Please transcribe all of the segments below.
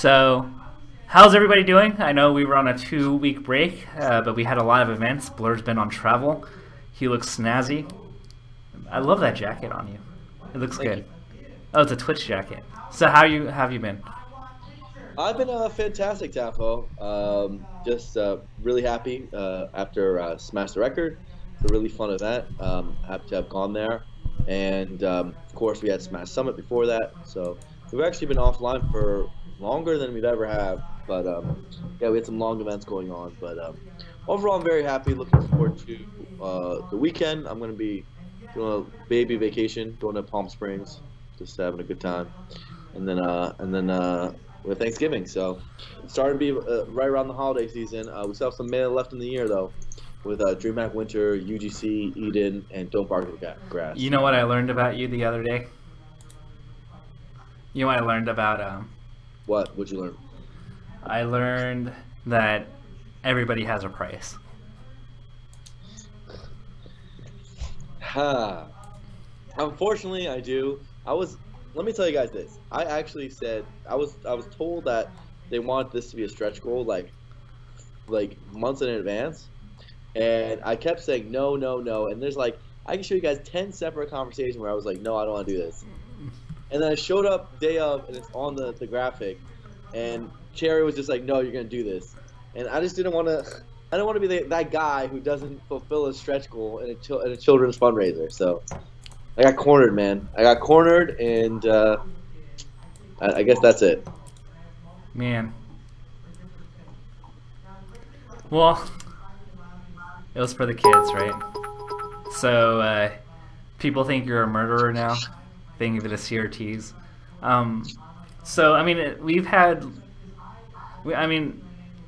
So, how's everybody doing? I know we were on a 2-week break, but we had a lot of events. Blur's been on travel. He looks snazzy. I love that jacket on you. It looks Thank good. you. Oh, it's a Twitch jacket. So, how have you been? I've been fantastic, Tafo. Just really happy after Smash the Record. It's a really fun event. Happy to have gone there. And of course, we had Smash Summit before that. So we've actually been offline for longer than we've ever had. But yeah, we had some long events going on. But overall, I'm very happy. Looking forward to the weekend. I'm going to be doing a baby vacation, going to Palm Springs, just having a good time. And then with Thanksgiving. So it's starting to be right around the holiday season. We still have some minute left in the year though, with DreamHack Winter, UGC, Eden, and Don't Bark at the Grass. You know what I learned about you the other day? You know what I learned about What? What'd you learn? I learned that everybody has a price. Ha. Unfortunately, I do. Let me tell you guys this. I actually said I was told that they want this to be a stretch goal like months in advance, and I kept saying no, no, no. And there's like I can show you guys 10 separate conversations where I was like, no, I don't want to do this. And then I showed up day of, and it's on the graphic, and Cherry was just like, no, you're gonna do this. And I just didn't want to. I don't want to be that guy who doesn't fulfill a stretch goal in a children's fundraiser. So. I got cornered, man. I got cornered, and I guess that's it. Man. Well, it was for the kids, right? So, people think you're a murderer now. Think of it as CRTs. So, I mean,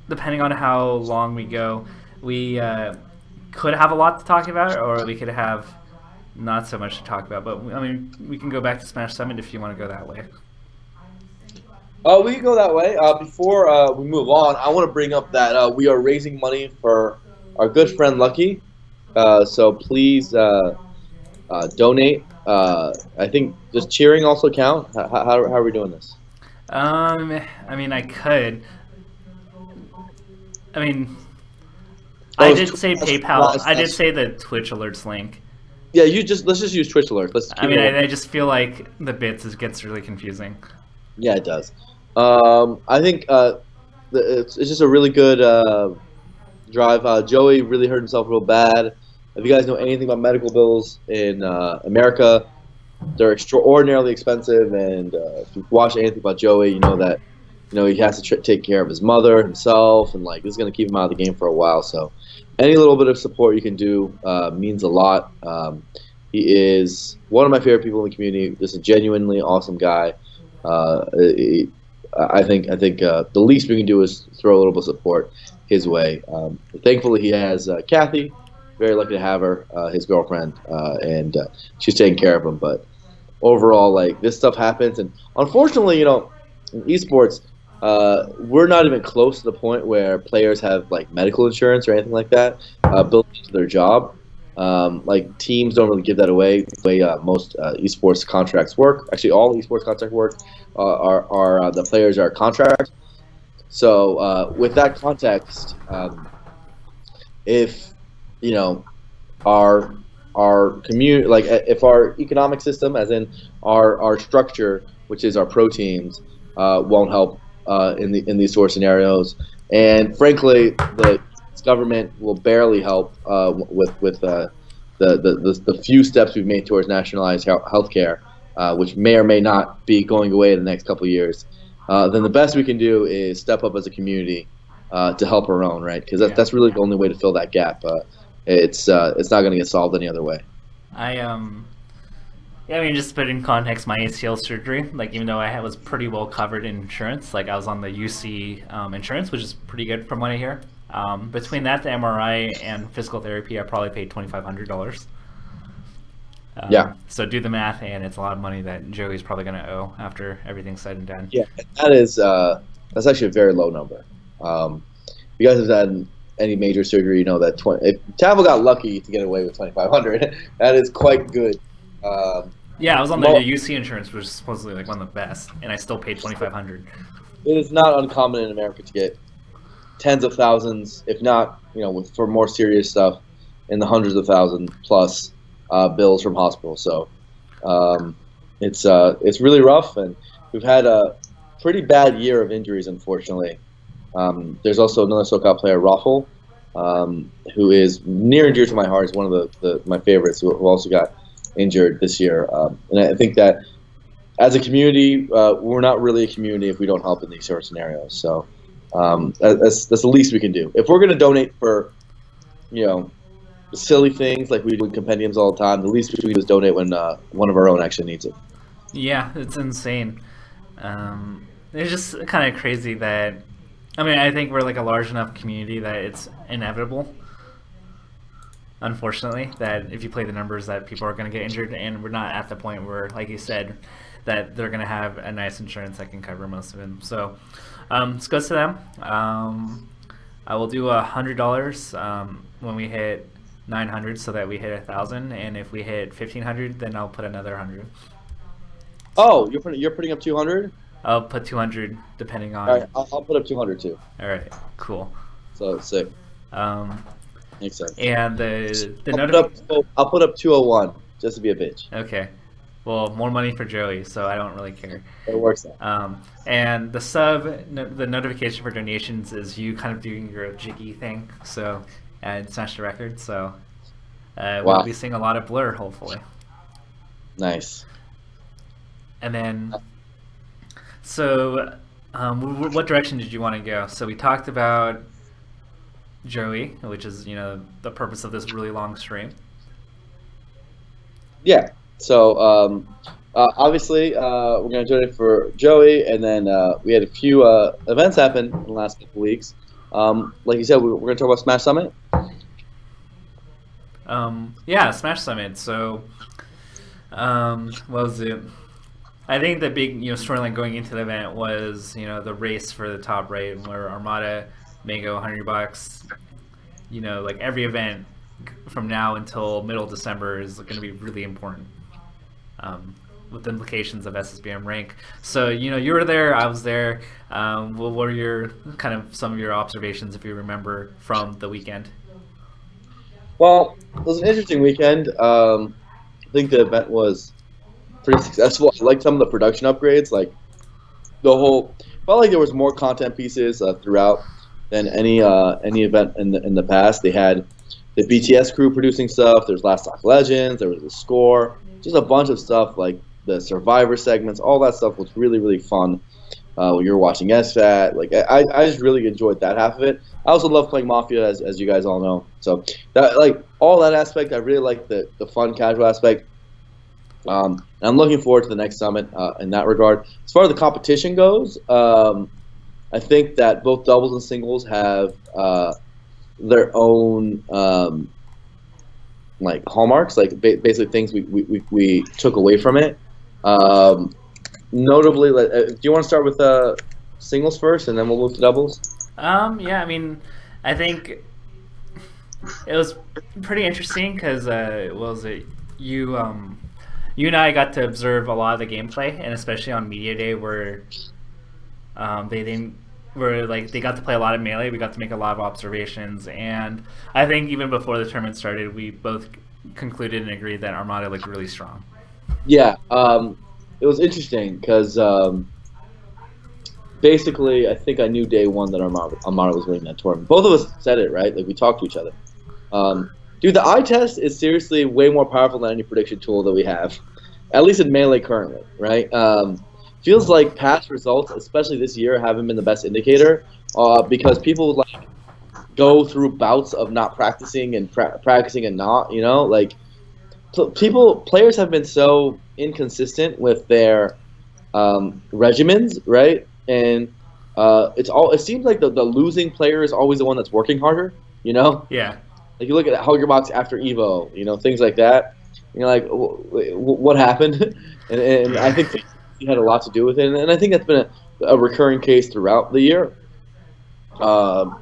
depending on how long we go, we could have a lot to talk about, or we could have not so much to talk about. But, I mean, we can go back to Smash Summit if you want to go that way. We can go that way. Before we move on, I want to bring up that we are raising money for our good friend Lucky. So please donate. I think does cheering also count? How are we doing this? I mean, I could. I mean, I did say PayPal. I did say the Twitch alerts link. Yeah, let's just use Twitch alerts. I just feel like the bits gets really confusing. Yeah, it does. I think it's just a really good drive. Joey really hurt himself real bad. If you guys know anything about medical bills in America, they're extraordinarily expensive. And if you've watched anything about Joey, you know that he has to take care of his mother, himself, and this is going to keep him out of the game for a while. So any little bit of support you can do means a lot. He is one of my favorite people in the community. Just a genuinely awesome guy. I think the least we can do is throw a little bit of support his way. Thankfully, he has Kathy. Very lucky to have her, his girlfriend, and she's taking care of him. But overall, this stuff happens, and unfortunately, in esports, we're not even close to the point where players have medical insurance or anything like that built into their job. Teams don't really give that away. The way most esports contracts work, actually all esports contracts work, are the players are contract. So with that context, if our community, if our economic system, as in our structure, which is our pro teams, won't help in these sort of scenarios, and frankly, the government will barely help with the few steps we've made towards nationalized healthcare, which may or may not be going away in the next couple of years. Then the best we can do is step up as a community to help our own, right? Because that's really the only way to fill that gap. It's not going to get solved any other way. Just to put in context, my ACL surgery, even though I was pretty well covered in insurance, I was on the UC insurance, which is pretty good from what I hear. Between that, the MRI, and physical therapy, I probably paid $2,500. Yeah. So do the math, and it's a lot of money that Joey's probably going to owe after everything's said and done. Yeah, that's actually a very low number. If you guys have had any major surgery, you know that if Tavo got lucky to get away with $2,500, that is quite good. Yeah, I was on the UC insurance, which is supposedly one of the best, and I still paid $2,500. it is not uncommon in America to get tens of thousands, if not, for more serious stuff, in the hundreds of thousand plus bills from hospitals. So um, it's really rough, and we've had a pretty bad year of injuries, unfortunately. There's also another SoCal player, Raffle, who is near and dear to my heart. He's one of my favorites who also got injured this year. And I think that as a community, we're not really a community if we don't help in these sort of scenarios. So that's the least we can do. If we're going to donate for, silly things like we do in compendiums all the time, the least we can do is donate when one of our own actually needs it. Yeah, it's insane. It's just kind of crazy that, I think we're like a large enough community that it's inevitable, unfortunately, that if you play the numbers that people are going to get injured, and we're not at the point where, like you said, that they're going to have a nice insurance that can cover most of them. So this goes to them. I will do $100 when we hit 900, so that we hit 1,000, and if we hit 1,500, then I'll put another 100. Oh, you're putting up 200? I'll put 200 depending on. All right, I'll put up 200 too. All right, cool. So it's sick. Makes sense. And I'll put up 201 just to be a bitch. Okay. Well, more money for Joey, so I don't really care. It works out. And the the notification for donations is you kind of doing your jiggy thing. So smash the record. So we'll be seeing a lot of Blur, hopefully. Nice. And then, so what direction did you want to go? So we talked about Joey, which is the purpose of this really long stream. Yeah. So obviously we're going to donate for Joey, and then we had a few events happen in the last couple weeks. Like you said, we're going to talk about Smash Summit. Yeah, Smash Summit. So what was it? I think the big storyline going into the event was the race for the top right, where Armada, Mango, Hungrybox, like every event from now until middle of December is going to be really important. With the implications of SSBM rank. So, you were there, I was there. What were your some of your observations, if you remember, from the weekend? Well, it was an interesting weekend. I think the event was pretty successful. I liked some of the production upgrades. Like felt like there was more content pieces throughout than any event in the past. They had the BTS crew producing stuff. There's Last Stock Legends. There was the score. Just a bunch of stuff like the Survivor segments. All that stuff was really, really fun. When you were watching SFAT, like I just really enjoyed that half of it. I also love playing Mafia, as you guys all know. So that all that aspect, I really like the fun, casual aspect. And I'm looking forward to the next summit in that regard. As far as the competition goes, I think that both doubles and singles have their own hallmarks, basically things we took away from it. Notably, do you want to start with singles first, and then we'll move to doubles? Yeah, I think it was pretty interesting because you and I got to observe a lot of the gameplay, and especially on Media Day where they got to play a lot of Melee. We got to make a lot of observations, and I think even before the tournament started, we both concluded and agreed that Armada looked really strong. Yeah, it was interesting because basically I think I knew day one that Armada was winning that tournament. Both of us said it, right? Like we talked to each other. Dude, the eye test is seriously way more powerful than any prediction tool that we have, at least in Melee currently, right? Feels like past results, especially this year, haven't been the best indicator because people go through bouts of not practicing and practicing and not, players have been so inconsistent with their regimens, right? And it seems like the losing player is always the one that's working harder, Yeah. Like you look at Hungrybox after Evo, things like that. You're like, what happened? and I think he had a lot to do with it, and I think that's been a recurring case throughout the year. So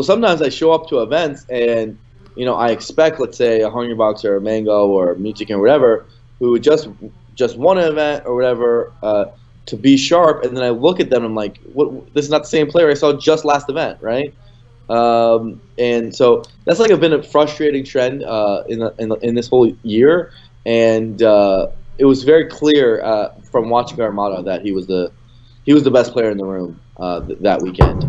sometimes I show up to events and I expect, let's say, a Hungrybox or a Mango or Music and whatever, who just won an event or whatever, to be sharp, and then I look at them and I'm like, what? This is not the same player I saw just last event, right? And so that's like been a frustrating trend in this whole year, and it was very clear from watching Armada that he was the best player in the room that weekend.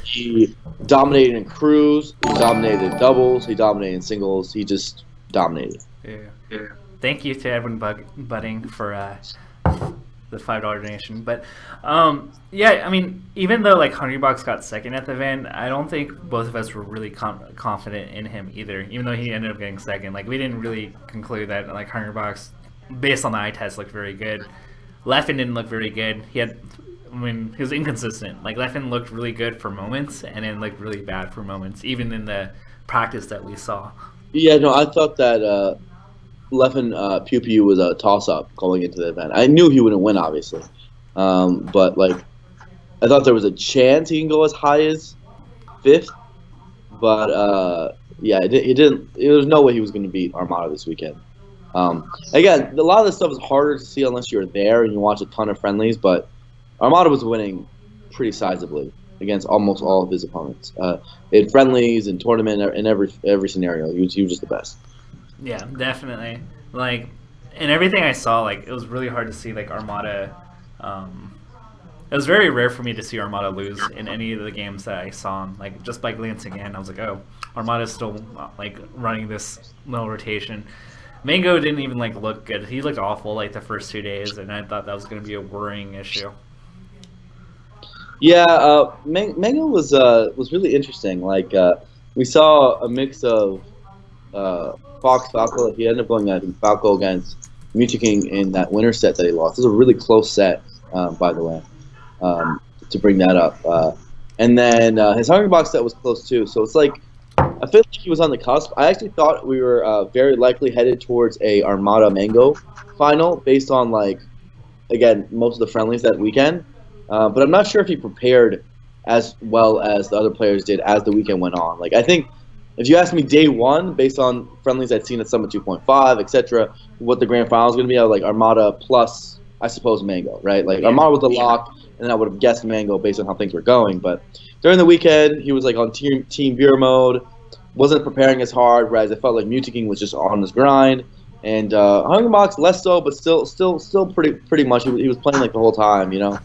He dominated in crews, he dominated in doubles, he dominated in singles. He just dominated. Yeah. Thank you to Edwin Budding for the $5 donation. But yeah, I mean, even though like Hungrybox got second at the event, I don't think both of us were really confident in him either. Even though he ended up getting second, like we didn't really conclude that like Hungrybox, based on the eye test, looked very good. Leffen didn't look very good. He was inconsistent. Like Leffen looked really good for moments, and then looked really bad for moments, even in the practice that we saw. Yeah, no, I thought that Leffen PewPewU was a toss-up going into the event. I knew he wouldn't win, obviously, but like I thought there was a chance he can go as high as 5th, but yeah, he didn't. There was no way he was going to beat Armada this weekend. Again, a lot of this stuff is harder to see unless you're there and you watch a ton of friendlies, but Armada was winning pretty sizably against almost all of his opponents in friendlies and tournament, in every scenario. He was just the best. Yeah, definitely. Like, in everything I saw, like it was really hard to see like Armada. It was very rare for me to see Armada lose in any of the games that I saw him. Like just by glancing in, I was like, oh, Armada's still like running this little rotation. Mango didn't even like look good. He looked awful like the first 2 days, and I thought that was going to be a worrying issue. Yeah, Mango was really interesting. Like we saw a mix of Fox Falco. He ended up going I think Falco against Mewtwo King in that winter set that he lost. It was a really close set, by the way, to bring that up. And then his Hungrybox set was close too. So it's like I feel like he was on the cusp. I actually thought we were very likely headed towards a Armada Mango final based on like again most of the friendlies that weekend. But I'm not sure if he prepared as well as the other players did as the weekend went on. Like I think if you ask me day one, based on friendlies I'd seen at Summit 2.5, etc., what the grand final is going to be, I was like Armada plus, I suppose, Mango, right? Like Armada was the lock, and then I would have guessed Mango based on how things were going. But during the weekend, he was like on team beer mode, wasn't preparing as hard, whereas I felt like Mewtwo King was just on his grind. And Hungrybox less so, but still pretty much he was playing like the whole time, you know.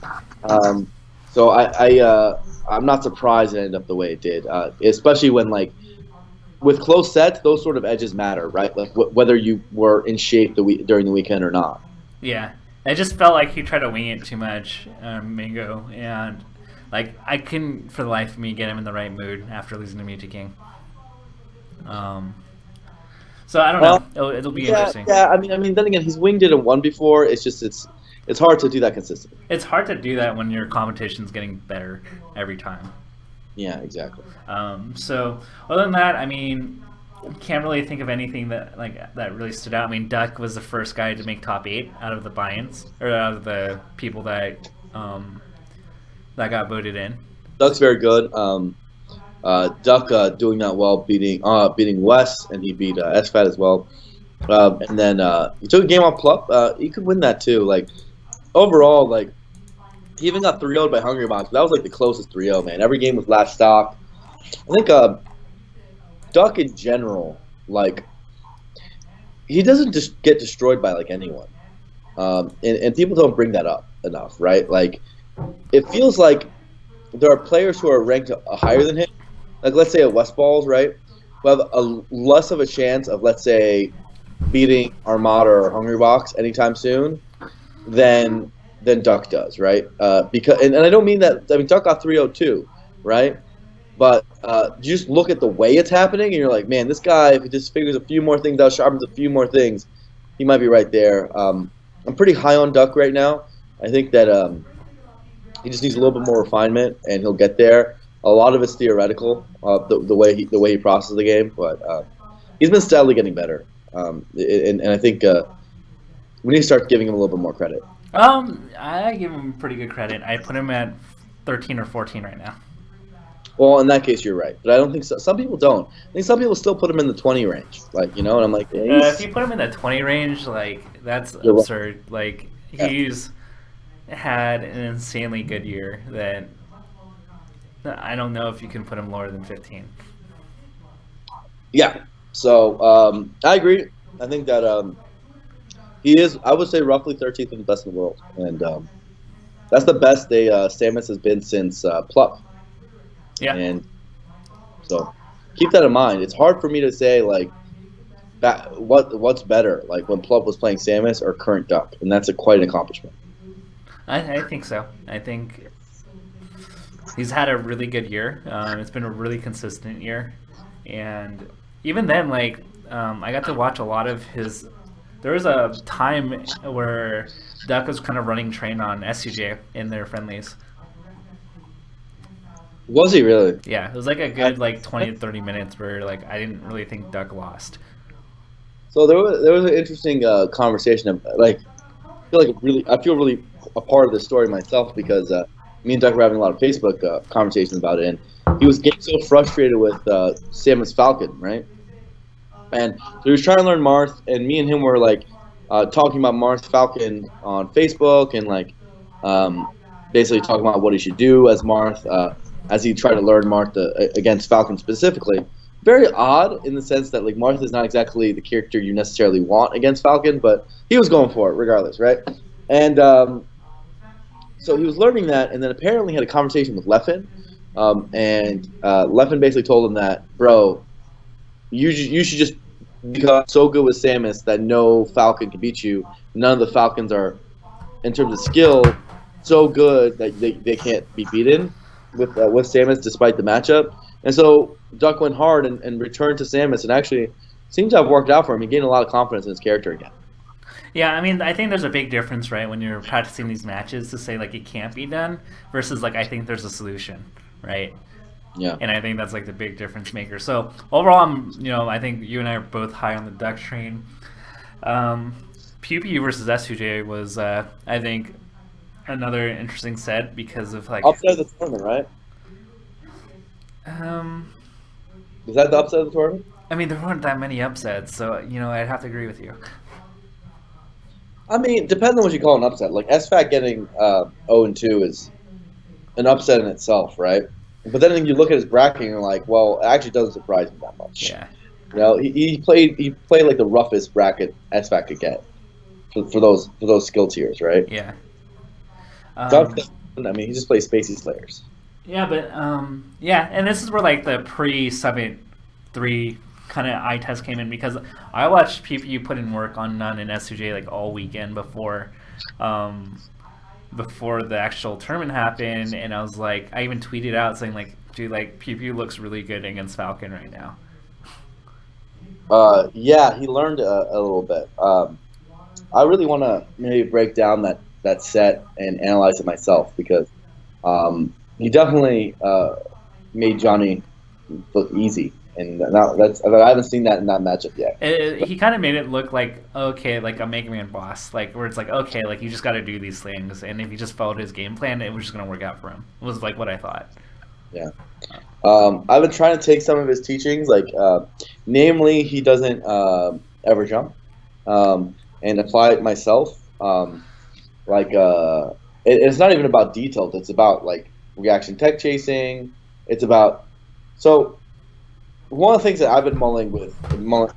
So I'm not surprised it ended up the way it did, especially when like with close sets, those sort of edges matter, right? Like whether you were in shape during the weekend or not. Yeah, it just felt like he tried to wing it too much, Mango, and like I couldn't for the life of me get him in the right mood after losing to Mewtwo King. So I don't know. It'll be interesting. Yeah. I mean, then again, he's winged it and won before. It's just it's hard to do that consistently. It's hard to do that when your competition's getting better every time. Yeah, exactly. So other than that, I mean, can't really think of anything that really stood out. I mean, Duck was the first guy to make top 8 out of the buy-ins, or out of the people that got voted in. Duck's very good. Duck doing that well, beating Wes, and he beat SFAT as well. And then he took a game off Plup. He could win that too. Like overall, like he even got 3-0'd by Hungrybox. That was like the closest 3-0, man. Every game was last stock. I think Duck in general, like he doesn't just get destroyed by like anyone, and people don't bring that up enough, right? Like it feels like there are players who are ranked higher than him. Like let's say at West Balls, right? Who have a less of a chance of let's say beating Armada or Hungrybox anytime soon than Duck does, right? Because and I don't mean that. I mean Duck got 3-0 too, right? But you just look at the way it's happening, and you're like, man, this guy, if he just figures a few more things out, sharpens a few more things, he might be right there. I'm pretty high on Duck right now. I think that he just needs a little bit more refinement, and he'll get there. A lot of it's theoretical, the way he processes the game, but he's been steadily getting better. And I think we need to start giving him a little bit more credit. I give him pretty good credit. I put him at 13 or 14 right now. Well, in that case, you're right, but I don't think so. Some people don't. I think some people still put him in the 20 range, like you know. And I'm like, if you put him in the 20 range, like that's absurd. Like he's had an insanely good year that I don't know if you can put him lower than 15. Yeah. So I agree. I think that he is. I would say roughly 13th and the best in the world, and that's the best Samus has been since Plup. Yeah. And so keep that in mind. It's hard for me to say like what's better, like when Plup was playing Samus or current Duck, and that's quite an accomplishment. I think so. I think he's had a really good year. It's been a really consistent year, and even then, like I got to watch a lot of his. There was a time where Duck was kind of running train on SUJ in their friendlies. Was he really? Yeah, it was like a I, good like 20 to 30 minutes where like I didn't really think Duck lost. so there was an interesting conversation. Like I feel really a part of the story myself because me and Duck were having a lot of Facebook conversations about it, and he was getting so frustrated with Samus Falcon, right? And so he was trying to learn Marth, and me and him were like talking about Marth Falcon on Facebook, and like um, basically talking about what he should do as Marth as he tried to learn Marth against Falcon specifically. Very odd in the sense that like Marth is not exactly the character you necessarily want against Falcon, but he was going for it regardless, right? And so he was learning that, and then apparently had a conversation with Leffen, and Leffen basically told him that, bro, you should just become so good with Samus that no Falcon can beat you. None of the Falcons are, in terms of skill, so good that they can't be beaten with Samus despite the matchup. And so Duck went hard and returned to Samus, and actually seems to have worked out for him. He gained a lot of confidence in his character again. Yeah, I mean, I think there's a big difference, right, when you're practicing these matches to say like it can't be done versus like I think there's a solution, right? Yeah. And I think that's like the big difference maker. So overall, I think you and I are both high on the Duck train. PewPewU versus SUJ was, I think, another interesting set because of like. Upset of the tournament, right? Um, Was that the upset of the tournament? I mean, there weren't that many upsets, so I'd have to agree with you. I mean, depends on what you call an upset. Like SFAT getting 0-2 is an upset in itself, right? But then you look at his bracket and you're like, well, it actually doesn't surprise me that much. Yeah. He played like the roughest bracket SFAT could get for those skill tiers, right? Yeah. I mean, he just plays Spacey Slayers. Yeah, but yeah, and this is where like the pre-Summit 3 kind of eye test came in because I watched PPU put in work on Nun and SUJ like all weekend before the actual tournament happened, and I was like, I even tweeted out saying like, dude, like PPU looks really good against Falcon right now. Yeah, he learned a little bit. I really want to maybe break down that set and analyze it myself because he definitely made Johnny look easy, and I haven't seen that in that matchup yet. He kind of made it look like okay, like a Mega Man boss, like where it's like okay, like you just got to do these things, and if he just followed his game plan, it was just gonna work out for him. It was like what I thought. Yeah. I've been trying to take some of his teachings, like namely, he doesn't ever jump, and apply it myself. It's not even about details; it's about like reaction tech chasing. It's about one of the things that I've been mulling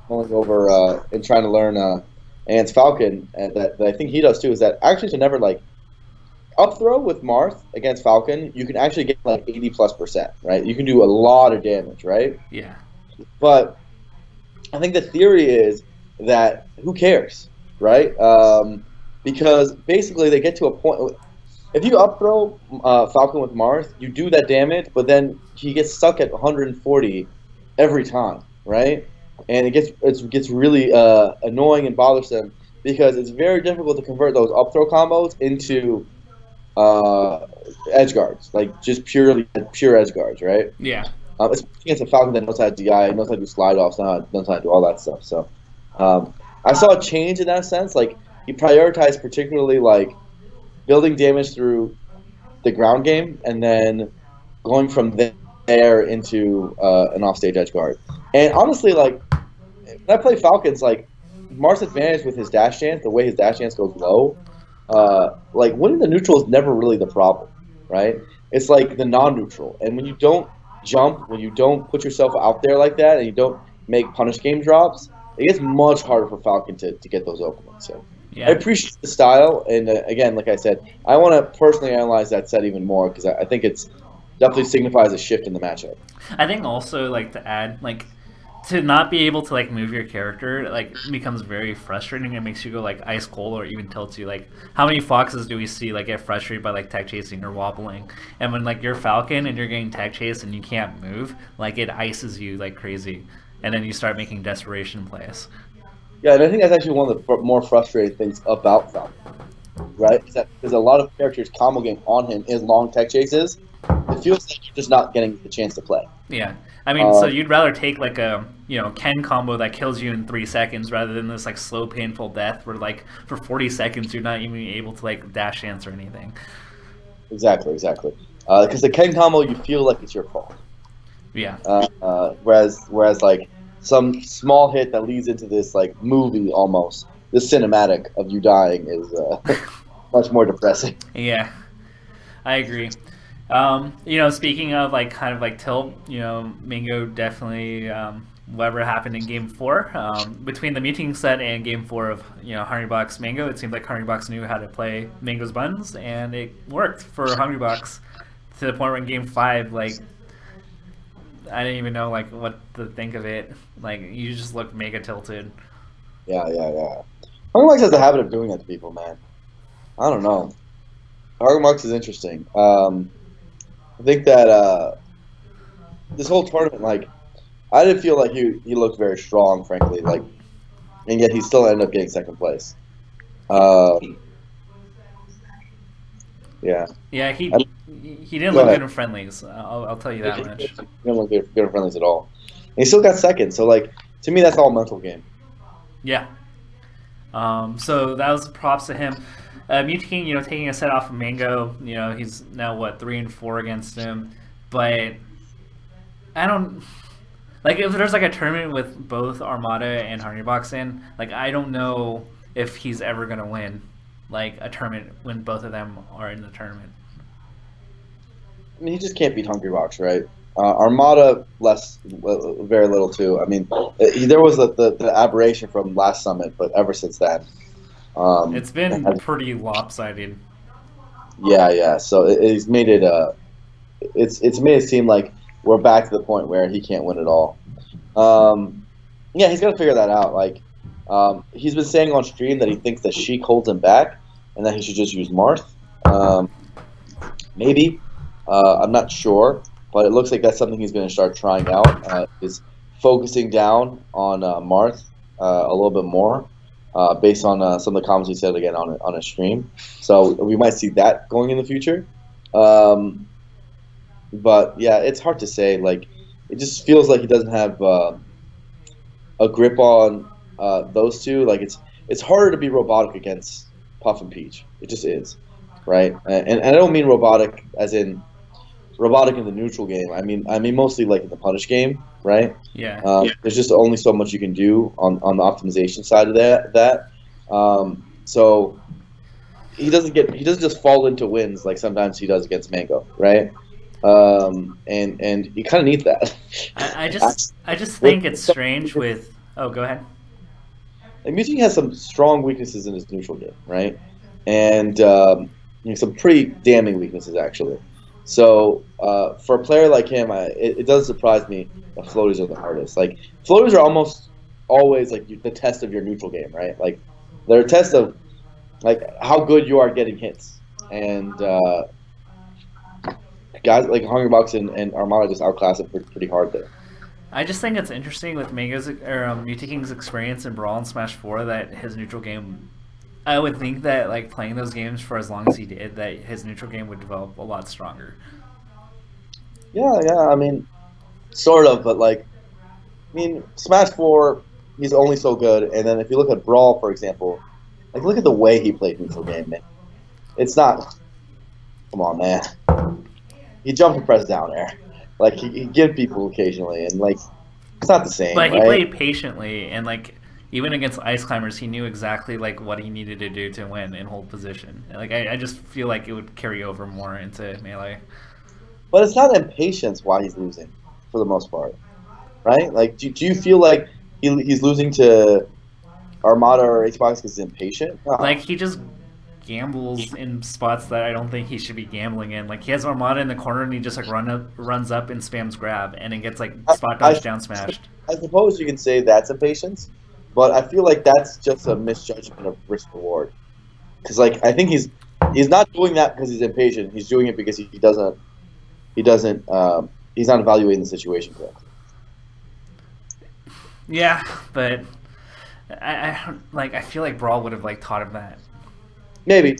over and trying to learn Ants Falcon that I think he does too is that actually to never like up throw with Marth against Falcon, you can actually get like 80+%, right? You can do a lot of damage, right? Yeah. But I think the theory is that who cares, right? Because basically they get to a point. If you up throw Falcon with Marth, you do that damage, but then he gets stuck at 140 every time, right? And it gets really annoying and bothersome because it's very difficult to convert those up throw combos into edge guards, like just pure edge guards, right? Yeah. Especially against a Falcon that knows how to DI, knows how to do slide offs, knows how to do all that stuff. So I saw a change in that sense. Like he prioritized particularly like building damage through the ground game and then going from there into an offstage edge guard. And honestly, like when I play Falcons, like Marth's advantage with his dash chance, the way his dash chance goes low, like winning the neutral is never really the problem, right? It's like the non-neutral, and when you don't jump, when you don't put yourself out there like that, and you don't make punish game drops, it gets much harder for Falcon to get those openings. So I Yeah. appreciate the style, and again, like I said, I want to personally analyze that set even more because I think it's definitely signifies a shift in the matchup. I think also like to add like to not be able to like move your character like becomes very frustrating. It makes you go like ice cold or even tilts you. Like how many foxes do we see like get frustrated by like tag chasing or wobbling? And when like you're Falcon and you're getting tag chased and you can't move, like it ices you like crazy, and then you start making desperation plays. Yeah, and I think that's actually one of the more frustrating things about Falcon, right? Is that there's a lot of characters comboing on him in long tech chases. It feels like you're just not getting the chance to play. Yeah, I mean, so you'd rather take like a Ken combo that kills you in 3 seconds rather than this like slow, painful death where like for 40 seconds you're not even able to like dash dance or anything. Exactly, exactly. Because the Ken combo, you feel like it's your fault. Yeah, Whereas like some small hit that leads into this like movie almost, this cinematic of you dying is much more depressing. yeah, I agree. Speaking of like kind of like tilt, Mingo definitely whatever happened in Game 4 between the meeting set and Game 4 of Hungrybox Mango. It seemed like Hungrybox knew how to play Mango's buttons, and it worked for Hungrybox to the point where in Game 5, like I didn't even know like what to think of it. Like you just looked mega tilted. Yeah, yeah, yeah. Hungrybox has a habit of doing that to people, man. I don't know. Hungrybox is interesting. I think that this whole tournament, like, I didn't feel like he looked very strong, frankly. Like, and yet he still ended up getting second place. Yeah. Yeah, he I- he didn't Go look good ahead. in friendlies. I'll tell you that much. He didn't look good at friendlies at all. And he still got second. So, like, to me, that's all mental game. Yeah. So that was props to him. Mew King, taking a set off of Mango, he's now what 3-4 against him. But I don't like if there's like a tournament with both Armada and Hungrybox in. Like I don't know if he's ever gonna win like a tournament when both of them are in the tournament. I mean, he just can't beat Hungrybox, right? Armada, very little too. I mean, there was the aberration from last summit, but ever since then, It's been pretty lopsided. yeah, yeah. So it's made it it's made it seem like we're back to the point where he can't win at all. Yeah, he's got to figure that out. Like, he's been saying on stream that he thinks that Sheik holds him back, and that he should just use Marth. Maybe, I'm not sure, but it looks like that's something he's going to start trying out. Is focusing down on Marth a little bit more, based on some of the comments he said again on a stream. So we might see that going in the future. But yeah, it's hard to say. Like, it just feels like he doesn't have a grip on those two. Like, it's harder to be robotic against Puff and Peach. It just is, right? And I don't mean robotic as in robotic in the neutral game. I mean mostly like in the punish game, right? Yeah. There's just only so much you can do on the optimization side of that. So he doesn't just fall into wins like sometimes he does against Mango, right? And you kind of need that. I just think it's strange with. Oh, go ahead. And Music has some strong weaknesses in his neutral game, right? And some pretty damning weaknesses actually. So for a player like him, it does surprise me that floaters are the hardest. Like, floaters are almost always like the test of your neutral game, right? Like, they're a test of like how good you are getting hits. And guys like Hungrybox and Armada just outclass him pretty hard there. I just think it's interesting with Mango's or Mew King's experience in Brawl and Smash 4 that his neutral game. I would think that like playing those games for as long as he did, that his neutral game would develop a lot stronger. Yeah, yeah. I mean, sort of, but like, I mean, Smash 4, he's only so good. And then if you look at Brawl, for example, like look at the way he played neutral game, man. It's not. Come on, man. He jumped and pressed down air. Like he give people occasionally, and like it's not the same. But he right? played patiently, and like even against Ice Climbers, he knew exactly like what he needed to do to win and hold position. Like I just feel like it would carry over more into Melee. But it's not impatience why he's losing, for the most part, right? Like, do you feel like he's losing to Armada or Xbox because he's impatient? Like he just gambles in spots that I don't think he should be gambling in. Like he has Armada in the corner and he just like runs up and spams grab and it gets like spot dodge down smashed. I suppose you can say that's impatience, but I feel like that's just a misjudgment of risk reward. Because like I think he's not doing that because he's impatient. He's doing it because he's not evaluating the situation correctly. Yeah, but I feel like Brawl would have like taught him that. Maybe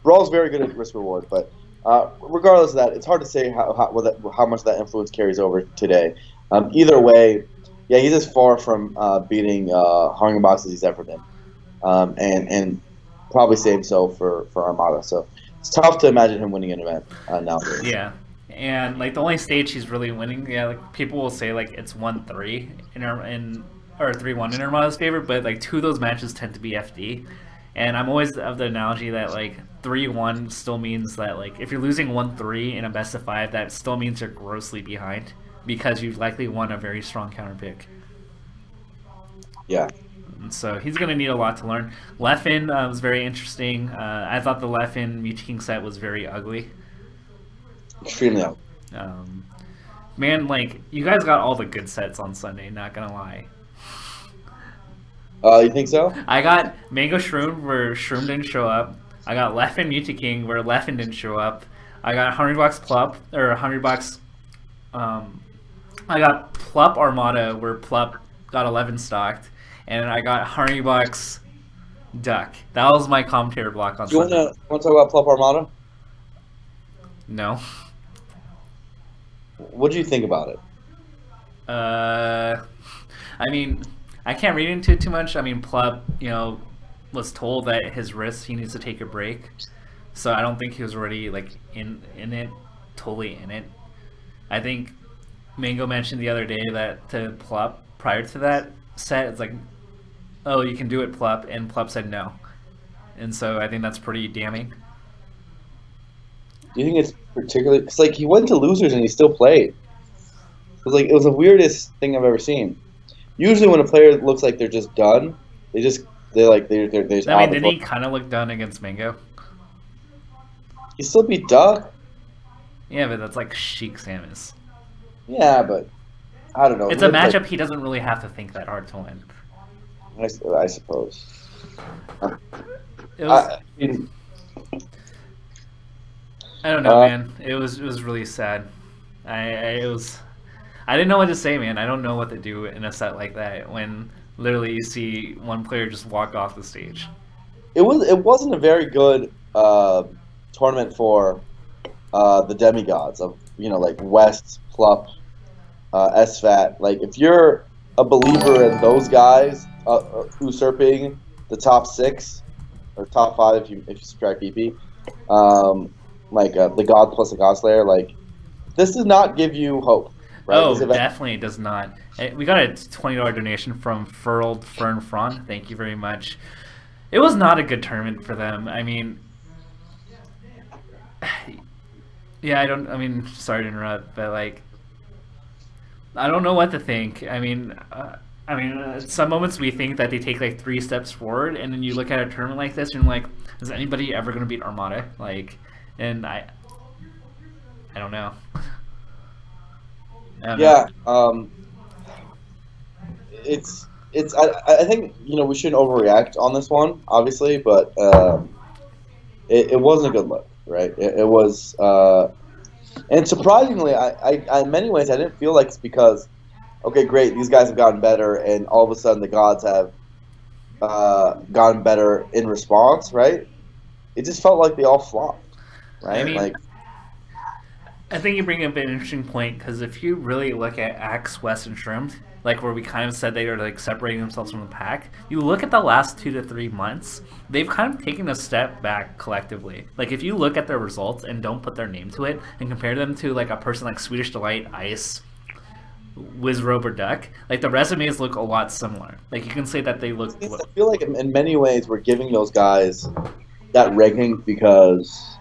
Brawl's very good at risk reward, but regardless of that, it's hard to say how much that influence carries over today. Either way, yeah, he's as far from beating Hungrybox as he's ever been, and probably same so for Armada. So it's tough to imagine him winning an event nowadays. Yeah, and like the only stage he's really winning, yeah, like people will say like it's 1-3 or 3-1 in Armada's favor, but like two of those matches tend to be FD. And I'm always of the analogy that like 3-1 still means that like if you're losing 1-3 in a best of 5, that still means you're grossly behind because you've likely won a very strong counter pick. Yeah. And so he's going to need a lot to learn. Leffen was very interesting. I thought the Leffen Mewtwo King set was very ugly. Extremely ugly. Man, like you guys got all the good sets on Sunday. Not gonna lie. You think so? I got Mango Shroom where Shroom didn't show up. I got Leffen Mewtwo King where Leffen didn't show up. I got Hungrybox Plup or Hungrybox. I got Plup Armada where Plup got 11 stocked, and I got Hungrybox Duck. That was my commentator block on Sunday. You want to talk about Plup Armada? No. What do you think about it? I mean, I can't read into it too much. I mean, Plup, was told that his wrist, he needs to take a break. So I don't think he was already like in it, totally in it. I think Mango mentioned the other day that to Plup prior to that set, it's like, oh, you can do it, Plup, and Plup said no. And so I think that's pretty damning. Do you think it's particularly? It's like he went to losers and he still played. It was the weirdest thing I've ever seen. Usually, when a player looks like they're just done, they're just. I mean, didn't he kind of look done against Mango? He still beat Duck. Yeah, but that's like Sheik Samus. Yeah, but I don't know. It's a matchup he doesn't really have to think that hard to win. I suppose. I don't know, man. It was really sad. I didn't know what to say, man. I don't know what to do in a set like that when literally you see one player just walk off the stage. It wasn't a very good tournament for the demigods of like West, Plup, SFAT. Like if you're a believer in those guys usurping the top 6 or top 5 if you subtract PP. The God plus the God Slayer, like this does not give you hope. Right? Oh, definitely does not. We got a $20 donation from Furled Fern Fron. Thank you very much. It was not a good tournament for them. I mean, yeah, sorry to interrupt, but like, I don't know what to think. I mean, some moments we think that they take like 3 steps forward, and then you look at a tournament like this, and you're like, is anybody ever going to beat Armada? Like, and I don't know. Yeah, I think we shouldn't overreact on this one, obviously, but it wasn't a good look, right? It was, and surprisingly, I in many ways I didn't feel like it's because, okay, great, these guys have gotten better, and all of a sudden the gods have gotten better in response, right? It just felt like they all flopped, right? I mean, I think you bring up an interesting point, because if you really look at Axe, West, and Shrimp, like where we kind of said they are like separating themselves from the pack, you look at the last 2 to 3 months, they've kind of taken a step back collectively. Like if you look at their results and don't put their name to it and compare them to like a person like Swedish Delight, Ice, Wizrobe or Duck, like the resumes look a lot similar. Like you can say that they look. I feel like in many ways we're giving those guys that ranking because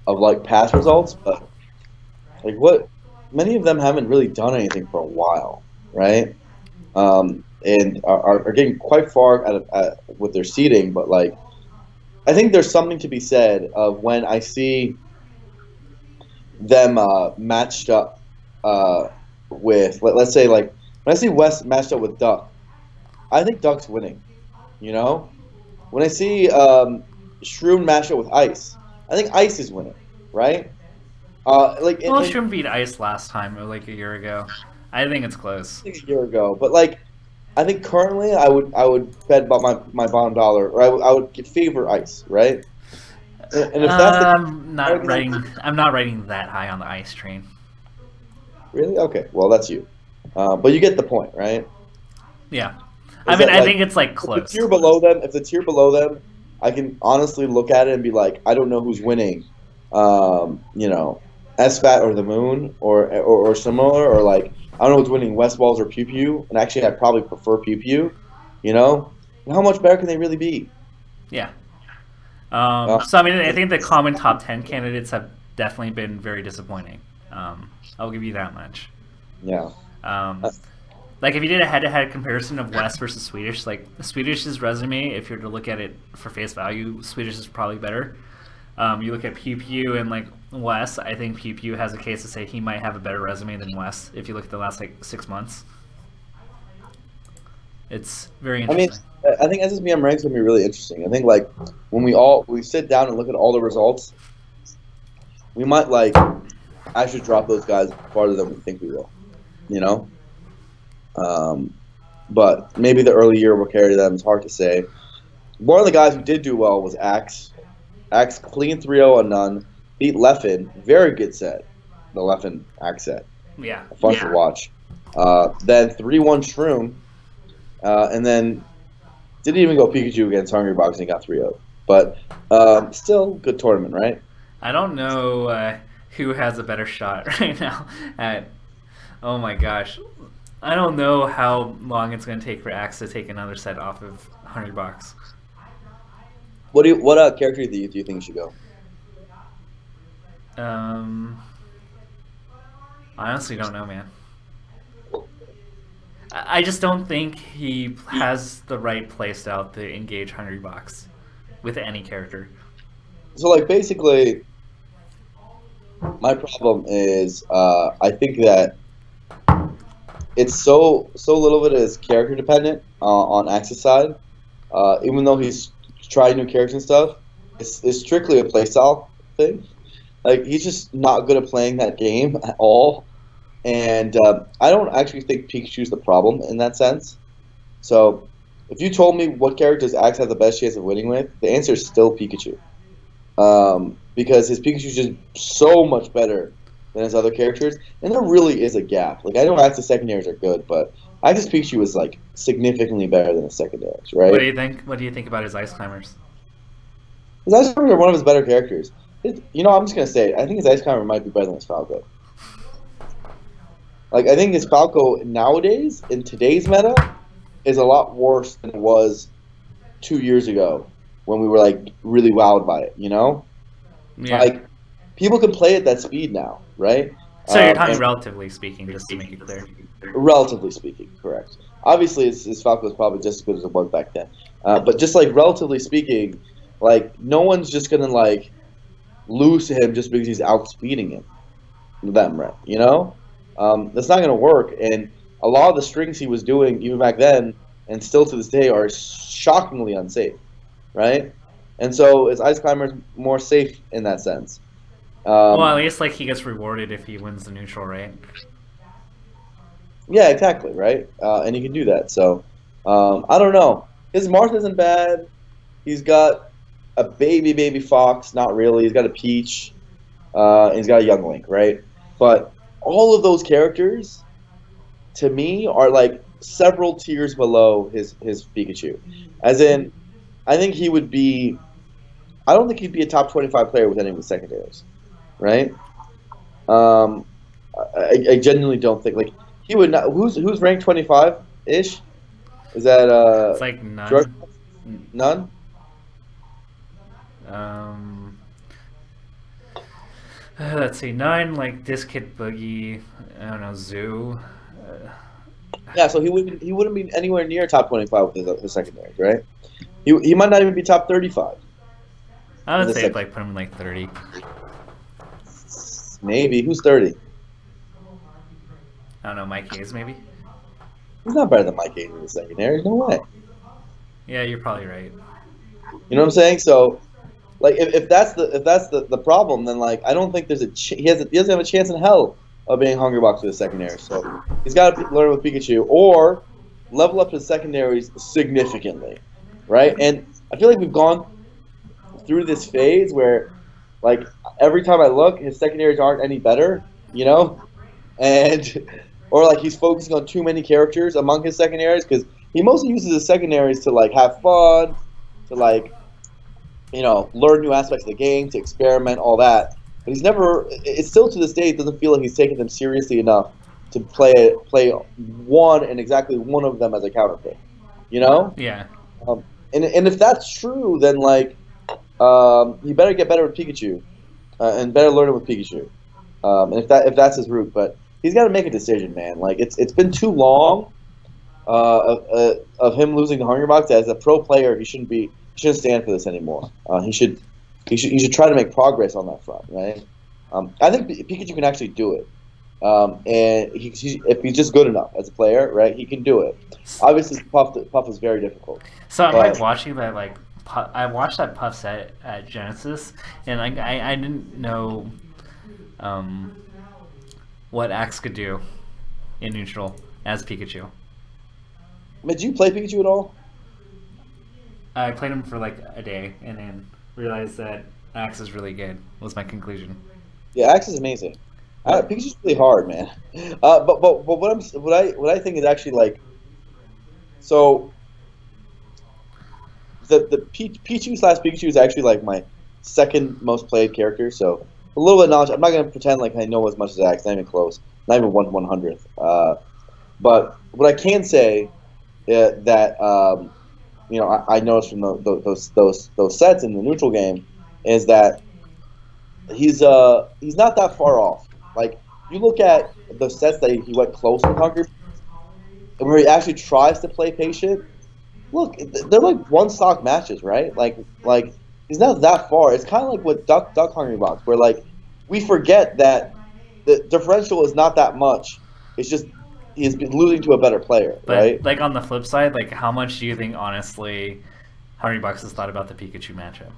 of like past results, but like what many of them haven't really done anything for a while, right? And are getting quite far with their seeding, but like I think there's something to be said of when I see them matched up with let's say like when I see West matched up with Duck, I think Duck's winning. You know, when I see Shroom matched up with Ice, I think Ice is winning, right? Like Well, Shroom beat Ice last time, or like a year ago. I think it's close. a year ago, but like I think currently I would bet about my bottom dollar, or I would favor Ice, right? And if that's the I'm not writing that high on the Ice train. really okay, well that's you, but you get the point, right? Yeah, I think it's like close. If the tier below them, I can honestly look at it and be like, I don't know who's winning. You know, SFAT or the Moon or similar, or like I don't know who's winning, West Walls or PewPewU. And actually, I'd probably prefer PewPewU. You know, and how much better can they really be? Yeah. So I mean, I think the common top 10 candidates have definitely been very disappointing. I'll give you that much. Yeah. Like if you did a head-to-head comparison of West versus Swedish, like Swedish's resume, if you're to look at it for face value, Swedish is probably better. You look at PPU and like West, I think PPU has a case to say he might have a better resume than West if you look at the last like 6 months. It's very interesting. I think SSBM ranks gonna be really interesting. I think like when we sit down and look at all the results, we might like actually drop those guys farther than we think we will. You know. But maybe the early year will carry them. It's hard to say. One of the guys who did do well was Axe. Axe clean 3-0 on none. Beat Leffen. Very good set. The Leffen Axe set. Yeah. Fun to watch. Then 3-1 Shroom. And then didn't even go Pikachu against Hungrybox and got 3-0. But still good tournament, right? I don't know who has a better shot right now at. Oh my gosh. I don't know how long it's going to take for Axe to take another set off of Hungrybox. What character do you think should go? I honestly don't know, man. I just don't think he has the right playstyle to engage Hungrybox with any character. So, like, basically, my problem is I think that it's so little of it is character dependent on Axe's side. Even though he's tried new characters and stuff, it's strictly a playstyle thing. Like, he's just not good at playing that game at all. And I don't actually think Pikachu's the problem in that sense. So, if you told me what characters Axe has the best chance of winning with, the answer is still Pikachu. Because his Pikachu's just so much better than his other characters, and there really is a gap. Like, I know Axe's secondaries are good, but Axe's Pikachu is like significantly better than his secondaries, right? What do you think? What do you think about his Ice Climbers? His Ice Climbers are one of his better characters. You know, I'm just gonna say it. I think his Ice Climber might be better than his Falco. Like, I think his Falco nowadays, in today's meta, is a lot worse than it was 2 years ago when we were like really wowed by it. You know, Yeah. like people can play at that speed now, right? So you're talking relatively speaking, just to make it clear. Relatively speaking, correct. Obviously, his Falco is probably just as good as it was back then. But just like relatively speaking, like no one's just gonna like lose to him just because he's outspeeding them, right? You know, that's not gonna work. And a lot of the strings he was doing even back then, and still to this day, are shockingly unsafe, right? And so his Ice Climber is more safe in that sense. Well, at least like he gets rewarded if he wins the neutral, right? Yeah, exactly, right? And he can do that. So, I don't know. His Marth isn't bad. He's got a baby Fox, not really. He's got a Peach. And he's got a Young Link, right? But all of those characters, to me, are like several tiers below his Pikachu. As in, I think he would be... I don't think he'd be a top 25 player with any of his secondaries, right? I genuinely don't think... Like, He would not. Who's ranked 25 ish? Is that It's like George? none. None. Um, let's see, nine like Disc Kid Boogie. I don't know, Zoo. Yeah, so he wouldn't be anywhere near top 25 with his secondaries, right? He might not even be top 35 I in would the say second. like put him in like 30. Maybe who's 30? I don't know, Mike Hayes maybe. He's not better than Mike Hayes in the secondary. No way. Yeah, you're probably right. You know what I'm saying? So like if that's the problem, then like I don't think there's he doesn't have a chance in hell of being Hungrybox with his secondary. So he's got to learn with Pikachu or level up his secondaries significantly, right? And I feel like we've gone through this phase where like every time I look, his secondaries aren't any better, you know, and or like he's focusing on too many characters among his secondaries because he mostly uses his secondaries to like have fun, to like learn new aspects of the game, to experiment, all that. But he's never. It's still to this day, it doesn't feel like he's taking them seriously enough to play one and exactly one of them as a counterpick. You know, Yeah. and if that's true, then like you better get better with Pikachu and better learn it with Pikachu. And if that's his route, but he's got to make a decision, man. Like it's been too long of him losing the Hunger Box. As a pro player, he shouldn't stand for this anymore. He should try to make progress on that front, right? I think Pikachu can actually do it, and if he's just good enough as a player, right, he can do it. Obviously, Puff is very difficult, So I'm like but watching that like I watched that Puff set at Genesis, and like I didn't know um, what Axe could do in neutral as Pikachu. did you play Pikachu at all? I played him for like a day, and then realized that Axe is really good. Was my conclusion. Yeah, Axe is amazing. Pikachu's really hard, man. But what I think is actually like so the Pichu slash Pikachu is actually like my second most played character. So a little bit of knowledge. I'm not gonna pretend like I know as much as Axe. Not even close. Not even 1/100th. But what I can say that I noticed from those sets in the neutral game is that he's not that far off. Like you look at the sets that he went close with Hungry, where he actually tries to play patient. Look, they're like one stock matches, right? Like he's not that far. It's kind of like with Duck Hungry Box, where like we forget that the differential is not that much. It's just he's been losing to a better player, But right? like on the flip side, like how much do you think honestly Hungry Bucks has thought about the Pikachu matchup?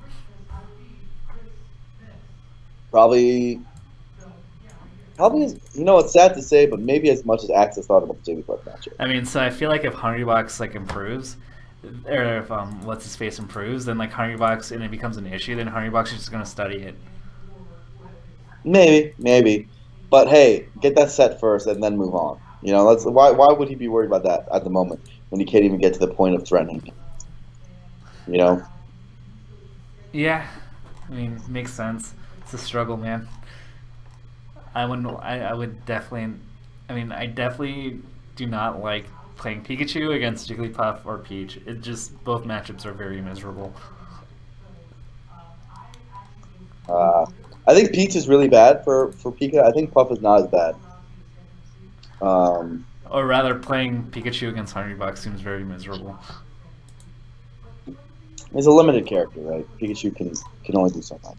Probably, it's sad to say, but maybe as much as Axis thought about the Jigglypuff matchup. I mean, so I feel like if Hungry Bucks like improves, or if what's his face improves, then like Hungry Bucks and it becomes an issue, then Hungry Bucks is just gonna study it. Maybe, but hey, get that set first and then move on. That's why would he be worried about that at the moment when he can't even get to the point of threatening? You know, Yeah, I mean, makes sense. It's a struggle, man. I would definitely. I mean, I definitely do not like playing Pikachu against Jigglypuff or Peach. It just both matchups are very miserable. uh, I think Peach is really bad for Pika. I think Puff is not as bad. Um, Or rather, playing Pikachu against Hungry Bucks seems very miserable. he's a limited character, right? Pikachu can only do so much,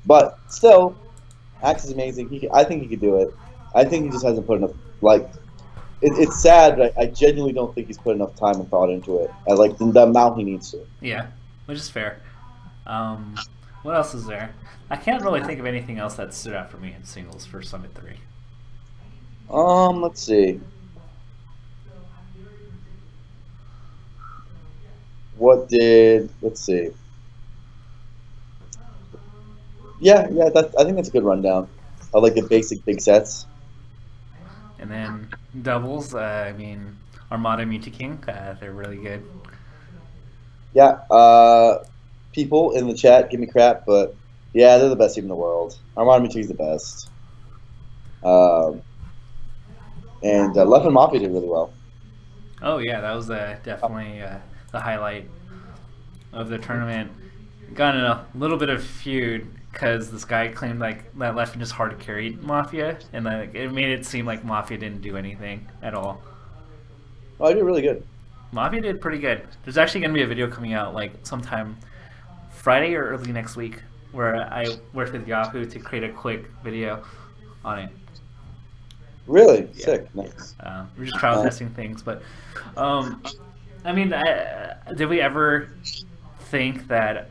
but still, Axe is amazing. I think he could do it. I think he just hasn't put enough. Like, it's sad, but I genuinely don't think he's put enough time and thought into it. At like the amount he needs to. Yeah, which is fair. Um, what else is there? I can't really think of anything else that stood out for me in singles for Summit 3. Let's see. Let's see. Yeah. I think that's a good rundown. I like the basic big sets. And then doubles, I mean, Armada Mewtwo they're really good. Yeah. People in the chat give me crap, but yeah, they're the best team in the world. Armada Mewtwo's the best. Um, and Leffen and Mafia did really well. Oh yeah, that was definitely the highlight of the tournament. Got in a little bit of feud because this guy claimed like that Leffen just hard carried Mafia, and like it made it seem like Mafia didn't do anything at all. Oh, I did really good. Mafia did pretty good. There's actually gonna be a video coming out like sometime Friday or early next week where I worked with Yahoo to create a quick video on it. Really Yeah. sick, nice. We're just trial testing things, but I mean, did we ever think that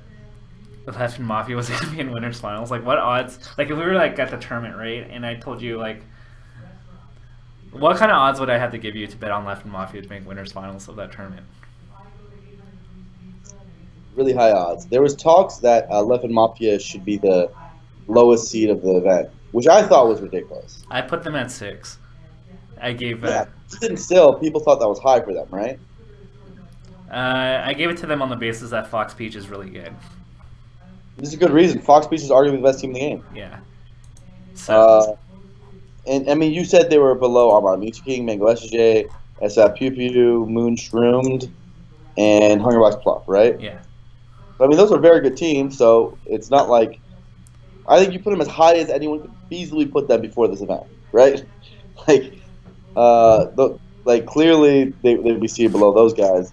Leffen and Mafia was going to be in winners finals? Like, what odds? Like, if we were like at the tournament, right? And I told you like, what kind of odds would I have to give you to bet on Leffen and Mafia to make winners finals of that tournament? Really high odds. There was talks that Leffen Mafia should be the lowest seed of the event, which I thought was ridiculous. I put them at 6. I gave Yeah, even still, people thought that was high for them, right? I gave it to them on the basis that Fox Peach is really good. This is a good reason. Fox Peach is arguably the best team in the game. Yeah. So And I mean, you said they were below Armada Mutu King, Mango SJ, PewPewU, Moon Shroomed, and Hungrybox Pluff, right? yeah. I mean, those are very good teams, so it's not like I think you put them as high as anyone could easily put them before this event, right? Like, clearly they'd be seated below those guys,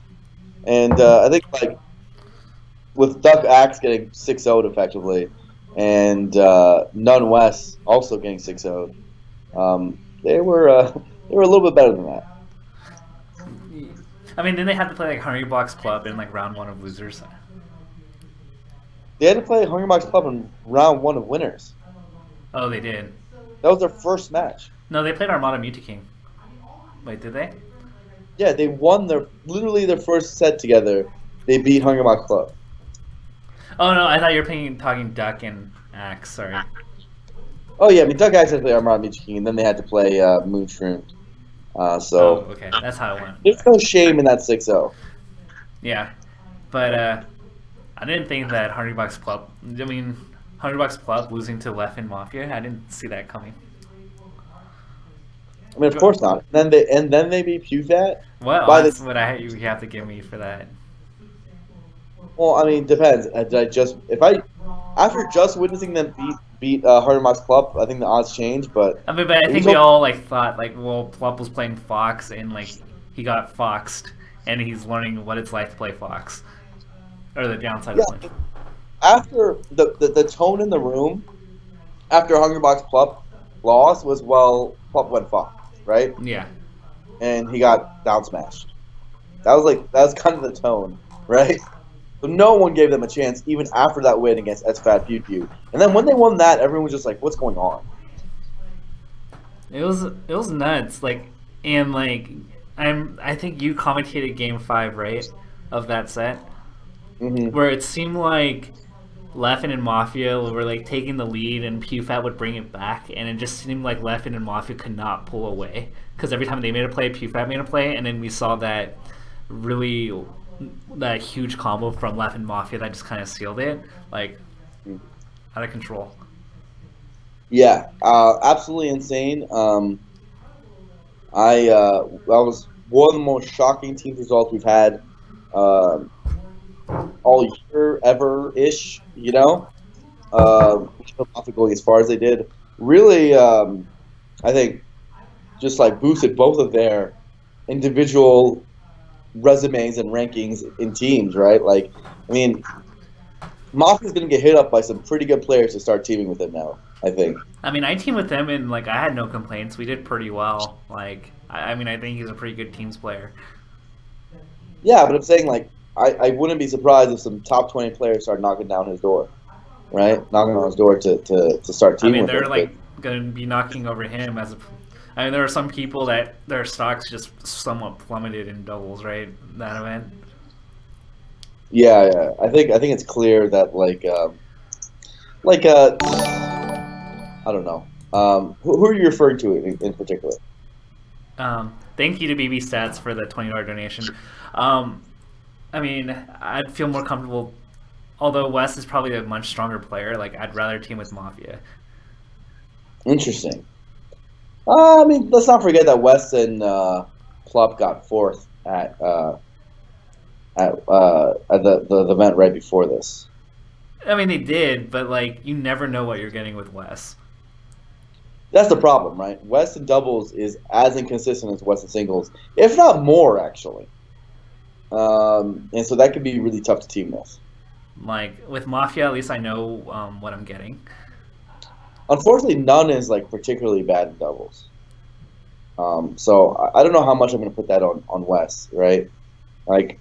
and I think like with Duck Axe getting 6-0'd effectively, and None West also getting 6-0'd, they were a little bit better than that. I mean, then they had to play like Hungrybox Club in like round 1 of losers. They had to play Hungrybox Club in round 1 of winners. Oh, they did. That was their first match. No, they played Armada Mutu King. Wait, did they? Yeah, they won literally their first set together. They beat Hungrybox Club. Oh no, I thought you were talking Duck and Axe. Sorry. Oh yeah, I mean Duck Axe had to play Armada Mutu King, and then they had to play Moon Shroomed. Oh, okay, that's how it went. There's no shame in that 6-0. Yeah, but I didn't think that Hungrybox Club. I mean, Hungrybox Club losing to Leffen and Mafia. I didn't see that coming. I mean, of course not. And then they beat PewFat. What odds would you have to give me for that? Well, I mean, depends. After just witnessing them beat Hungrybox Club, I think the odds change. But I mean, but I think we all like thought like, well, Plup was playing Fox and like he got foxed, and he's learning what it's like to play Fox, or the downside of playing. After the tone in the room, after Hungrybox Plup lost was Plup went Fox, right? Yeah. And he got down smashed. That was kind of the tone, right? So no one gave them a chance even after that win against SFAT PewPewU. And then when they won that, everyone was just like, "What's going on?" It was nuts. Like, and like I think you commentated Game 5, right, of that set, where it seemed like Leffen and Mafia were like taking the lead, and PewFat would bring it back, and it just seemed like Leffen and Mafia could not pull away because every time they made a play, PewFat made a play, and then we saw that huge combo from Leffen and Mafia that just kind of sealed it, like out of control. Yeah, absolutely insane. That was one of the most shocking team results we've had all year ever-ish, you know? Going as far as they did. Really, I think, just like boosted both of their individual resumes and rankings in teams, right? Like, I mean, Mafia's going to get hit up by some pretty good players to start teaming with him now, I think. I mean, I teamed with them, and like I had no complaints. We did pretty well. Like, I mean, I think he's a pretty good teams player. Yeah, but I'm saying, like, I wouldn't be surprised if some top 20 players start knocking down his door, right? Knocking on his door to start teaming with him. I mean, they're like going to be knocking over him I mean, there are some people that their stocks just somewhat plummeted in doubles, right? That event. Yeah. I think it's clear that I don't know. Who are you referring to in particular? Thank you to BB Stats for the $20 donation. I mean, I'd feel more comfortable. Although Wes is probably a much stronger player, like I'd rather team with Mafia. Interesting. I mean, let's not forget that West and Plup got fourth at the event right before this. I mean, they did, but like you never know what you're getting with Wes. That's the problem, right? West in doubles is as inconsistent as West in singles, if not more, actually. And so that could be really tough to team with. Like with Mafia, at least I know what I'm getting. Unfortunately, none is like particularly bad in doubles. So I don't know how much I'm going to put that on West, right? Like,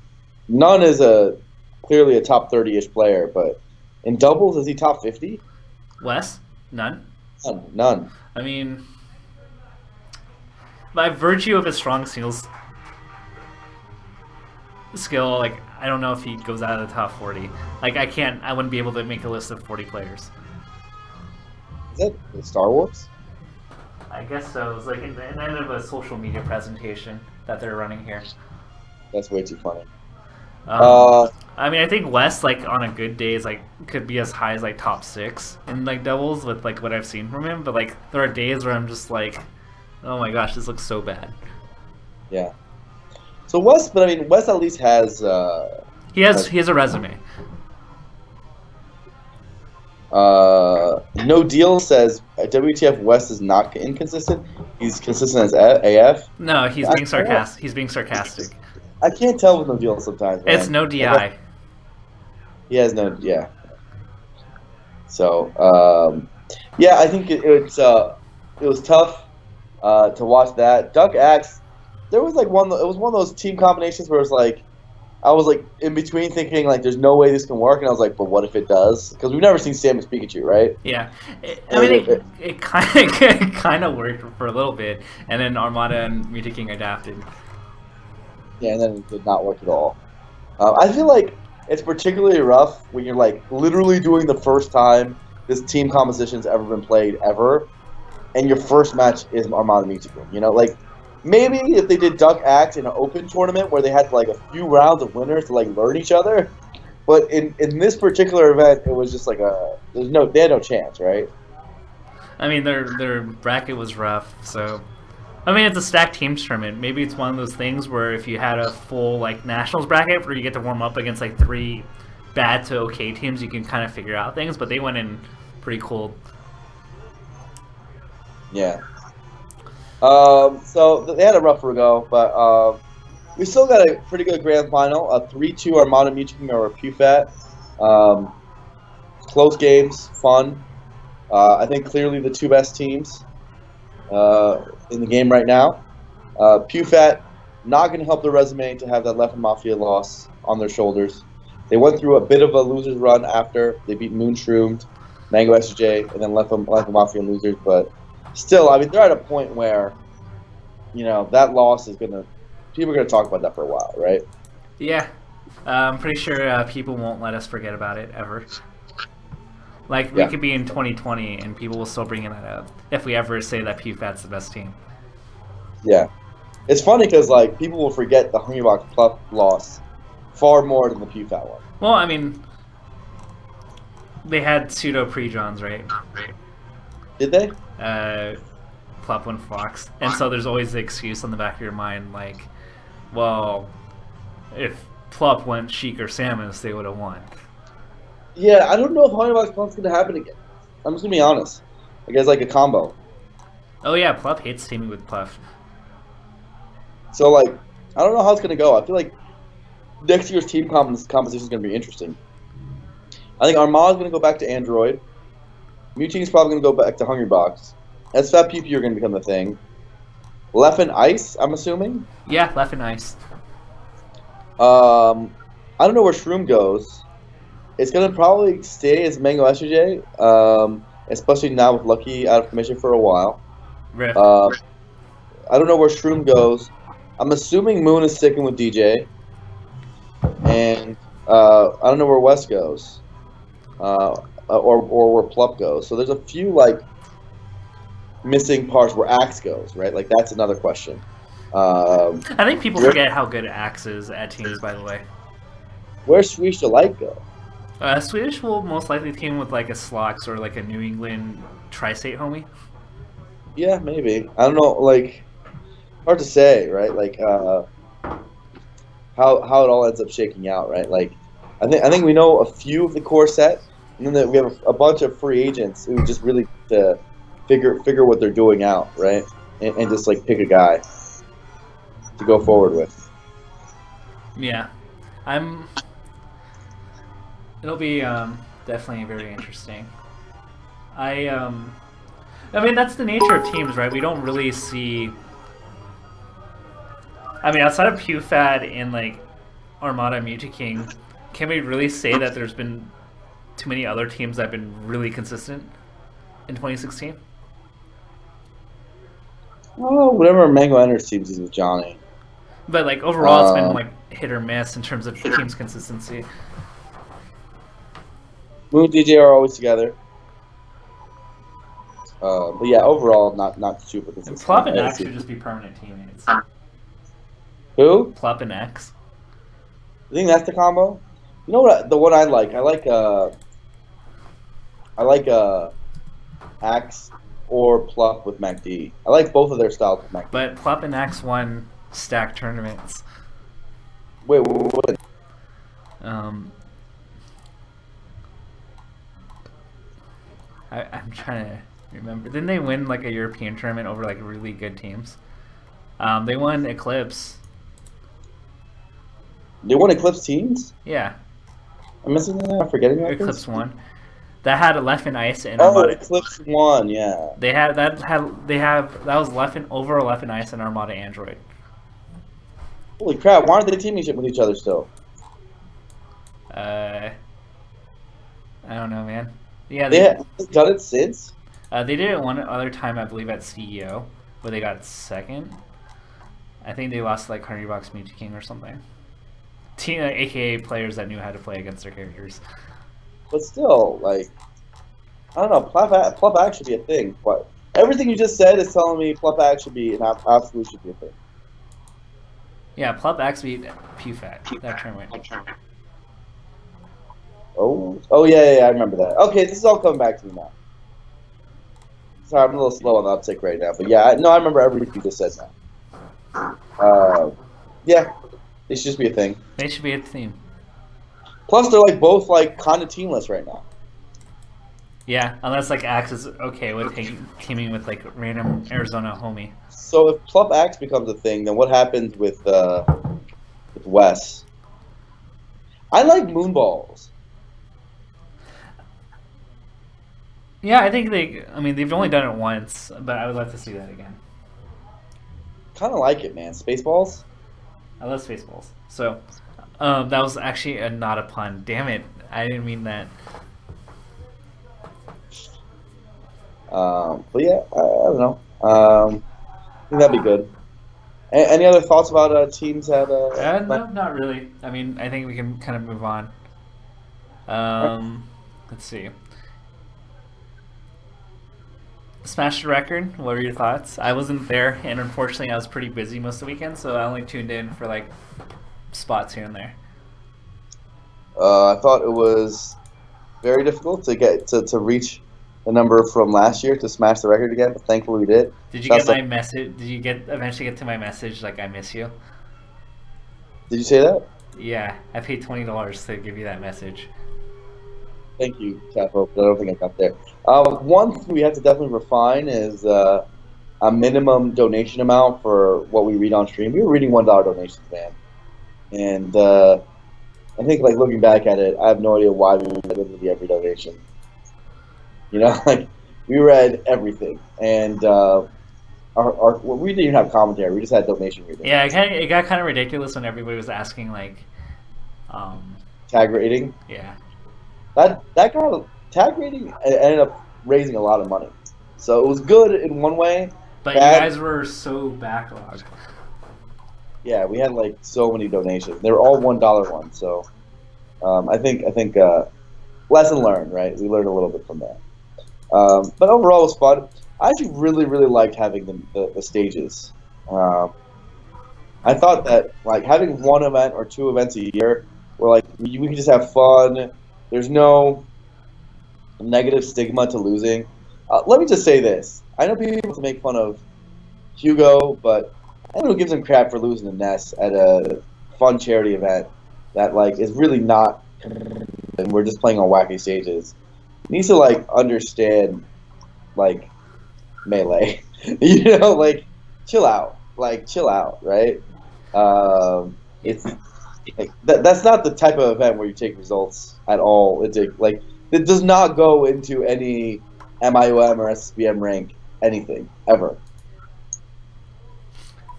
none is a clearly a top 30-ish player, but in doubles, is he top 50? Wes, none. None. I mean, by virtue of his strong singles skill, like I don't know if he goes out of the top 40. Like I wouldn't be able to make a list of 40 players. Is that Star Wars? I guess so. It's like an end of a social media presentation that they're running here. That's way too funny. I mean, I think West, like on a good day, is like could be as high as like top 6 in like doubles with like what I've seen from him. But like there are days where I'm just like, oh my gosh, this looks so bad. Yeah. So West, but I mean, West at least has. He has a resume. No Deal says WTF West is not inconsistent. He's consistent as AF. No, he's being sarcastic. He's being sarcastic. I can't tell with No Deal sometimes. Man. It's no DI. He has no, yeah. So, yeah, I think it was tough to watch that. Duck Axe, there was like it was one of those team combinations where it was like, I was like in between thinking like there's no way this can work, and I was like, but what if it does? Because we've never seen Samus Pikachu, right? Yeah, I mean it kind of worked for a little bit, and then Armada and Muta King adapted. Yeah, and then it did not work at all. I feel like it's particularly rough when you're like literally doing the first time this team composition's ever been played ever, and your first match is Armada Muta King. You know, like. Maybe if they did Duck Axe in an open tournament where they had like a few rounds of winners to like learn each other, but in this particular event, it was just like they had no chance, right? I mean, their bracket was rough, so I mean it's a stacked teams tournament. Maybe it's one of those things where if you had a full like nationals bracket where you get to warm up against like 3 bad to okay teams, you can kind of figure out things. But they went in pretty cold. Yeah. So they had a rougher go, but we still got a pretty good grand final. A 3-2 Armada Muta King over PewFat. Close games, fun. I think clearly the 2 best teams in the game right now. PewFat not going to help their resume to have that Leffen and Mafia loss on their shoulders. They went through a bit of a losers run after they beat Moonshroomed, Mango SJ, and then Leffen and Mafia losers, but. Still, I mean, they're at a point where, you know, that loss is people are gonna talk about that for a while, right? Yeah, I'm pretty sure people won't let us forget about it ever. Like we could be in 2020 and people will still bring that up if we ever say that PewFat's the best team. Yeah, it's funny because like people will forget the Hungrybox Plup loss far more than the PewFat one. Well, I mean, they had pseudo pre-Johns, right? Did they? Plup won Fox, and so there's always the excuse on the back of your mind, like, well, if Plup went Sheik or Samus, they would have won. Yeah, I don't know if Hungrybox Plup's gonna happen again. I'm just gonna be honest. I guess like a combo. Oh yeah, Plup hates teaming with Puff. So like, I don't know how it's gonna go. I feel like next year's team composition is gonna be interesting. I think Armada's gonna go back to Android. Mewtwo's probably going to go back to Hungrybox. SFAT PPU are going to become the thing. Leffen Ice, I'm assuming? Yeah, Leffen Ice. I don't know where Shroom goes. It's going to probably stay as Mango SJ, especially now with Lucky out of commission for a while. Rift. I don't know where Shroom goes. I'm assuming Moon is sticking with DJ. And I don't know where West goes. Or where Plup goes. So there's a few like missing parts where Axe goes, right? Like that's another question. I think people forget how good Axe is at teams, by the way. Where's Swedish Delight go? Swedish will most likely team with like a Slox or like a New England tri-state homie. Yeah, maybe. I don't know. Like, hard to say, right? Like, how it all ends up shaking out, right? Like, I think we know a few of the core set, and then we have a bunch of free agents who just really to figure what they're doing out, right? And just like pick a guy to go forward with. Yeah, I'm. It'll be definitely very interesting. I I mean that's the nature of teams, right? We don't really see. I mean, outside of PewFad and like Armada Mewtwo King, can we really say that there's been too many other teams that have been really consistent in 2016? Oh, whatever Mango enters teams is with Johnny. But like overall, it's been Um, like hit or miss in terms of teams consistency. Moon DJ are always together. But yeah, overall, not super And consistent. Plop and I X see. should just be permanent teammates. Who? Plop and X. I think that's the combo. You know what? The one I like. I like Axe or Pluck with MacD. I like both of their styles with MacD. But Plop and X won stack tournaments. Wait, what? Um, I'm trying to remember. Didn't they win like a European tournament over like really good teams? They won Eclipse. They won Eclipse teams? Yeah, I'm missing that. I'm forgetting about Eclipse this. won. That had Leffen Ice and Oh, Armada. Eclipse won. Yeah. That was Leffen over Leffen Ice and Armada Android. Holy crap! Why aren't they teaming with each other still? I don't know, man. Yeah, They have done it since. they did it one other time, I believe, at CEO, where they got second. I think they lost like Hungrybox Mewtwo King or something. Team, aka players that knew how to play against their characters. But still, like, I don't know. Plup Axe should be a thing. But everything you just said is telling me Plup Axe should be absolutely should be a thing. Yeah, Plub X beat PewFat that tournament. Oh yeah, I remember that. Okay, this is all coming back to me now. Sorry, I'm a little slow on the uptick right now, but yeah, no, I remember everything you just said now. Yeah, it should just be a thing. They should be a team. Plus, they're like both like kind of teamless right now. Yeah, unless like Axe is okay with teaming with like random Arizona homie. So if Plup Axe becomes a thing, then what happens with Wes? I like Moonballs. Yeah, I think I mean, they've only done it once, but I would like to see that again. Kind of like it, man. Spaceballs. I love Spaceballs. So, that was actually not a pun. Damn it, I didn't mean that. But yeah, I don't know. I think that'd be good. Any other thoughts about teams that? No, not really. I mean, I think we can kind of move on. Let's see. Smash the Record, what were your thoughts? I wasn't there, and unfortunately I was pretty busy most of the weekend, so I only tuned in for like spots here and there. I thought it was very difficult to get to reach the number from last year to smash the record again, but thankfully we did. Did you get my message? Did you eventually get to my message like I miss you? Did you say that? Yeah, I paid $20 to give you that message. Thank you, Capo, but I don't think I got there. One thing we have to definitely refine is a minimum donation amount for what we read on stream. We were reading $1 donations, man. And I think, like, looking back at it, I have no idea why we read literally every donation. You know, like, we read everything. And we didn't even have commentary. We just had donation reading. Yeah, it got kind of ridiculous when everybody was asking, like... tag rating? Yeah. That kind of tag rating ended up raising a lot of money. So it was good in one way. But bad. You guys were so backlogged. Yeah, we had like so many donations. They were all $1 ones. So I think lesson learned, right? We learned a little bit from that. But overall, it was fun. I actually really liked having the stages. I thought that like having one event or two events a year, where like we could just have fun. There's no negative stigma to losing. Let me just say this. I know people make fun of Hugo, but everyone gives him crap for losing to Ness at a fun charity event that like is really not, and we're just playing on wacky stages. He needs to like understand like melee, you know, like chill out, right? It's like that's not the type of event where you take results at all. It does not go into any MIOM or SSBM rank anything ever.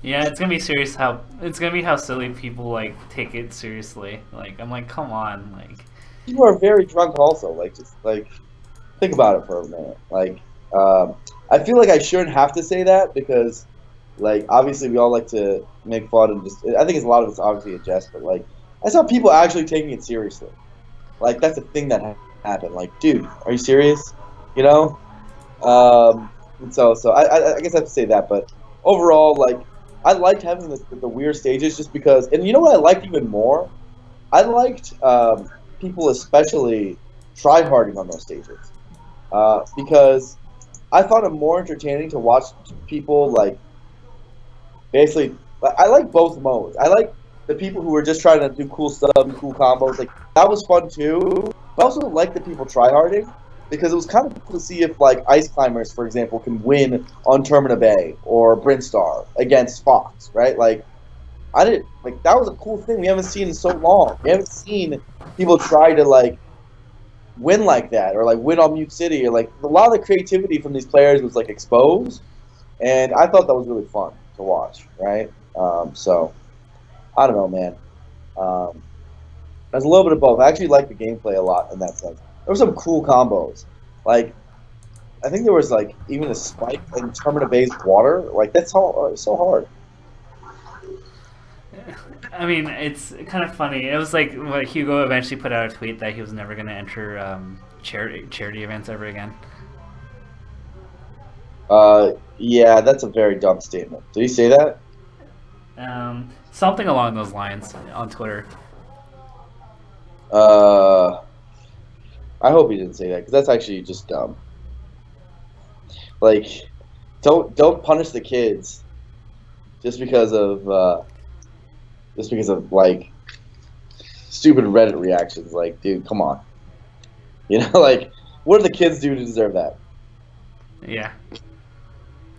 Yeah, it's gonna be how silly people like take it seriously. Like I'm like, come on, like People are very drunk also. Like just like think about it for a minute. Like I feel like I shouldn't have to say that because like obviously we all like to make fun and just I think it's a lot of it's obviously a jest, but like I saw people actually taking it seriously. Like that's a thing that happened. Like, dude, are you serious? You know? And so I guess I have to say that, but overall, like I liked having the weird stages just because, and you know what I liked even more? I liked people especially tryharding on those stages because I found it more entertaining to watch people like basically. I like both modes. I like the people who were just trying to do cool stuff and cool combos. Like that was fun too. But I also like the people tryharding because it was kind of cool to see if like ice climbers, for example, can win on Termina Bay or Brinstar against Fox, right? Like I didn't like that was a cool thing we haven't seen in so long. We haven't seen people try to like win like that or like win on Mute City or like a lot of the creativity from these players was like exposed, and I thought that was really fun to watch, right? So I don't know, man. Um, there's a little bit of both. I actually like the gameplay a lot in that sense. There were some cool combos, like I think there was like even a spike in Termina Bay's water. Like that's so hard. I mean, it's kind of funny. It was like what Hugo eventually put out a tweet that he was never going to enter charity events ever again. Yeah, that's a very dumb statement. Did he say that? Something along those lines on Twitter. Uh, I hope he didn't say that because that's actually just dumb. Like, don't punish the kids just because of like stupid Reddit reactions. Like, dude, come on. You know, like, what did the kids do to deserve that? Yeah.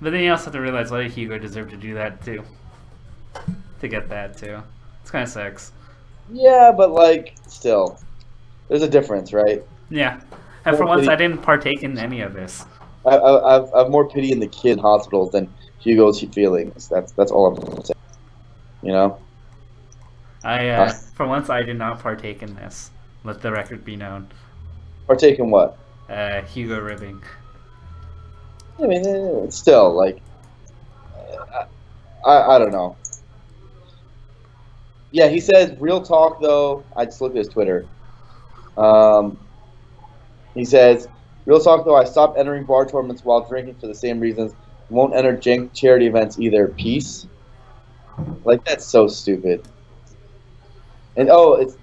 But then you also have to realize why Hugo deserved to do that too. To get that too. It's kind of sucks. Yeah, but like, still, there's a difference, right? Yeah. And for once, I didn't partake in any of this. I have more pity in the kid in hospitals than Hugo's feelings. That's all I'm saying. You know. For once, I did not partake in this. Let the record be known. Partake in what? Hugo ribbing. I mean, it's still like, I don't know. Yeah, he says real talk though. I just looked at his Twitter. He says real talk though. I stopped entering bar tournaments while drinking for the same reasons. Won't enter charity events either. Peace. Like that's so stupid. And oh, it's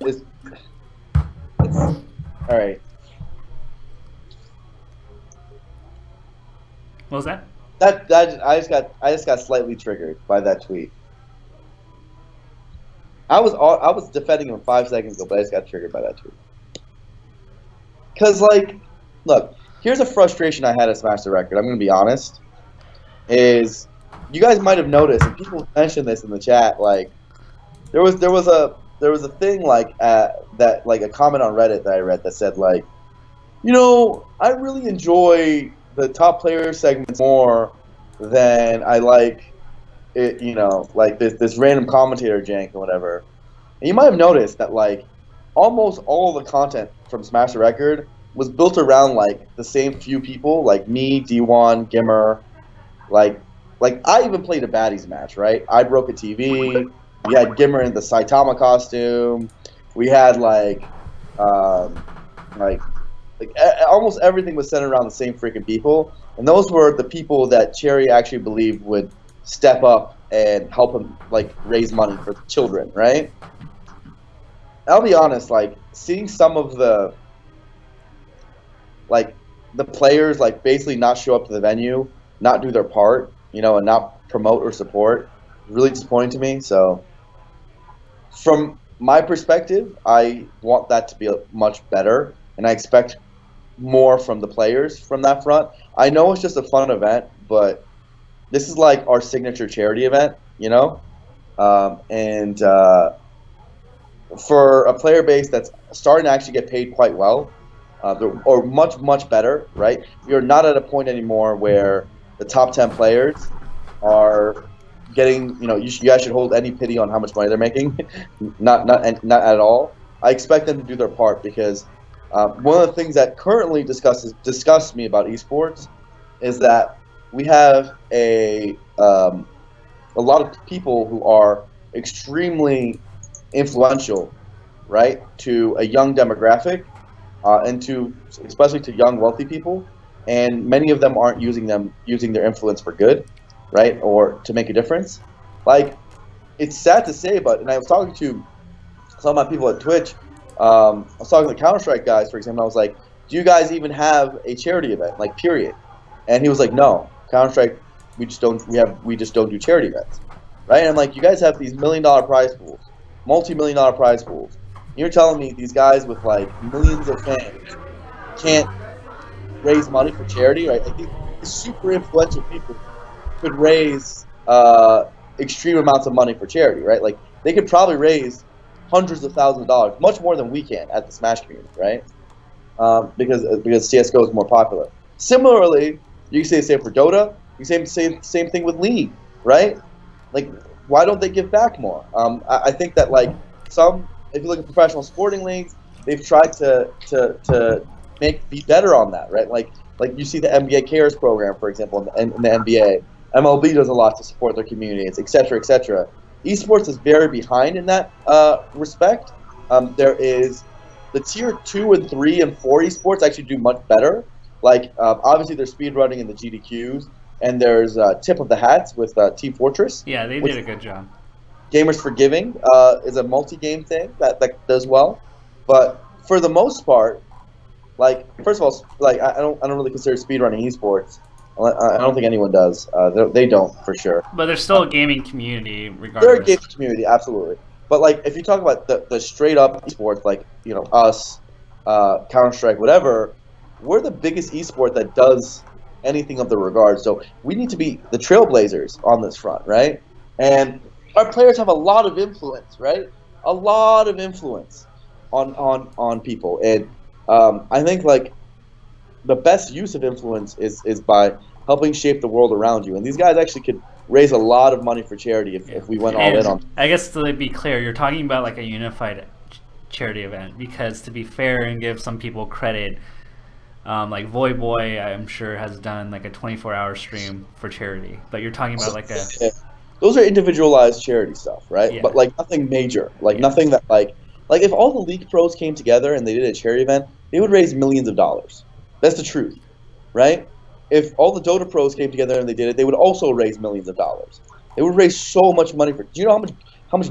all right. What was that? That I just got slightly triggered by that tweet. I was defending him 5 seconds ago, but I just got triggered by that tweet. Cause like, look, here's a frustration I had at Smash the Record. I'm gonna be honest. Is you guys might have noticed, and people mentioned this in the chat. Like, there was a thing like that like a comment on Reddit that I read that said like, you know, I really enjoy the top player segments more than I like it, you know, like this random commentator jank or whatever. And you might have noticed that like almost all of the content from Smash the Record was built around like the same few people, like me, D1, Gimmer, like I even played a baddies match, right? I broke a TV. We had Gimmer in the Saitama costume. We had like almost everything was centered around the same freaking people, and those were the people that Cherry actually believed would step up and help him like raise money for children, right? I'll be honest, like seeing some of the players like basically not show up to the venue not do their part, and not promote or support. Really disappointing to me. So from my perspective, I want that to be much better, and I expect more from the players from that front. I know it's just a fun event, but this is like our signature charity event, and for a player base that's starting to actually get paid quite well, or much, much better, right? You're not at a point anymore where the top 10 players are getting, you guys should hold any pity on how much money they're making. not at all. I expect them to do their part because one of the things that currently disgusts me about esports is that we have a lot of people who are extremely influential, right, to a young demographic, and especially to young wealthy people, and many of them aren't using their influence for good, right, or to make a difference. Like, it's sad to say, and I was talking to some of my people at Twitch. I was talking to the Counter-Strike guys, for example. I was like, "Do you guys even have a charity event, like, period?" And he was like, "No, Counter-Strike, we just don't do charity events." Right? And I'm like, "You guys have these $1 million prize pools, multi-million-dollar prize pools. You're telling me these guys with like millions of fans can't raise money for charity, right?" Like, these super influential people could raise extreme amounts of money for charity, right? Like, they could probably raise hundreds of thousands of dollars, much more than we can at the Smash community, right? Because CS:GO is more popular. Similarly, you can say the same for Dota. You can say the same thing with League, right? Like, why don't they give back more? I think that, like, if you look at professional sporting leagues, they've tried to be better on that, right? Like you see the NBA Cares program, for example, in the NBA. MLB does a lot to support their communities, et cetera, et cetera. Esports is very behind in that respect. There is the tier 2 and 3 and 4 esports actually do much better. Like, obviously there's speedrunning in the GDQs, and there's Tip of the Hats with Team Fortress. Yeah, they did a good job. Gamers for Giving is a multi-game thing that does well. But for the most part, like, first of all, like, I don't really consider speedrunning esports. I don't think anyone does. They don't, for sure. But there's still a gaming community, regardless. They're a gaming community, absolutely. But, like, if you talk about the straight up esports, like, us, Counter-Strike, whatever, we're the biggest esport that does anything of the regard. So we need to be the trailblazers on this front, right? And our players have a lot of influence, right? A lot of influence on people. And I think, like, the best use of influence is by helping shape the world around you. And these guys actually could raise a lot of money for charity if we went all in on. I guess, to be clear, you're talking about like a unified charity event, because, to be fair and give some people credit, like Voy Boy, I'm sure, has done like a 24-hour stream for charity. But you're talking about like a... Those are individualized charity stuff, right? Yeah. But, like, nothing major. Like, nothing that, like if all the League pros came together and they did a charity event, they would raise millions of dollars. That's the truth, right? If all the Dota pros came together and they did it, they would also raise millions of dollars. They would raise so much money for. Do you know how much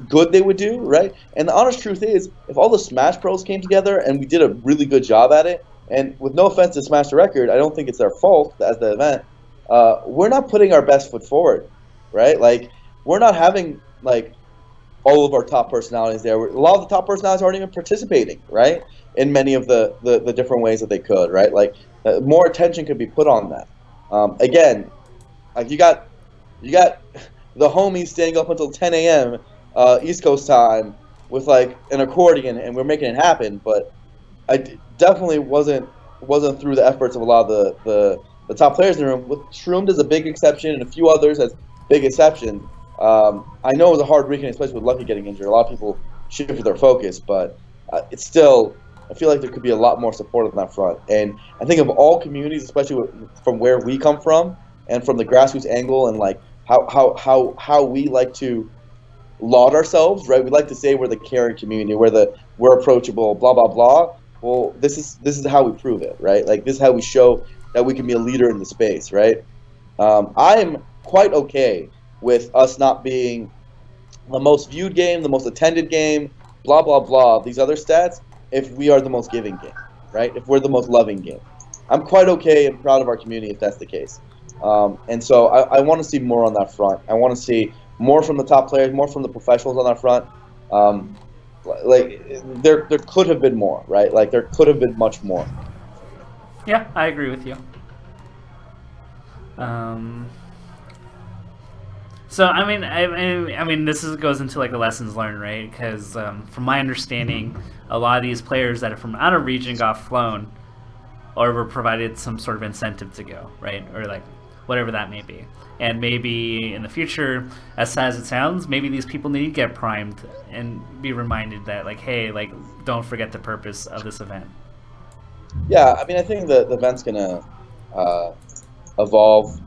good they would do, right? And the honest truth is, if all the Smash pros came together and we did a really good job at it, and with no offense to Smash the Record, I don't think it's their fault as the event. We're not putting our best foot forward, right? Like, we're not having, like, all of our top personalities there. A lot of the top personalities aren't even participating, right? In many of the different ways that they could, right? Like, more attention could be put on that. Again, like, you got the homies staying up until 10 a.m. East Coast time with, like, an accordion, and we're making it happen. But I definitely wasn't through the efforts of a lot of the top players in the room. With Shroomed as a big exception, and a few others as big exceptions. I know it was a hard weekend, especially with Lucky getting injured. A lot of people shifted their focus, but it's still, I feel like there could be a lot more support on that front. And I think of all communities, especially from where we come from and from the grassroots angle, and like how we like to laud ourselves, right? We like to say we're the caring community, we're approachable, blah blah blah. Well, this is how we prove it, right? Like, this is how we show that we can be a leader in the space, right? I'm quite okay with us not being the most viewed game, the most attended game, blah, blah, blah, these other stats, if we are the most giving game, right? If we're the most loving game. I'm quite okay and proud of our community if that's the case. And so I want to see more on that front. I want to see more from the top players, more from the professionals on that front. Um, like there could have been more, right? Like there could have been much more. Yeah, I agree with you. Um, so I mean, goes into like the lessons learned, right? Because from my understanding, a lot of these players that are from out of region got flown, or were provided some sort of incentive to go, right? Or like whatever that may be. And maybe in the future, as sad as it sounds, maybe these people need to get primed and be reminded that, like, hey, like, don't forget the purpose of this event. Yeah, I mean, I think the event's gonna uh, evolve.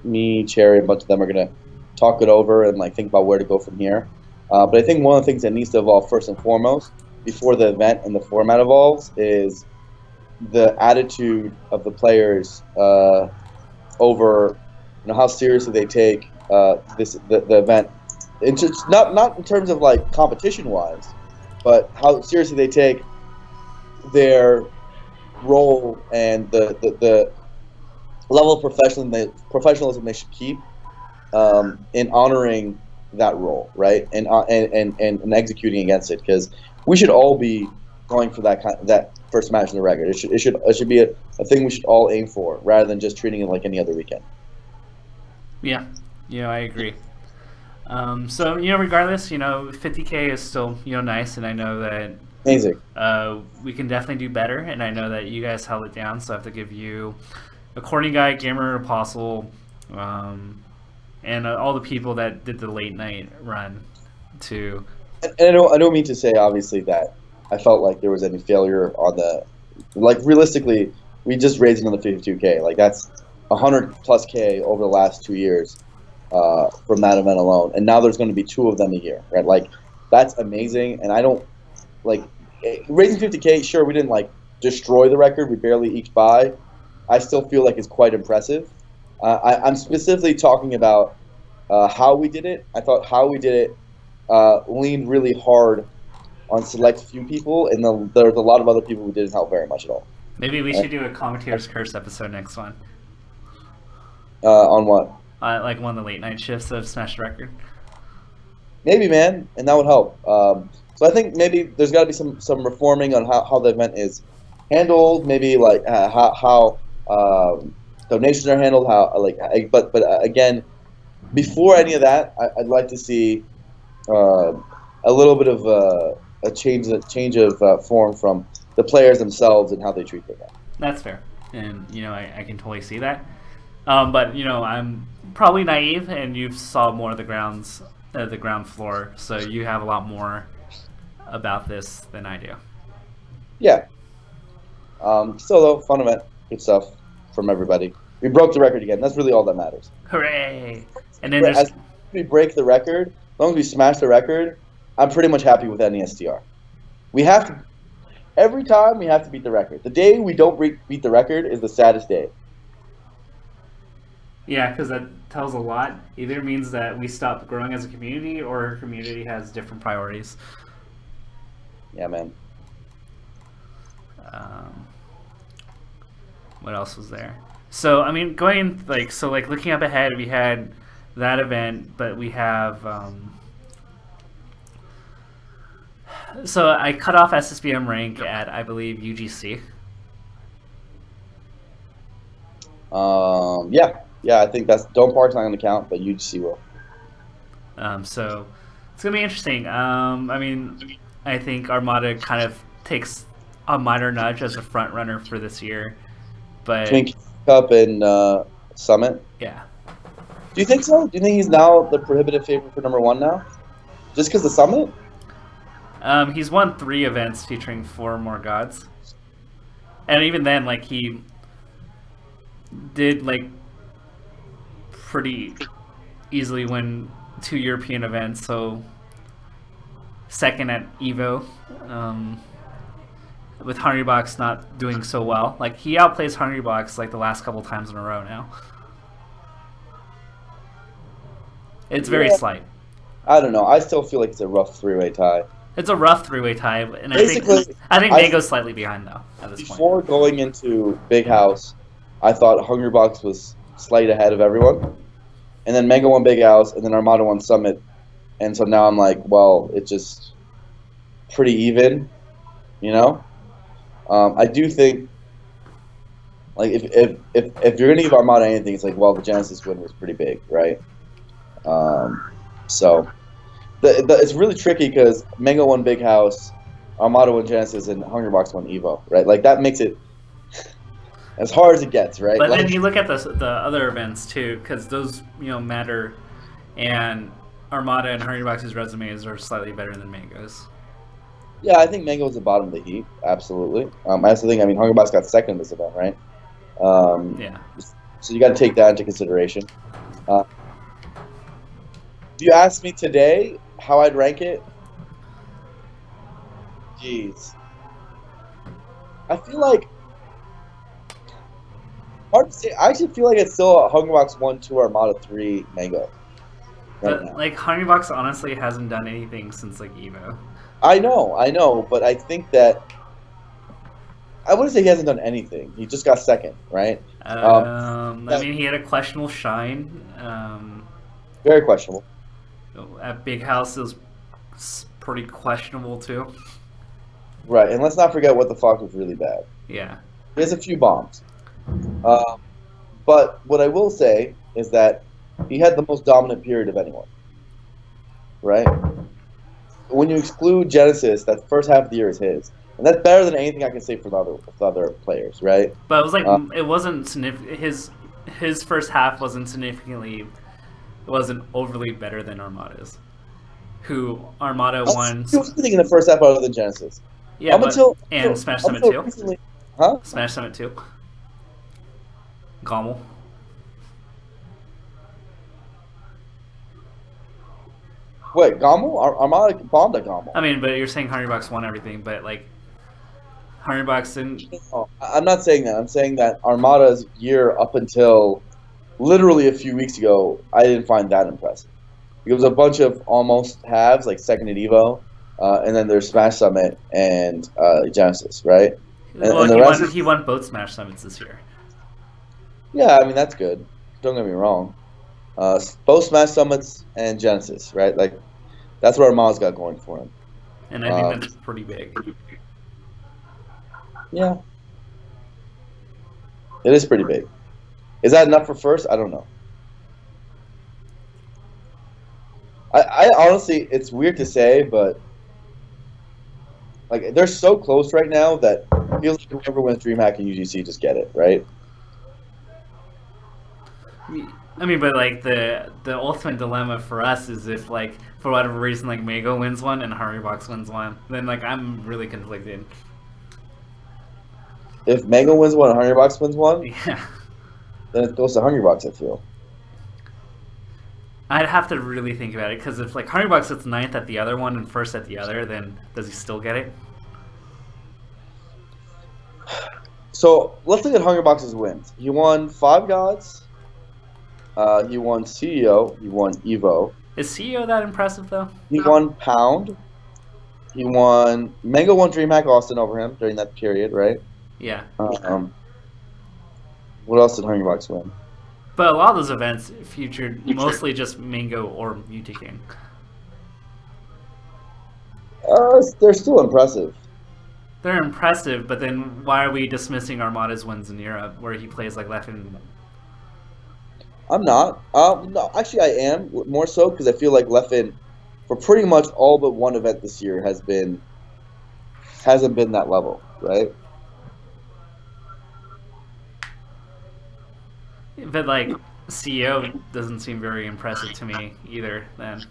Me, Cherry, and a bunch of them are gonna talk it over and like think about where to go from here. But I think one of the things that needs to evolve first and foremost, before the event and the format evolves, is the attitude of the players over how seriously they take the event. It's just not in terms of like competition wise, but how seriously they take their role and the level of professionalism they should keep in honoring that role, right? And executing against it, because we should all be going for that first match in the record. It should be a thing we should all aim for, rather than just treating it like any other weekend. Yeah, I agree. So regardless, 50K is still nice, and I know that amazing. We can definitely do better, and I know that you guys held it down. So I have to give you According Guy, Gamer Apostle, and all the people that did the late night run to. And I don't mean to say obviously that I felt like there was any failure on the, like realistically, we just raised another 52K. Like that's 100+ K over the last 2 years from that event alone, and now there's going to be 2 of them a year, right? Like that's amazing, and I don't like raising 50K. Sure, we didn't like destroy the record; we barely eked by. I still feel like it's quite impressive. I'm specifically talking about how we did it. I thought how we did it leaned really hard on select few people, and there was a lot of other people who didn't help very much at all. Maybe we should do a Commentator's Curse episode next one. On what? Like one of the late night shifts of Smash the Record. Maybe, man, and that would help. So I think maybe there's got to be some reforming on how the event is handled. Maybe like how donations are handled. But again, before any of that, I'd like to see a little bit of a change of form from the players themselves and how they treat their game. That's fair, and I can totally see that. But I'm probably naive, and you've saw more of the ground floor, so you have a lot more about this than I do. Yeah. Still though, fun event, good stuff from everybody. We broke the record again. That's really all that matters. Hooray! And then as we break the record, as long as we smash the record, I'm pretty much happy with NESTR. We have to. Every time we have to beat the record. The day we don't beat the record is the saddest day. Yeah, because that tells a lot. Either means that we stopped growing as a community, or our community has different priorities. Yeah, man. What else was there? So, I mean, looking up ahead, we had that event, but we have... So I cut off SSBM rank at, I believe, UGC. Yeah, I think that's Dome Park's not going to count, but UGC will. So it's going to be interesting. I mean, I think Armada kind of takes a minor nudge as a front runner for this year, but Twink Cup and Summit. Yeah. Do you think so? Do you think he's now the prohibitive favorite for #1 now, just because the Summit? He's won 3 events featuring 4 more gods, and even then, like he did like pretty easily win 2 European events, so second at Evo, with Hungrybox not doing so well. Like he outplays Hungrybox like the last couple times in a row now. It's very slight. I don't know. I still feel like it's a rough 3-way tie. It's a rough 3-way tie, and Basically, I think Mango's slightly behind though at this point. Before going into Big House, I thought Hungrybox was slight ahead of everyone, and then Mango won Big House, and then Armada won Summit, and so now I'm like, well, it's just pretty even, you know. I do think like if you're gonna give Armada anything, it's like, well, the Genesis win was pretty big, right? So it's really tricky because Mango won Big House, Armada won Genesis, and Hungrybox won Evo, right? Like that makes it as hard as it gets, right? But like, then you look at the other events too, because those matter, and Armada and Hungrybox's resumes are slightly better than Mango's. Yeah, I think Mango was the bottom of the heap, absolutely. I also think, I mean, Hungrybox got second in this event, right? Yeah. So you got to take that into consideration. If you asked me today how I'd rank it, jeez, I feel like hard to say. I actually feel like it's still a Hungrybox 1, 2, Armada 3, Mango. But like Hungrybox honestly hasn't done anything since like Evo. I know, but I think that I wouldn't say he hasn't done anything. He just got second, right? I mean, he had a questionable shine. Very questionable. At Big House, it was pretty questionable too. Right, and let's not forget what the fuck was really bad. Yeah. He has a few bombs. But what I will say is that he had the most dominant period of anyone. Right? When you exclude Genesis, that first half of the year is his. And that's better than anything I can say for the other players, right? But it was like it wasn't significant. His first half wasn't overly better than Armada's. Who Armada won? He was anything in the first half other than Genesis. Yeah, and Smash Summit 2. Recently, huh? Smash Summit 2. Gommel. Wait, Gommel? Armada bombed at Gommel. I mean, but you're saying Hungrybox won everything, but like Hungrybox didn't. No, I'm not saying that. I'm saying that Armada's year up until literally a few weeks ago, I didn't find that impressive. It was a bunch of almost halves, like second at Evo, and then there's Smash Summit and Genesis, right? And he won both Smash Summits this year. Yeah, I mean that's good. Don't get me wrong. Both Smash Summits and Genesis, right? Like that's what Armada's got going for him. And I think that's pretty big. Yeah, it is pretty big. Is that enough for first? I don't know. I honestly, it's weird to say, but like they're so close right now that it feels like whoever wins DreamHack and UGC just get it, right? I mean, but like the ultimate dilemma for us is if like for whatever reason like Mango wins one and Hungrybox wins one, then like I'm really conflicted. If Mango wins one and Hungrybox wins one, yeah, then it goes to Hungrybox. I feel. I'd have to really think about it because if like Hungrybox gets ninth at the other one and first at the other, then does he still get it? So let's look at Hungrybox's wins. He won 5 Gods. He won CEO. He won Evo. Is CEO that impressive though? He won Pound. He won Mango won DreamHack Austin over him during that period, right? Yeah. What else did Hungrybox win? But a lot of those events featured mostly just Mango or Mewtwo. They're still impressive. They're impressive, but then why are we dismissing Armada's wins in Europe, where he plays like Leffen? I'm not. No, actually, I am more so because I feel like Leffen, for pretty much all but one event this year, hasn't been that level, right? But like CEO doesn't seem very impressive to me either. Then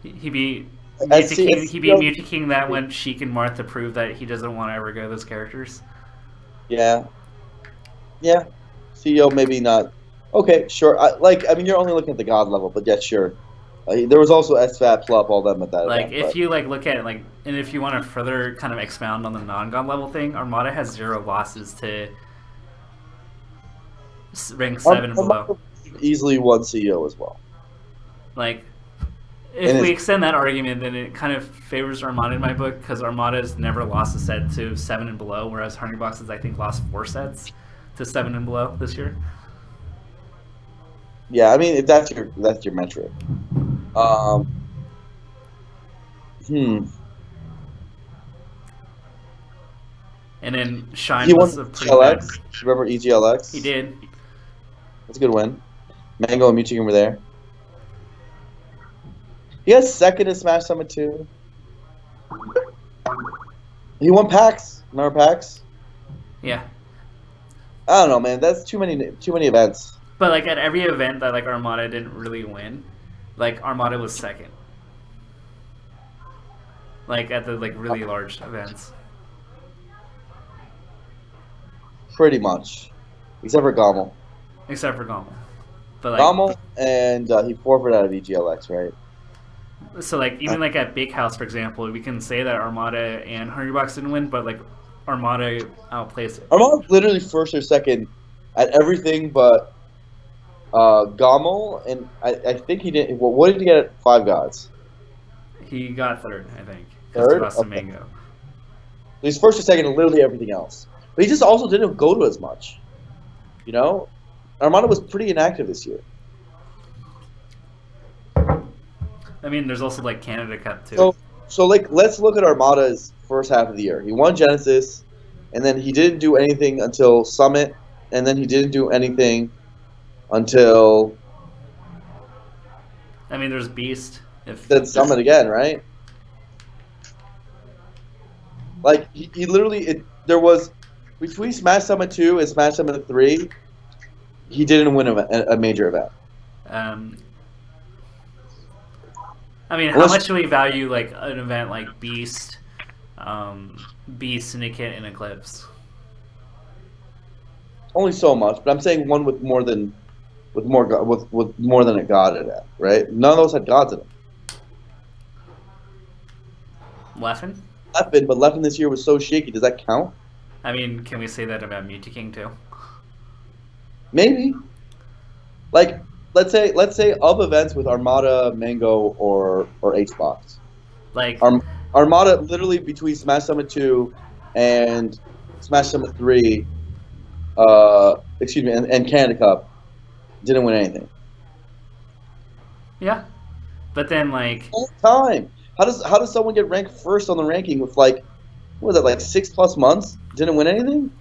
he beat Mewtwo King that when Sheik and Martha proved that he doesn't want to ever go those characters. Yeah. CEO maybe not. Okay, sure. I mean, you're only looking at the God level, but yeah, sure. There was also SFAT, Plup, all them at that. Like event, if you like look at it, like, and if you want to further kind of expound on the non-God level thing, Armada has 0 losses to rank 7 and below. Easily won CEO as well. Like If we extend that argument, then it kind of favors Armada in my book, because Armada's never lost a set to 7 and below, whereas Hungrybox has, I think, lost 4 sets to 7 and below this year. Yeah, I mean, if that's your metric. And then Shine He won was a pretty bad. Remember EGLX? He did. That's a good win. Mango and Mewtwo were there. He has second in Smash Summit 2. He won PAX. Remember PAX? Yeah. I don't know, man. That's too many events. But like at every event that like Armada didn't really win, like Armada was second. Like at the like really large events. Pretty much, except for Gommel. Except for Gommel. But like Gommel, and he forfeited out of EGLX, right? So like even like at Big House, for example, we can say that Armada and Hungrybox didn't win, but like Armada outplays it. Armada literally first or second at everything but Gommel, and I think he didn't. What did he get at Five Gods? He got third, I think. Third? He lost to Mango. He's first or second in literally everything else. But he just also didn't go to as much. You know? Armada was pretty inactive this year. I mean, there's also like Canada Cup too. So like, let's look at Armada's first half of the year. He won Genesis, and then he didn't do anything until Summit, and then he didn't do anything until... I mean, there's Beast. Then Summit again, right? Like, he literally... there was... Between Smash Summit 2 and Smash Summit 3, he didn't win a major event. I mean, how much do we value like an event like Beast, Syndicate, and Eclipse? Only so much, but I'm saying one with more than a god in it, right? None of those had gods in them. Leffen? Leffen, but Leffen this year was so shaky. Does that count? I mean, can we say that about Mewtwo King too? Maybe. Like, let's say of events with Armada, Mango, or Hbox. Like Armada literally between Smash Summit 2 and Smash Summit 3, and Canada Cup, didn't win anything. Yeah, but then like all the time. How does someone get ranked first on the ranking with like, what was that, like 6+ months? Didn't win anything?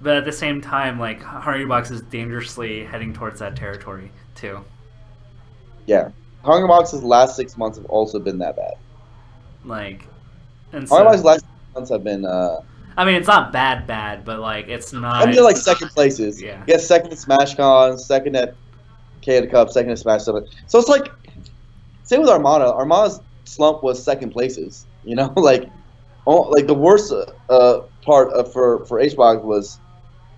But at the same time, like Hungrybox is dangerously heading towards that territory too. Yeah, Hungrybox's last 6 months have also been that bad. Like, and so, Hungrybox's last 6 months have been. I mean, it's not bad, but like it's not. I mean, they're like second places. Yeah. He has second at SmashCon, second at Canada Cup, second at Smash Summit. So it's like, same with Armada. Armada's slump was second places. You know, like the worst part for Hbox was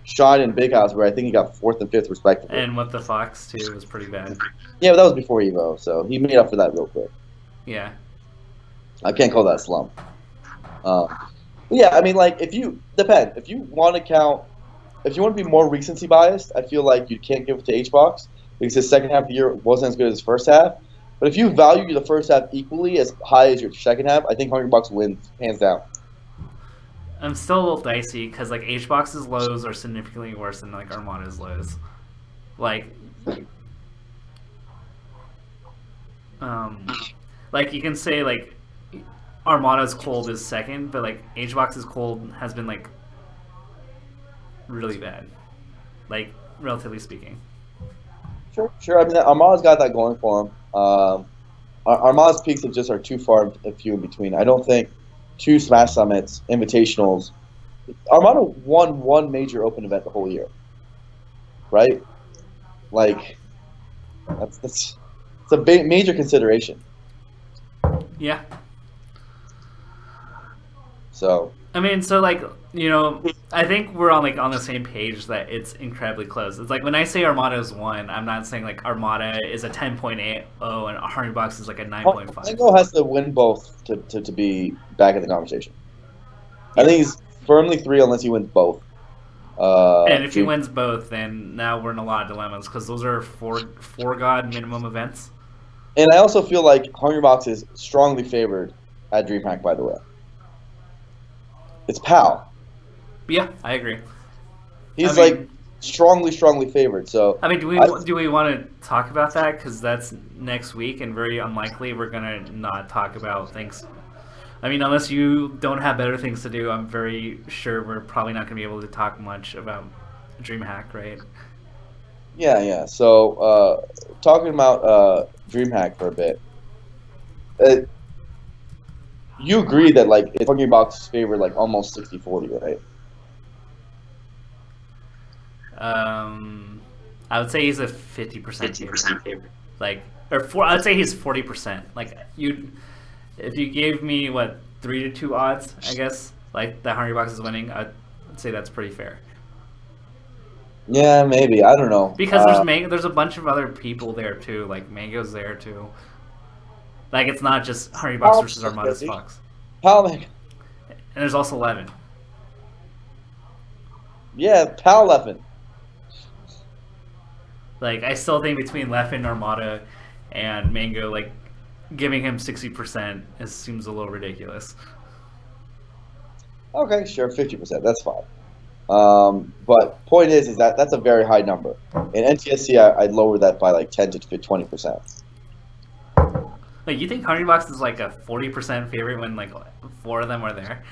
Shine and Big House, where I think he got 4th and 5th respectively. And with the Fox too was pretty bad. Yeah, but that was before Evo, so he made up for that real quick. Yeah. I can't call that a slump. Yeah, I mean, like, if you want to be more recency biased, I feel like you can't give it to Hbox because his second half of the year wasn't as good as his first half. But if you value the first half equally as high as your second half, I think Hungrybox wins hands down. I'm still a little dicey because like Hbox's lows are significantly worse than like Armada's lows. Like you can say like Armada's cold is second, but like Hbox's cold has been like really bad, like relatively speaking. Sure. I mean, Armada's got that going for him. Armada's peaks are too far and few in between. I don't think 2 Smash Summits, Invitationals. Armada won 1 major open event the whole year, right? Like, that's a major consideration. Yeah. So. I mean, so like, you know, I think we're on the same page that it's incredibly close. It's like when I say Armada's 1, I'm not saying like Armada is a 10.80 and Hungrybox is like a 9.5. Mango has to win both to be back in the conversation. I think he's firmly 3 unless he wins both. And if he wins both, then now we're in a lot of dilemmas because those are four god minimum events. And I also feel like Hungrybox is strongly favored at DreamHack, by the way. It's Pal. Yeah, I agree. I He's like mean, strongly favored. So do we I, want to talk about that? Because that's next week, and very unlikely we're gonna not talk about things. I mean, unless you don't have better things to do, I'm very sure we're probably not gonna be able to talk much about DreamHack, right? yeah. So talking about DreamHack for a bit, uh, you agree that like it's Hungrybox's favorite like almost 60-40, right? Um, I would say he's a 50% favorite. Like, or four. I'd say he's 40%. Like if you gave me what 3-2 odds, I guess like the Hungry Box is winning, I'd say that's pretty fair. Yeah, maybe. I don't know. Because there's a bunch of other people there too. Like Mango's there too. Like it's not just Hungry Box versus Armada's Fox. Pal, And there's also Leffen. yeah, Pal Leffen. Like I still think between Leffen, Armada, and Mango, like giving him 60% seems a little ridiculous. Okay, sure, 50%. That's fine. But point is that that's a very high number. In NTSC, I'd lower that by like 10 to 20%. Like you think Hungry Box is like a 40% favorite when like 4 of them are there?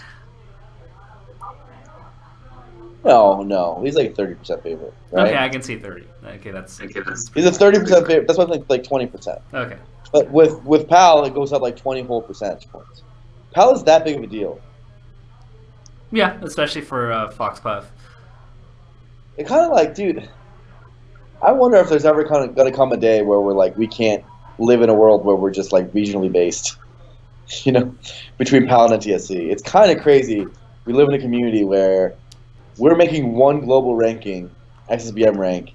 No, he's like a 30% favorite. Right? Okay, I can see 30. Okay, that's He's a 30% favorite. That's why I think like 20%. okay. But with Pal, it goes up like 20 whole percentage points. Pal is that big of a deal. Yeah, especially for Fox Puff. It kind of like, dude. I wonder if there's ever kind of gonna come a day where we're like we can't live in a world where we're just like regionally based. You know, between Pal and NTSC, it's kind of crazy. We live in a community where we're making one global ranking, XSBM rank,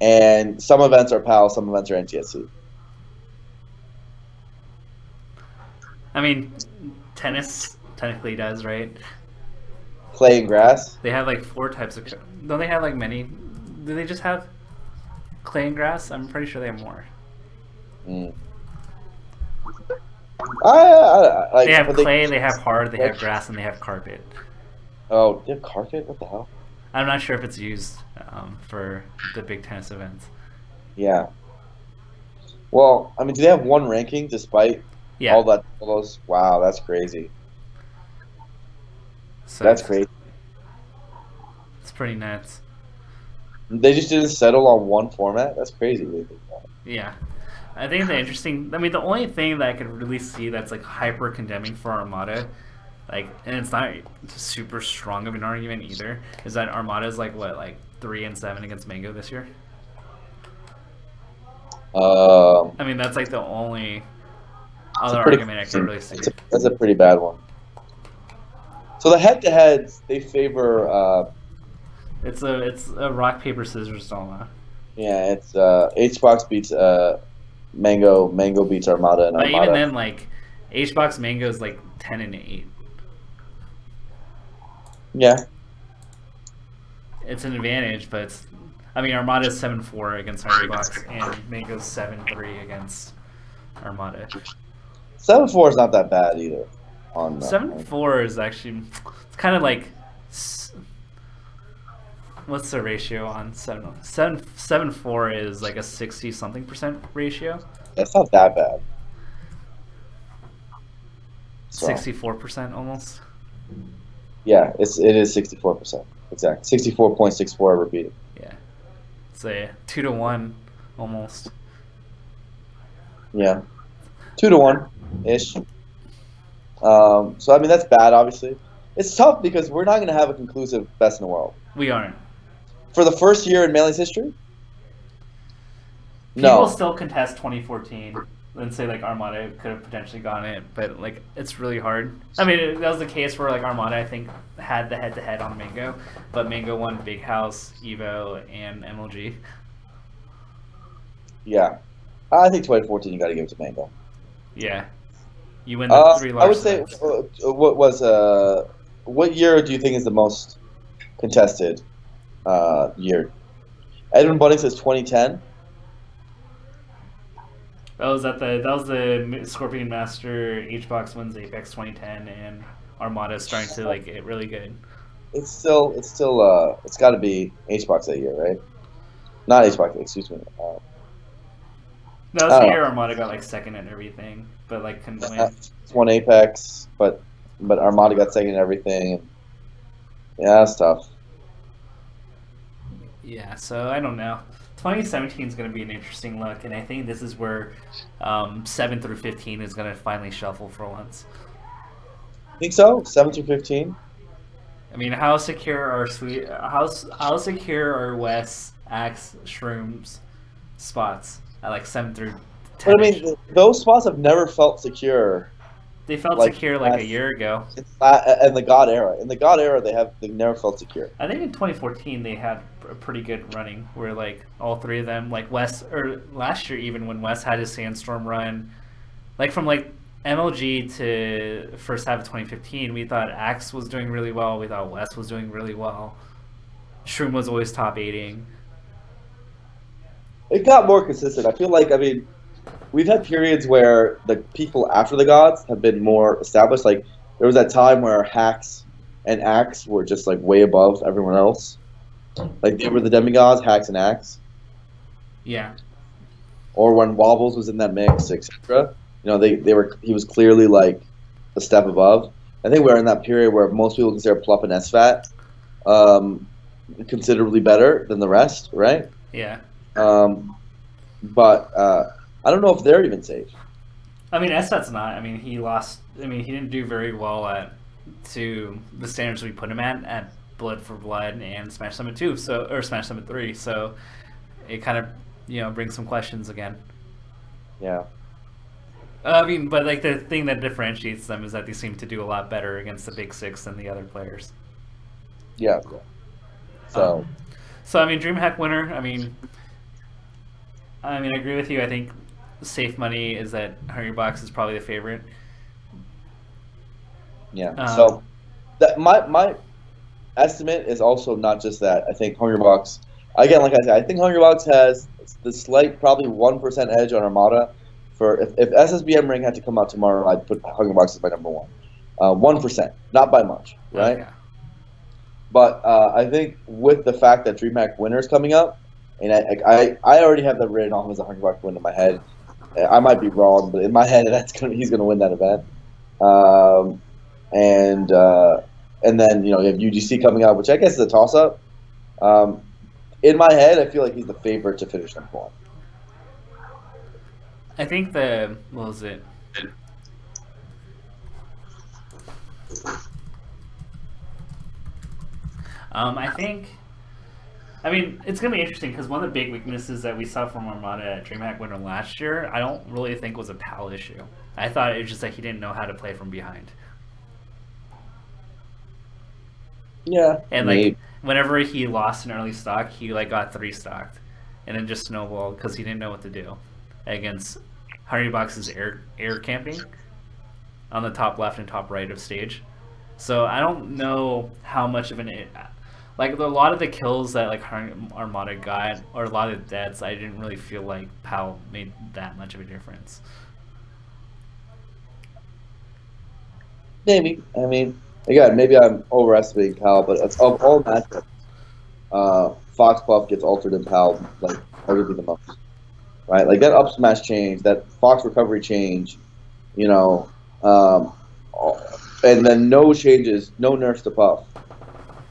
and some events are PAL, some events are NTSC. I mean, tennis technically does, right? Clay and grass. They have like 4 types of. Don't they have like many? Do they just have clay and grass? I'm pretty sure they have more. Mm. Like, they have clay, they have hard, they have grass, and they have carpet. Oh, they have carpet? What the hell? I'm not sure if it's used for the big tennis events. Yeah. Well, I mean, do they have one ranking despite all those? Wow, that's crazy. So that's crazy. It's pretty nuts. They just didn't settle on one format? That's crazy. Yeah. I think the interesting... I mean, the only thing that I could really see that's like hyper condemning for Armada, like, and it's not super strong of an argument either, is that Armada is like, what, like 3-7 against Mango this year? I mean, that's like the only other argument I can really see. That's a pretty bad one. So the head-to-heads, they favor... It's a rock, paper, scissors drama. Yeah, it's Hbox beats Mango, Mango beats Armada, and but Armada. Even then, like, Hbox Mango is like 10-8. Yeah. It's an advantage, but it's... I mean, Armada is 7-4 against Hungrybox, and Mango's 7-3 against Armada. 7-4 is not that bad either. 7-4 is actually... It's kind of like... What's the ratio on 7-4 is like a 60-something% ratio. That's not that bad. 64% almost. Yeah, it is 64%. Exactly. 64.64 repeated. Yeah. It's a 2-1 almost. Yeah. 2-1 ish. So I mean that's bad obviously. It's tough because we're not gonna have a conclusive best in the world. We aren't. For the first year in Melee's history? People still contest 2014 and say like Armada could have potentially gotten it, but like it's really hard. I mean, that was the case where like Armada I think had the head-to-head on Mango, but Mango won Big House, Evo, and MLG. Yeah, I think 2014 you got to give it to Mango. Yeah, you win the 3 large. I would say what year do you think is the most contested year? Edwin Bunning says 2010. That was the Scorpion Master. HBox wins Apex 2010, and Armada's trying to like get really good. It's got to be Hbox that year, right? Not Hbox, excuse me. That was I the don't year know. Armada got like second and everything, but like couldn't Uh, win. It's won Apex, but Armada got second in everything. And, yeah, that's tough. Yeah, so I don't know. 2017 is going to be an interesting look, and I think this is where 7 through 15 is going to finally shuffle for once. Think so? 7 through 15. I mean, how secure are how secure are Wes, Axe, Shrooms spots at like 7 through But I 10 mean, ish? those spots have never felt secure. They felt Like secure like a year ago. in the God era. In the God era, they never felt secure. I think in 2014 they had a pretty good running where like all three of them, like Wes, or last year even when Wes had his Sandstorm run, like from like MLG to first half of 2015, we thought Axe was doing really well. We thought Wes was doing really well. Shroom was always top 8ing. It got more consistent. I feel like we've had periods where the people after the gods have been more established. Like there was that time where Hacks and Axe were just like way above everyone else. Like they were the demigods, Hacks and Axe. Yeah, Or when Wobbles was in that mix, etc. They were he was clearly like a step above. I think we're in that period where most people consider Plup and SFAT um, considerably better than the rest, right? yeah. Um, but I don't know if they're even safe. I mean, SFAT's not. I mean, he lost. I mean, he didn't do very well to the standards we put him at Blood for Blood and Smash Summit 2, or Smash Summit 3. So it kind of brings some questions again. Yeah. I mean, but like the thing that differentiates them is that they seem to do a lot better against the Big Six than the other players. Yeah. So Um, so I mean, DreamHack Winter. I mean, I agree with you. I think safe money is that Hungrybox is probably the favorite. yeah. Um, So that my estimate is also not just that. I think Hungrybox again, like I said, I think Hungrybox has the slight probably 1% edge on Armada. For if SSBM Ring had to come out tomorrow, I'd put Hungrybox as my number one. 1%, not by much, right? okay. But I think with the fact that DreamHack Winter is coming up, and I already have that written off as a Hungrybox win in my head. I might be wrong, but in my head, he's gonna win that event. Um, and then you have UGC coming out, which I guess is a toss up. Um, in my head, I feel like he's the favorite to finish number one. I think what was it? I think. I mean, it's gonna be interesting because one of the big weaknesses that we saw from Armada at DreamHack Winter last year, I don't really think was a PAL issue. I thought it was just that he didn't know how to play from behind. Yeah, And maybe. like whenever he lost an early stock, he like got 3-stocked, and then just snowballed because he didn't know what to do against Hungrybox's air camping on the top left and top right of stage. So I don't know how much of like a lot of the kills that like Armada got, or a lot of the deaths, I didn't really feel like PAL made that much of a difference. Maybe. I mean, again, maybe I'm overestimating PAL, but of all matchups, Fox Puff gets altered in PAL like arguably the most, right? Like that up smash change, that Fox recovery change, you know, and then no changes, no nerfs to Puff.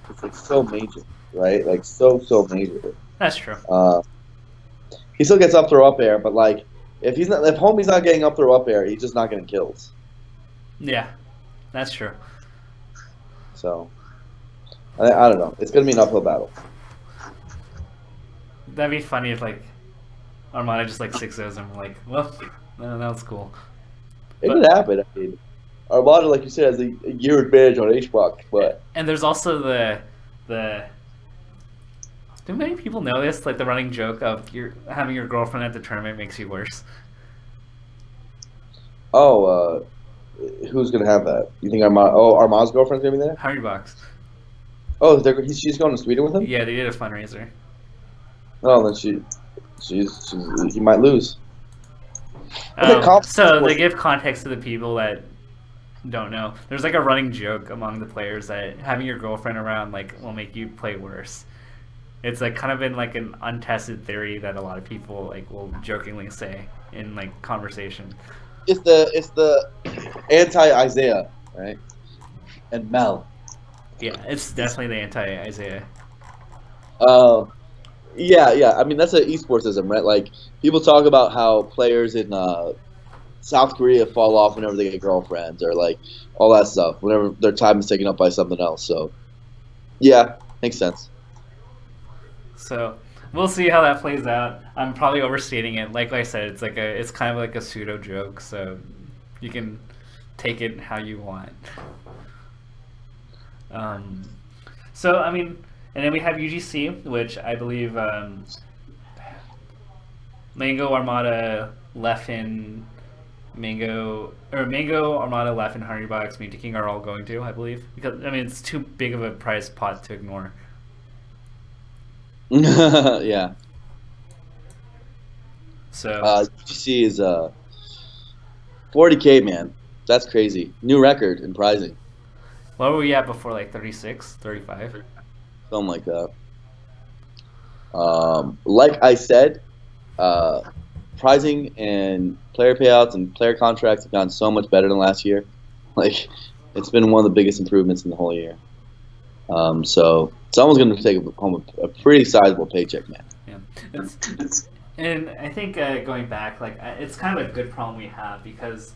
It's like so major, right? Like so major. That's true. He still gets up throw up air, but like if homie's not getting up throw up air, he's just not getting kills. Yeah, that's true. So I don't know. It's gonna be an uphill battle. That'd be funny if like Armada just like 6-0s and we're like, well, that was cool. It could happen. I mean, Armada, like you said, has a year advantage on HBox, but And there's also the do many people know this? Like the running joke of having your girlfriend at the tournament makes you worse. who's gonna have that? You think Armada's girlfriend's gonna be there? Hungrybox. Oh, she's going to Sweden with him. Yeah, they did a fundraiser. Oh, then he might lose. So they give context to the people that don't know. There's like a running joke among the players that having your girlfriend around like will make you play worse. It's like kind of been like an untested theory that a lot of people like will jokingly say in like conversation. It's the anti-Isaiah, right? And Mel. Yeah, it's definitely the anti-Isaiah. Yeah. I mean, that's an esportsism, right? Like, people talk about how players in South Korea fall off whenever they get girlfriends, or like all that stuff whenever their time is taken up by something else. So, yeah, makes sense. So we'll see how that plays out. I'm probably overstating it. Like I said, it's kind of like a pseudo joke, so you can take it how you want. So I mean, and then we have UGC, which I believe Mango, Armada, Leffen, Mango, Armada, Leffen, Hungrybox, Meet King are all going to, I believe, because I mean it's too big of a prize pot to ignore. Yeah. So UGC is 40K, man. That's crazy. New record in prizing. what were we at before? Like 36, 35? Something like that. Like I said, prizing and player payouts and player contracts have gotten so much better than last year. Like, it's been one of the biggest improvements in the whole year. So someone's going to take home a pretty sizable paycheck, man. Yeah, and I think going back, like it's kind of a good problem we have because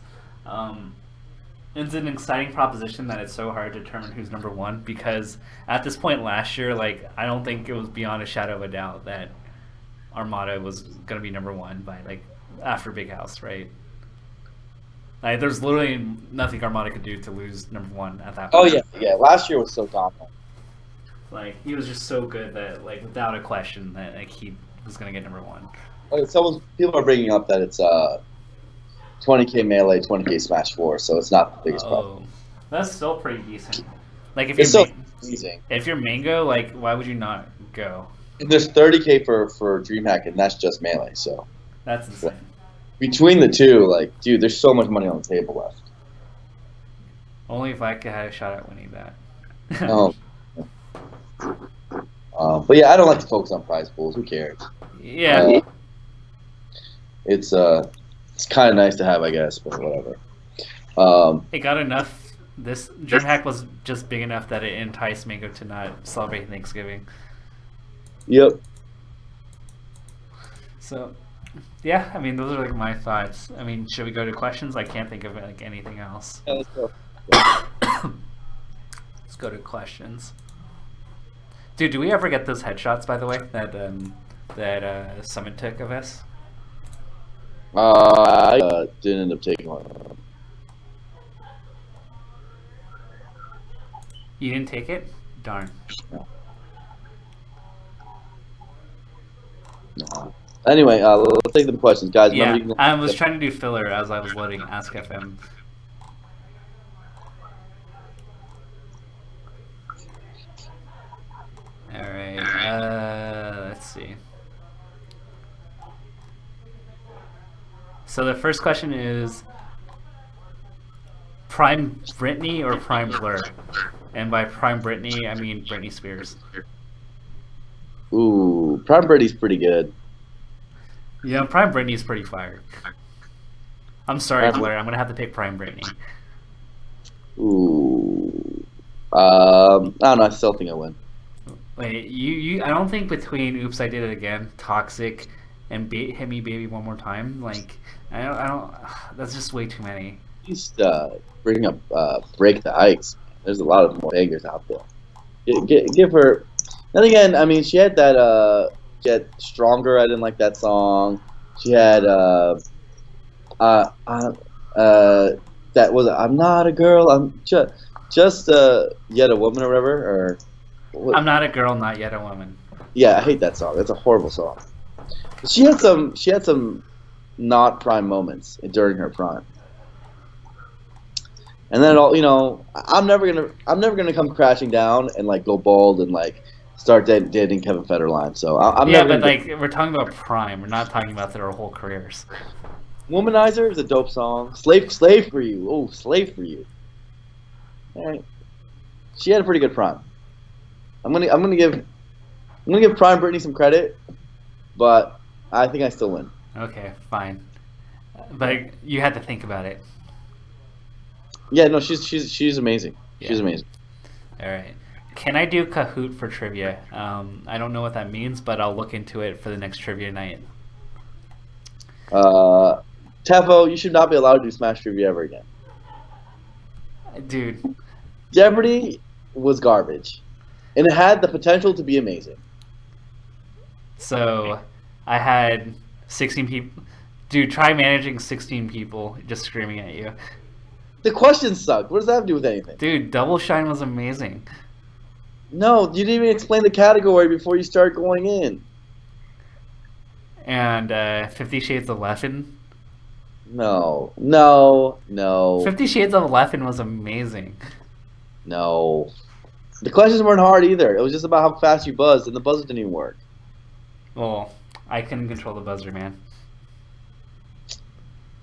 it's an exciting proposition that it's so hard to determine who's number one. Because at this point last year, like I don't think it was beyond a shadow of a doubt that Armada was going to be number one by like after Big House, right? Like there's literally nothing Armada could do to lose number one at that point. Oh yeah. Last year was so dominant. Like he was just so good that like without a question that like he was gonna get number one. Okay, people are bringing up that it's 20K melee, 20K smash 4, so it's not the biggest problem. That's still pretty decent. Like if It's you're still amazing. if you're Mango, like why would you not go? And there's 30K for DreamHack, and that's just melee. So That's insane. between the two, like, dude, there's so much money on the table left. Only if I could have a shot at winning that. Oh. But yeah, I don't like to focus on prize pools. Who cares? Yeah. It's kind of nice to have, I guess, but whatever. It got enough. This DreamHack was just big enough that it enticed Mango to not celebrate Thanksgiving. Yep. So, yeah, I mean, those are like my thoughts. I mean, should we go to questions? I can't think of like anything else. Yeah, let's go. Let's go to questions. Dude, do we ever get those headshots, by the way, that Summit took of us? I didn't end up taking one. You didn't take it? Darn. No. Anyway, let's take the questions, guys. Yeah, remember you can... I was trying to do filler as I was loading Ask FM. Alright, let's see. So the first question is Prime Britney or Prime Blur? And by Prime Britney, I mean Britney Spears. Ooh, Prime Brady's pretty good. Yeah, Prime Britney's pretty fire. I'm sorry, Blur. I'm gonna have to pick Prime Britney. Ooh, I don't know. I still think I win. Wait, you? I don't think between Oops, I Did It Again, Toxic, and Hit Me Baby One More Time, like I don't. That's just way too many. Just bring up Break the Ice. There's a lot of more bangers out there. Give her. Then again, I mean, she had that. She had Stronger. I didn't like that song. She had that was I'm not a girl. I'm just yet a woman or whatever. Or what? I'm not a girl, not yet a woman. Yeah, I hate that song. That's a horrible song. She had some not prime moments during her prime. And then I'm never gonna come crashing down and like go bald and like start dating Kevin Federline. So I'm yeah, never. But like we're talking about prime. We're not talking about their whole careers. Womanizer is a dope song. Slave for you. Oh, slave for you. All right. She had a pretty good prime. I'm gonna give Prime Britney some credit, but I think I still win. Okay, fine. But you had to think about it. Yeah, no, she's amazing. Yeah. She's amazing. All right. Can I do Kahoot for trivia? I don't know what that means, but I'll look into it for the next trivia night. Tefo, you should not be allowed to do Smash Trivia ever again. Dude. Jeopardy was garbage, and it had the potential to be amazing. So I had 16 people. Dude, try managing 16 people just screaming at you. The questions sucked. What does that have to do with anything? Dude, Double Shine was amazing. No, you didn't even explain the category before you start going in. And 50 Shades of Leffen. No. 50 Shades of Leffen was amazing. No. The questions weren't hard either. It was just about how fast you buzzed, and the buzzer didn't even work. Well, I couldn't control the buzzer, man.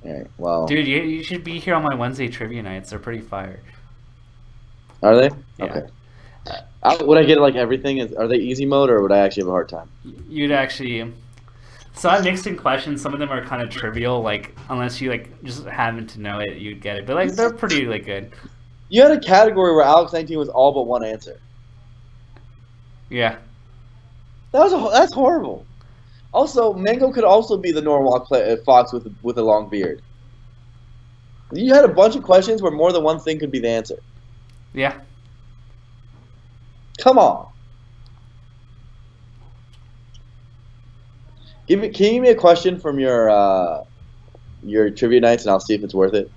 Alright, well. Dude, you should be here on my Wednesday trivia nights. They're pretty fire. Are they? Yeah. Okay. Would I get like everything? Are they easy mode, or would I actually have a hard time? You'd actually... So I mixed in questions. Some of them are kind of trivial, like, unless you, like, just happen to know it, you'd get it. But, like, they're pretty, like, good. You had a category where Alex 19 was all but one answer. Yeah. That's horrible. Also, Mango could also be the Norwalk fox with a long beard. You had a bunch of questions where more than one thing could be the answer. Yeah. Come on. Can you give me a question from your trivia nights, and I'll see if it's worth it.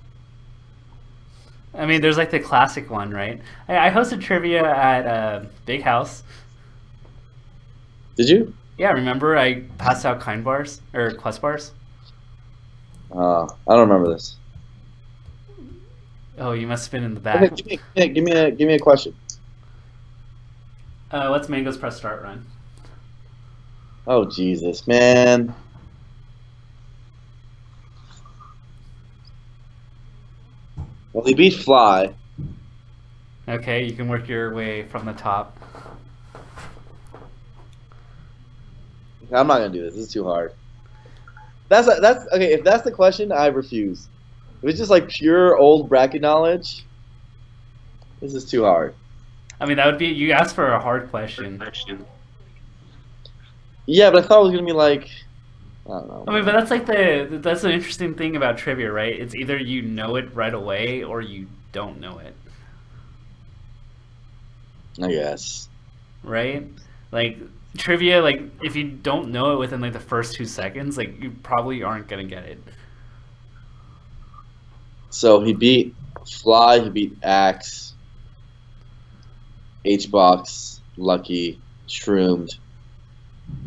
I mean, there's like the classic one, right? I hosted trivia at Big House. Did you? Yeah, remember I passed out kind bars or quest bars? I don't remember this. Oh, you must have been in the back. Okay, give me a question. What's Mango's press start run? Oh Jesus, man! Well, he beat Fly. Okay, you can work your way from the top. I'm not gonna do this. This is too hard. That's okay. If that's the question, I refuse. If it's just like pure old bracket knowledge, this is too hard. I mean, that would be, you asked for a hard question. Yeah, but I thought it was gonna be like, I don't know. I mean, but that's like that's the interesting thing about trivia, right? It's either you know it right away or you don't know it. I guess. Right? Like trivia, like if you don't know it within like the first 2 seconds, like you probably aren't gonna get it. So he beat Fly, he beat Axe, Hbox, Lucky, Shroomed,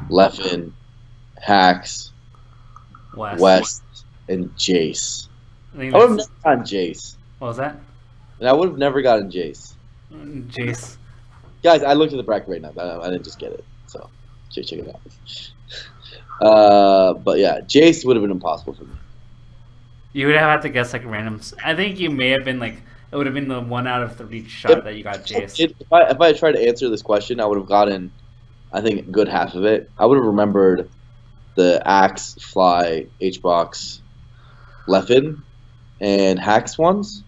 Leffen, Hacks, West, and Jace. I I would have never gotten Jace. What was that? And I would have never gotten Jace. Jace. Guys, I looked at the bracket right now. I didn't just get it. So, check it out. But yeah, Jace would have been impossible for me. You would have had to guess like random. I think you may have been like, it would have been the 1 out of 3 shot that you got Jace. If I had tried to answer this question, I would have gotten, I think, a good half of it. I would have remembered the Axe, Fly, Hbox, Leffen, and Hacks ones.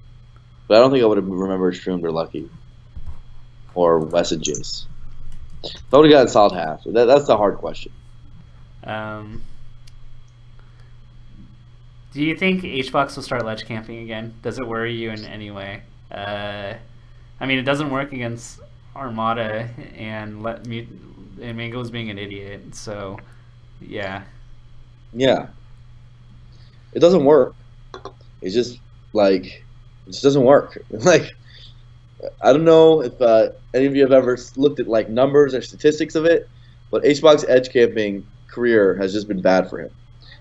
But I don't think I would have remembered Shroomed or Lucky. Or Wes and Jace. I would have gotten a solid half. That's the hard question. Do you think Hbox will start ledge camping again? Does it worry you in any way? I mean, it doesn't work against Armada and Mango's being an idiot, so yeah. Yeah. It doesn't work. It's just like, it just doesn't work. Like, I don't know if any of you have ever looked at like numbers or statistics of it, but Hbox edge camping career has just been bad for him.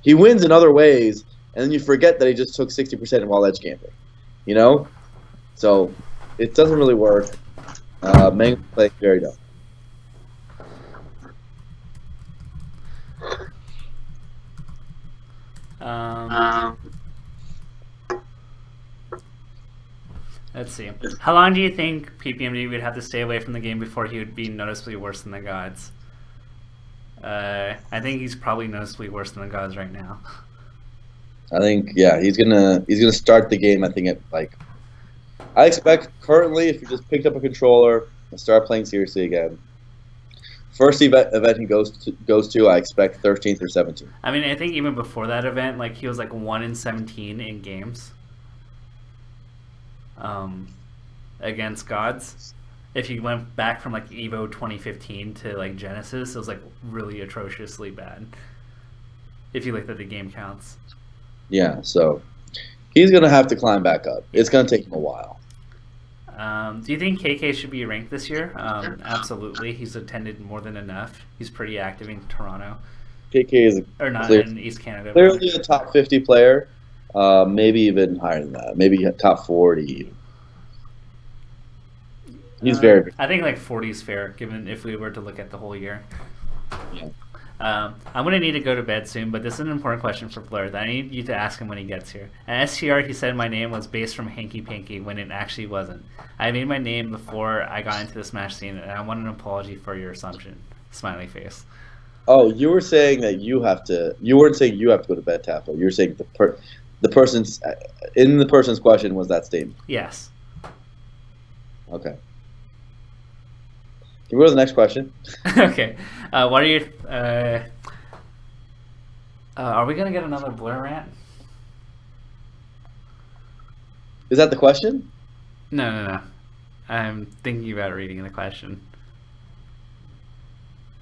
He wins in other ways, and then you forget that he just took 60% while edge camping. You know? So, it doesn't really work. Mango playing very dumb. Let's see. How long do you think PPMD would have to stay away from the game before he would be noticeably worse than the gods? I think he's probably noticeably worse than the gods right now. I think he's gonna start the game. I think at like I expect currently if he just picked up a controller and start playing seriously again. First event he goes to, I expect 13th or 17th. I mean, I think even before that event, like he was like 1-17 in games. Against gods. If you went back from like Evo 2015 to like Genesis, it was like really atrociously bad. If you looked at the game counts. Yeah, so he's gonna have to climb back up. It's gonna take him a while. Do you think KK should be ranked this year? Absolutely. He's attended more than enough. He's pretty active in Toronto. KK is in East Canada. Clearly a top 50 player. Maybe even higher than that. Maybe top 40. He's very big. I think like 40 is fair, given if we were to look at the whole year. Yeah. I'm going to need to go to bed soon, but this is an important question for Blur. I need you to ask him when he gets here. At STR, he said my name was based from Hanky Panky when it actually wasn't. I made my name before I got into the Smash scene, and I want an apology for your assumption. Smiley face. Oh, you were saying that you have to. You weren't saying you have to go to bed, Taffo. You were saying the person's in the person's question was that statement. Yes. Okay. Can we go to the next question? Okay. What are your... are we going to get another Blur rant? Is that the question? No. I'm thinking about reading the question.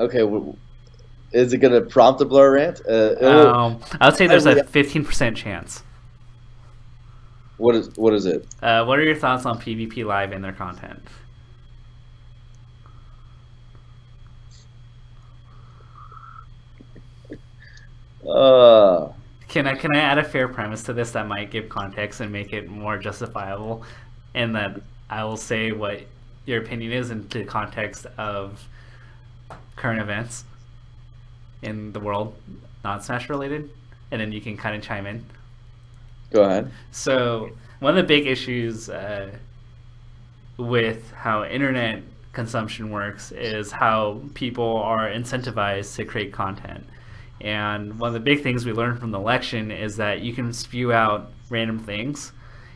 Okay. Is it going to prompt a Blur rant? I would say there's a 15% chance. What is it? What are your thoughts on PvP Live and their content? Can I add a fair premise to this that might give context and make it more justifiable, and that I will say what your opinion is in the context of current events in the world, not Smash related, and then you can kind of chime in. Go ahead. So one of the big issues with how internet consumption works is how people are incentivized to create content. And one of the big things we learned from the election is that you can spew out random things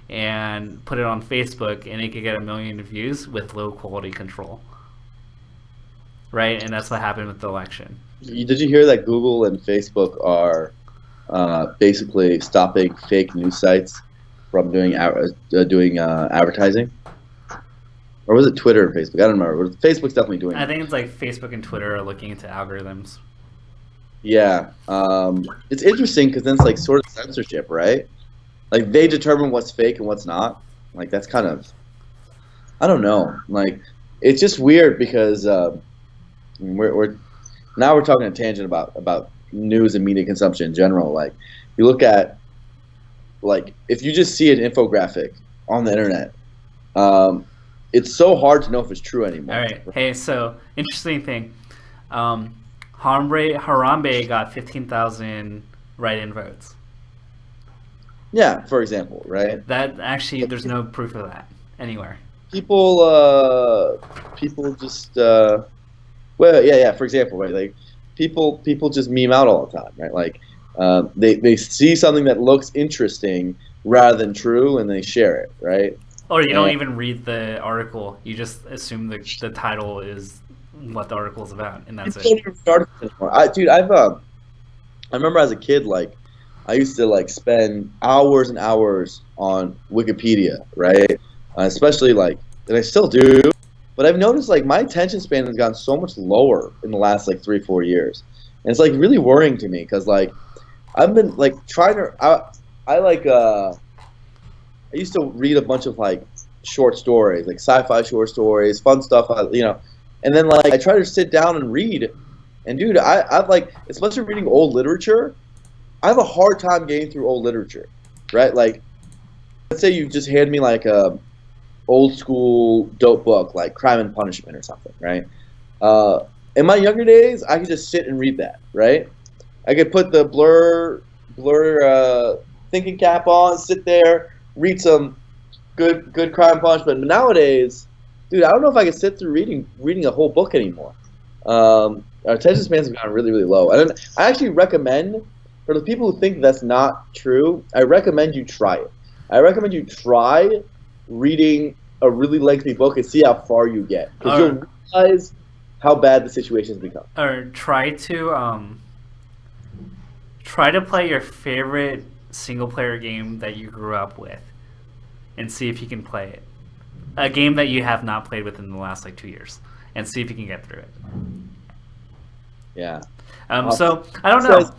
and put it on Facebook and it could get 1 million views with low quality control. Right? And that's what happened with the election. Did you hear that Google and Facebook are basically stopping fake news sites from doing advertising? Or was it Twitter and Facebook? I don't remember. Facebook's definitely doing it. I think it's like Facebook and Twitter are looking into algorithms. Yeah, it's interesting because then it's like sort of censorship, right? Like they determine what's fake and what's not. Like that's kind of, I don't know. Like it's just weird because we're talking a tangent about news and media consumption in general. Like you look at like if you just see an infographic on the internet, it's so hard to know if it's true anymore. All right. Hey, so interesting thing. Harambe got 15,000 write-in votes. Yeah, for example, right? That actually, there's no proof of that anywhere. People just, well, yeah. For example, right? Like, people just meme out all the time, right? Like, they see something that looks interesting rather than true, and they share it, right? Or you don't even read the article. You just assume the title is what the article is about, and that's it. I remember as a kid, like I used to like spend hours and hours on Wikipedia, right? Especially like, and I still do, but I've noticed like my attention span has gotten so much lower in the last like 3-4 years, and it's like really worrying to me because like I've been like trying to I used to read a bunch of like short stories, like sci-fi short stories, fun stuff, and then like I try to sit down and read, and dude, I've like, especially reading old literature, I have a hard time getting through old literature, right? Like, let's say you just hand me like a old school dope book like Crime and Punishment or something, right? In my younger days, I could just sit and read that, right? I could put the blur thinking cap on, sit there, read some good crime punishment. But nowadays, dude, I don't know if I can sit through reading a whole book anymore. Our attention spans have gotten really, really low. And I actually recommend, for the people who think that's not true, I recommend you try it. I recommend you try reading a really lengthy book and see how far you get, because you'll realize how bad the situation's become. Or try to play your favorite single player game that you grew up with, and see if you can play it. A game that you have not played within the last like 2 years, and see if you can get through it. Yeah. So I don't know.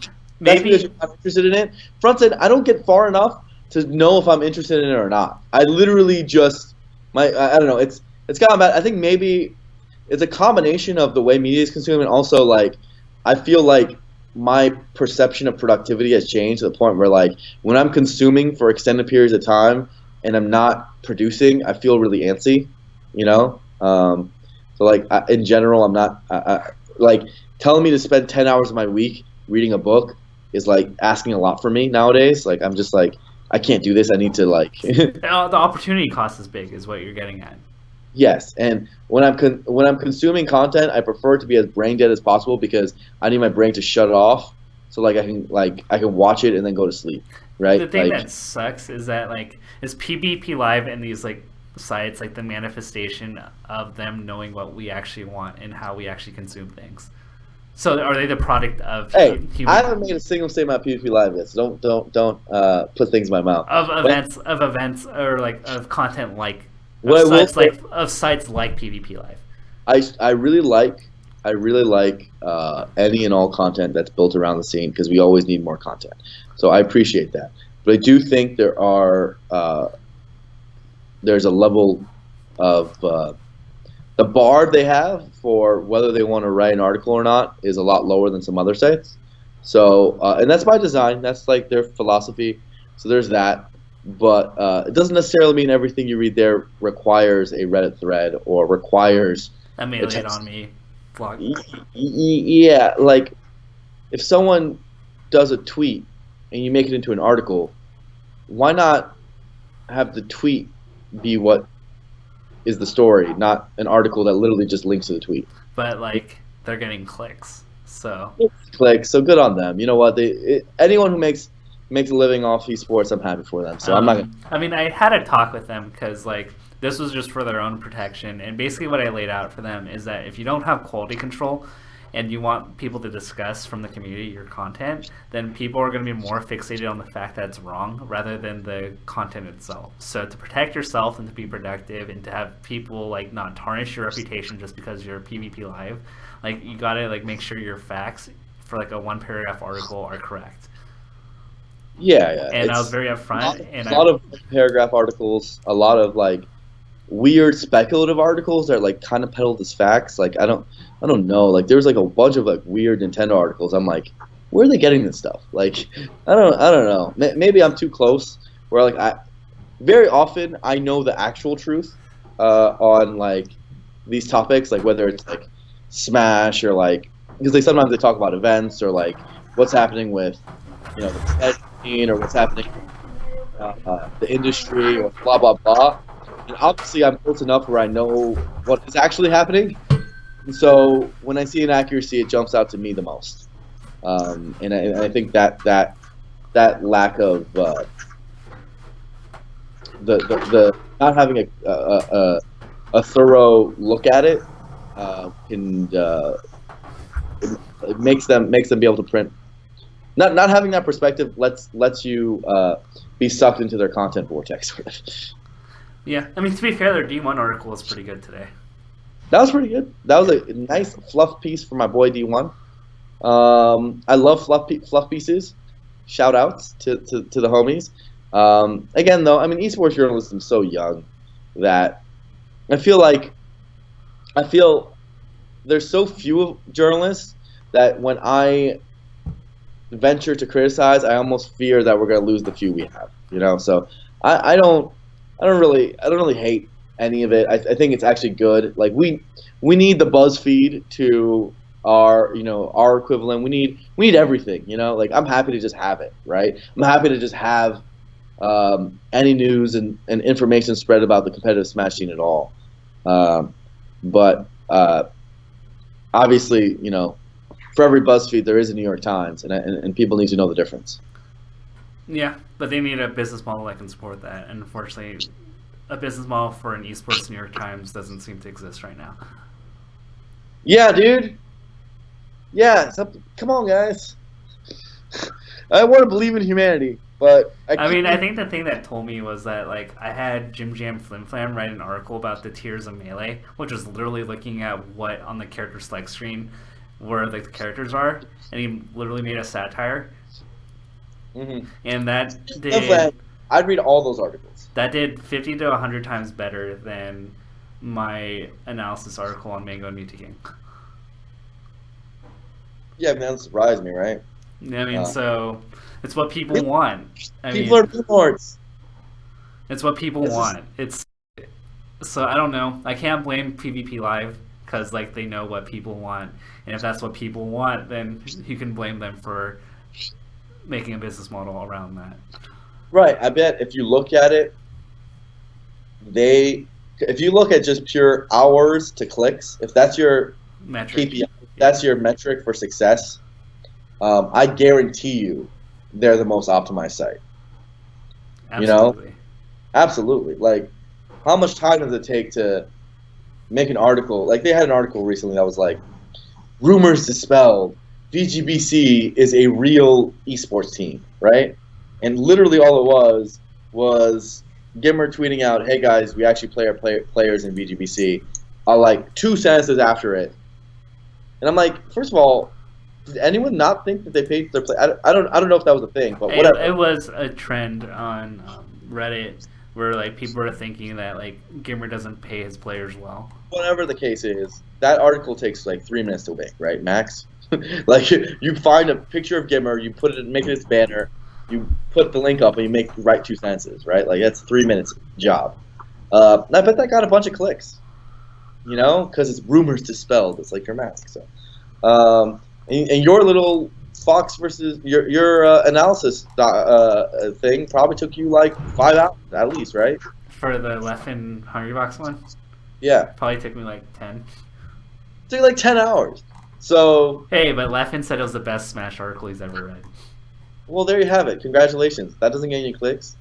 Maybe because you're not interested in it. Front end, I don't get far enough to know if I'm interested in it or not. I literally just I don't know. It's gotten bad. I think maybe it's a combination of the way media is consumed, and also like I feel like my perception of productivity has changed to the point where like when I'm consuming for extended periods of time and I'm not producing, I feel really antsy. You know. So like in general, I'm not like telling me to spend 10 hours of my week reading a book is like asking a lot for me nowadays. Like I'm just like, I can't do this. I need to like. the opportunity cost is big, is what you're getting at. Yes, and when I'm consuming content, I prefer it to be as brain dead as possible, because I need my brain to shut it off, so like I can watch it and then go to sleep. Right. The thing like, that sucks is that like is PvP Live and these like sites like the manifestation of them knowing what we actually want and how we actually consume things. So are they the product of human? I haven't made a single statement about PvP Live yet, so don't put things in my mouth. Of events or like of content like sites like PvP Live. I really like any and all content that's built around the scene, because we always need more content. So I appreciate that, but I do think there's a level of the bar they have for whether they want to write an article or not is a lot lower than some other sites. So, and that's by design. That's like their philosophy. So there's that. But it doesn't necessarily mean everything you read there requires a Reddit thread or requires a Mail It On Me blog. Yeah, like if someone does a tweet and you make it into an article, why not have the tweet be what is the story, not an article that literally just links to the tweet? But like they're getting clicks, so good on them. You know what? Anyone who makes a living off esports, I'm happy for them. So I'm not gonna... I mean, I had a talk with them because like this was just for their own protection, and basically what I laid out for them is that if you don't have quality control and you want people to discuss from the community your content, then people are going to be more fixated on the fact that it's wrong rather than the content itself. So to protect yourself and to be productive and to have people like not tarnish your reputation just because you're PvP Live, like you got to like make sure your facts for like a 1-paragraph article are correct. Yeah. And I was very upfront. A lot of paragraph articles, a lot of like weird speculative articles that like kind of peddled as facts. Like I don't know. Like there was like a bunch of like weird Nintendo articles. I'm like, where are they getting this stuff? Like I don't know. Maybe I'm too close. Where like very often I know the actual truth on like these topics, like whether it's like Smash or like, because like sometimes they talk about events or like what's happening with the scene or what's happening the industry or blah blah blah. And obviously I'm close enough where I know what is actually happening. And so when I see inaccuracy, it jumps out to me the most. And I think that lack of the not having a thorough look at it can it makes them be able to print. Not having that perspective lets you be sucked into their content vortex. Yeah, I mean, to be fair, their D1 article was pretty good today. That was pretty good. That was a nice fluff piece for my boy D1. I love fluff pieces. Shout outs to the homies. Again, though, I mean, esports journalism is so young that I feel there's so few journalists that when I venture to criticize, I almost fear that we're going to lose the few we have. So I don't really hate any of it. I think it's actually good. Like we need the BuzzFeed to our equivalent. We need everything. Like I'm happy to just have it, right? I'm happy to just have any news and information spread about the competitive Smash scene at all. But obviously, for every BuzzFeed, there is a New York Times, and people need to know the difference. Yeah, but they need a business model that can support that, and unfortunately, a business model for an esports New York Times doesn't seem to exist right now. Yeah, dude. Yeah, come on, guys. I want to believe in humanity, but I think the thing that told me was that I had Jim Jam Flim Flam write an article about the tiers of Melee, which was literally looking at what on the character select screen where the characters are, and he literally made a satire. Mm-hmm. And that did. I'd read all those articles. That did 50 to 100 times better than my analysis article on Mango and Mewtwo King. Yeah, man, that surprised me, right? I mean, so it's what people want. People are boomers. It's what people want. So I don't know. I can't blame PvP Live because they know what people want, and if that's what people want, then you can blame them for making a business model around that. Right. I bet if you look at it, if you look at just pure hours to clicks, if that's your metric, KPI, that's your metric for success, I guarantee you they're the most optimized site. Absolutely. Absolutely. How much time does it take to make an article? They had an article recently that was rumors dispelled, VGBC is a real esports team, right? And literally all it was Gimmer tweeting out, "Hey guys, we actually play our players in VGBC." 2 sentences after it, and I'm like, first of all, did anyone not think that they paid their play? I don't know if that was a thing, but whatever. It was a trend on Reddit where people were thinking that Gimmer doesn't pay his players well. Whatever the case is, that article takes 3 minutes to make, right, max? You find a picture of Gimmer, you put it, make it its banner, you put the link up, and you write 2 sentences, right? That's 3 minutes job. I bet that got a bunch of clicks, because it's rumors dispelled. It's your mask. So, and your little Fox versus your analysis thing probably took you 5 hours at least, right? For the Leffen Hungrybox one? Yeah. Probably took me 10. It took 10 hours. So. Hey, but Leffen said it was the best Smash article he's ever read. Well, there you have it. Congratulations. That doesn't get any clicks.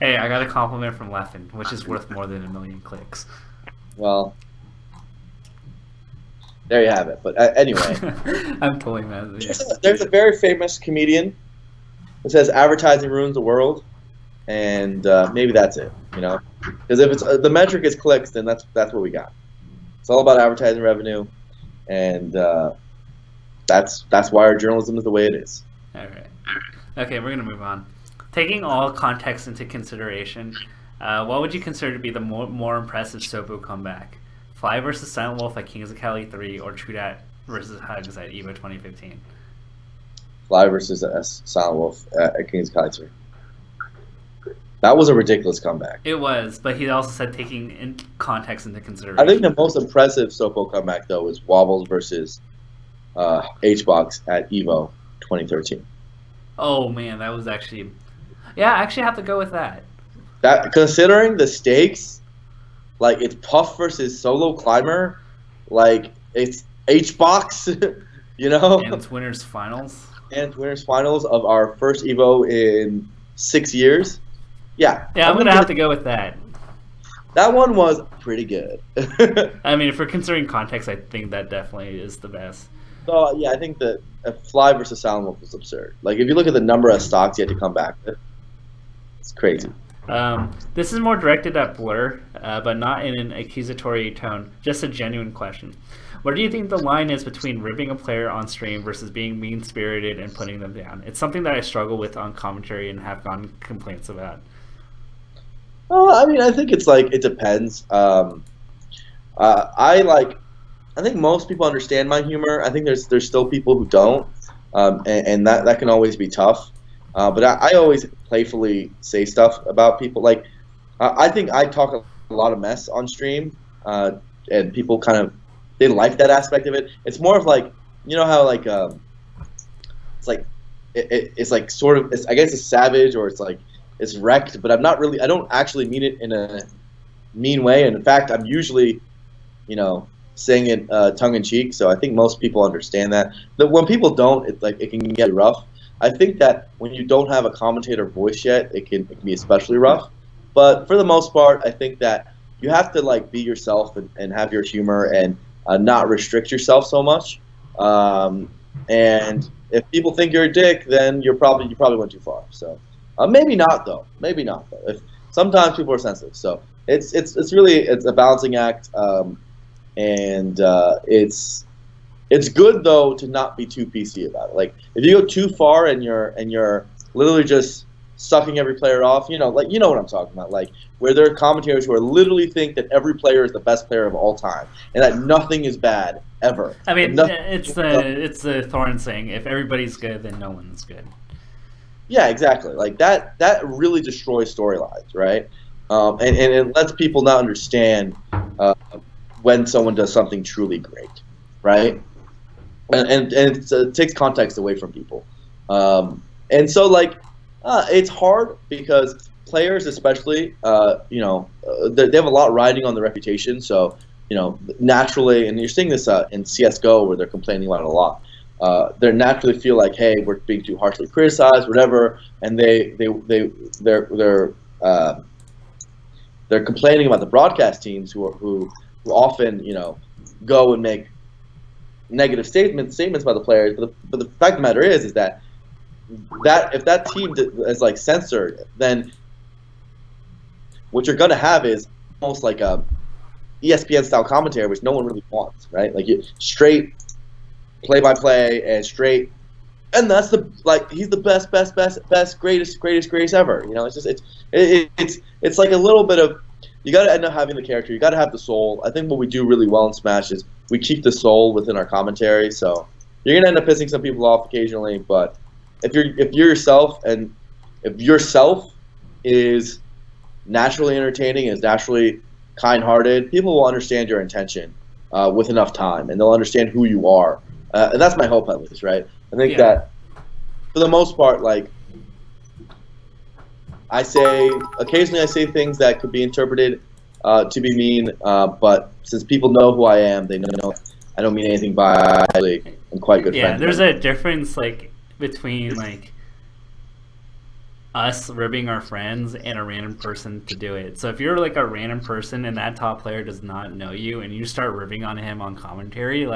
Hey, I got a compliment from Leffen, which is worth more than 1 million clicks. Well, there you have it. But anyway. I'm pulling that. Yeah. There's a very famous comedian that says advertising ruins the world, and maybe that's it, Because if it's the metric is clicks, then that's what we got. It's all about advertising revenue, and that's why our journalism is the way it is. All right. Okay, we're gonna move on. Taking all context into consideration, what would you consider to be the more impressive Sopo comeback? Fly versus Silent Wolf at Kings of Cali 3, or Trudat versus Hugs at EVO 2015? Fly versus Silent Wolf at Kings of Cali 3. That was a ridiculous comeback. It was, but he also said taking in context into consideration. I think the most impressive Sopo comeback, though, is Wobbles versus HBox at EVO 2013. Oh, man, that was actually... Yeah, I actually have to go with that. That considering the stakes, it's Puff versus Solo Climber, it's HBox, And it's winners finals. And winners finals of our first EVO in 6 years. Yeah. Yeah, I'm going to have to go with that. That one was pretty good. I mean, if we're considering context, I think that definitely is the best. So, yeah, I think that Fly versus Silent Wolf was absurd. If you look at the number of stocks you had to come back with, it's crazy. This is more directed at Blur, but not in an accusatory tone. Just a genuine question. Where do you think the line is between ribbing a player on stream versus being mean-spirited and putting them down? It's something that I struggle with on commentary and have gotten complaints about. I mean, I think it's it depends. I think most people understand my humor. I think there's still people who don't, and that can always be tough. But I always playfully say stuff about people. I think I talk a lot of mess on stream, and people they like that aspect of it. It's more of how it's sort of I guess it's savage, or it's it's wrecked, but I don't actually mean it in a mean way. And in fact, I'm usually, saying it tongue in cheek. So I think most people understand that. That when people don't, it can get rough. I think that when you don't have a commentator voice yet, it can be especially rough. But for the most part, I think that you have to be yourself and have your humor and not restrict yourself so much. And if people think you're a dick, then you probably went too far. So maybe not though. Maybe not though. Sometimes people are sensitive. So it's really a balancing act. And it's good though to not be too PC about it. Like if you go too far and you're literally just sucking every player off, you know what I'm talking about. Like where there are commentators who are literally think that every player is the best player of all time and that nothing is bad ever. I mean, it's the Thorne saying, if everybody's good, then no one's good. Yeah, exactly. Like that really destroys storylines, right? And it lets people not understand when someone does something truly great, right? And it takes context away from people. And so it's hard because players, especially, they have a lot riding on their reputation. So, naturally, and you're seeing this in CS:GO where they're complaining about it a lot. They naturally feel like, hey, we're being too harshly criticized, whatever, and they're complaining about the broadcast teams who often, go and make negative statements about the players. But the fact of the matter is that if that team is censored, then what you're gonna have is almost like a ESPN style commentary, which no one really wants, right? Like straight play-by-play and straight, and that's he's the best, greatest ever. It's like a little bit of, you got to end up having the character. You got to have the soul. I think what we do really well in Smash is we keep the soul within our commentary. So you're gonna end up pissing some people off occasionally, but if you're yourself, and if yourself is naturally entertaining, is naturally kind-hearted, people will understand your intention with enough time, and they'll understand who you are. And that's my hope, at least, right? I think that for the most part, occasionally I say things that could be interpreted to be mean, but since people know who I am, they know I don't mean anything by I'm quite good friends. Yeah, there's a difference between us ribbing our friends and a random person to do it. So if you're a random person and that top player does not know you and you start ribbing on him on commentary,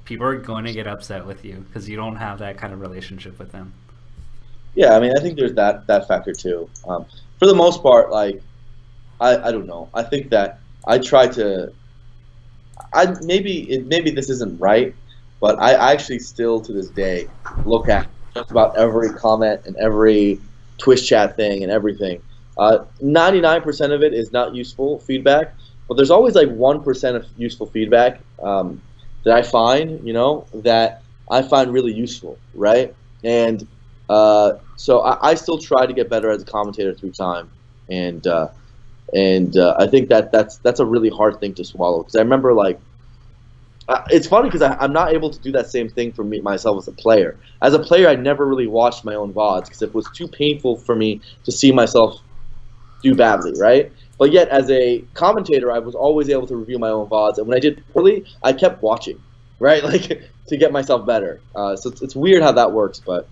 people are going to get upset with you because you don't have that kind of relationship with them. Yeah, I mean, I think there's that factor too. For the most part, I don't know. I think that I try to. Maybe this isn't right, but I actually still to this day look at just about every comment and every Twitch chat thing and everything. 99% of it is not useful feedback, but there's always 1% of useful feedback that I find, that I find really useful, right? And so I still try to get better as a commentator through time, and I think that's a really hard thing to swallow, because I remember it's funny because I'm not able to do that same thing for myself as a player. As a player, I never really watched my own VODs because it was too painful for me to see myself do badly, right? But yet, as a commentator, I was always able to review my own VODs, and when I did poorly, I kept watching, right? To get myself better. So it's weird how that works, but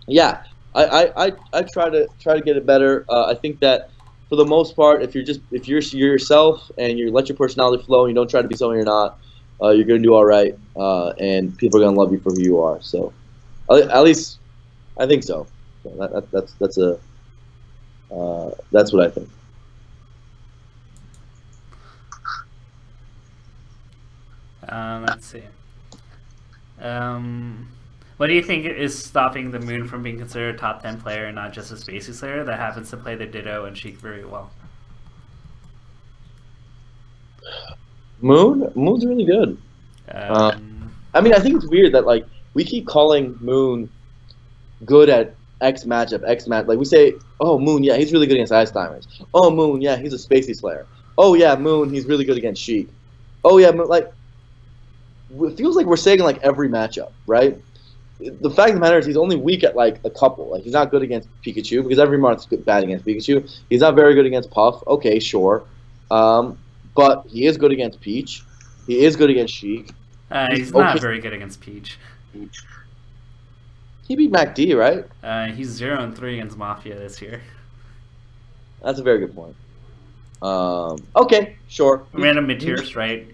yeah, I try to get it better. I think that for the most part, if you're yourself and you let your personality flow and you don't try to be someone you're not, you're gonna do all right, and people are gonna love you for who you are. So, at least I think so. That's what I think. Let's see. What do you think is stopping the Moon from being considered a top 10 player and not just a Spacey Slayer that happens to play the Ditto and Sheik very well? Moon's really good. I mean, I think it's weird that we keep calling Moon good at X matchup. We say, oh, Moon, yeah, he's really good against Ice Timers. Oh, Moon, yeah, he's a Spacey Slayer. Oh, yeah, Moon, he's really good against Sheik. Oh, yeah, Moon, it feels like we're saying every matchup, right? the fact of the matter is he's only weak at like a couple. Like he's not good against Pikachu because every month's bad against Pikachu. He's not very good against Puff. Okay, sure, but he is good against Peach. He is good against Sheik. He's not very good against Peach. He beat MacD, right? He's 0-3 against Mafia this year. That's a very good point. Okay, sure. Random mid-tiers, right?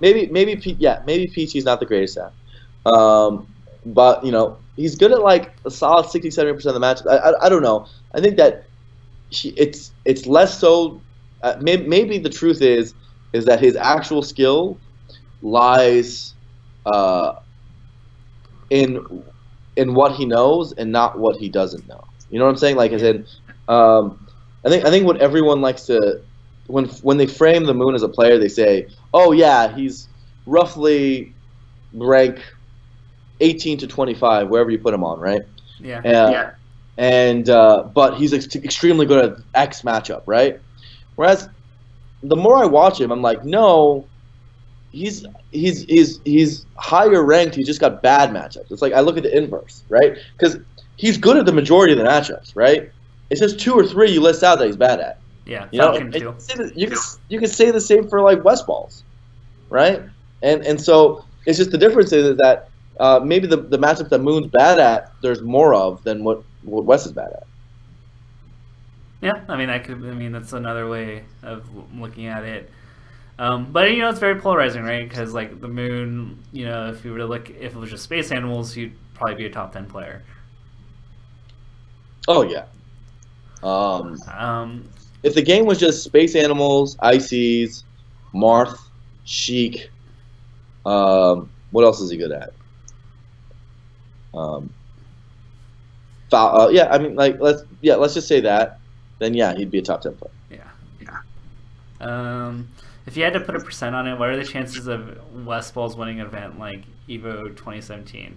Maybe Peach he's not the greatest at. But, he's good at, like, a solid 60-70% of the matches. I don't know. I think that it's less so... maybe the truth is that his actual skill lies in what he knows and not what he doesn't know. You know what I'm saying? Like, as in... I think what everyone likes to... When they frame the Moon as a player, they say, oh, yeah, he's roughly rank 18 to 25, wherever you put him on, right? Yeah. But he's extremely good at X matchup, right? Whereas the more I watch him, I'm like, no, he's higher ranked. He's just got bad matchups. It's like I look at the inverse, right? Because he's good at the majority of the matchups, right? It's just 2 or 3 you list out that he's bad at. Yeah, Falcon too. You can say the same for like West balls, right? And so it's just the difference is that maybe the matchup that Moon's bad at, there's more of than what West is bad at. Yeah, I mean that's another way of looking at it. But it's very polarizing, right? Because like the Moon, if you were to look, if it was just space animals, you'd probably be a top 10 player. Oh yeah. If the game was just space animals, Ices, Marth, Sheik, what else is he good at? Let's just say that. Then yeah, he'd be a top 10 player. Yeah. If you had to put a percent on it, what are the chances of West Balls winning an event like Evo 2017?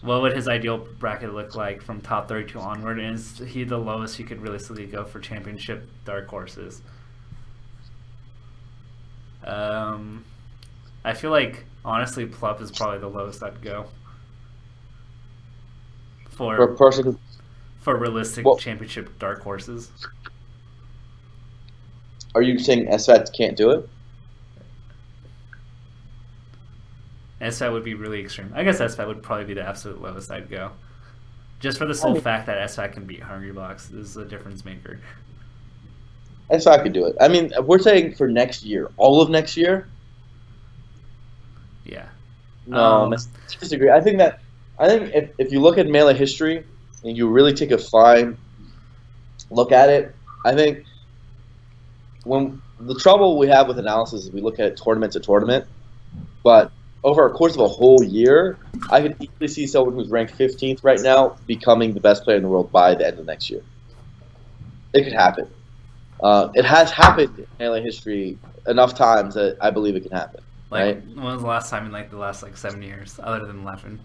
What would his ideal bracket look like from top 32 onward? And is he the lowest you could realistically go for championship dark horses? I feel like, honestly, Plup is probably the lowest I'd go. For realistic championship dark horses. Are you saying SFAT can't do it? SFAT would be really extreme. I guess SFAT would probably be the absolute lowest I'd go. Just for the sole fact that SFAT can beat Hungrybox is a difference maker. SFAT could do it. I mean, we're saying for next year. All of next year? Yeah. No, I disagree. I think if you look at Melee history and you really take a fine look at it, I think when the trouble we have with analysis is we look at it tournament to tournament, but over a course of a whole year, I could easily see someone who's ranked 15th right now becoming the best player in the world by the end of next year. It could happen. It has happened in Melee history enough times that I believe it can happen. Right? When was the last time in the last 7 years, other than Leffen?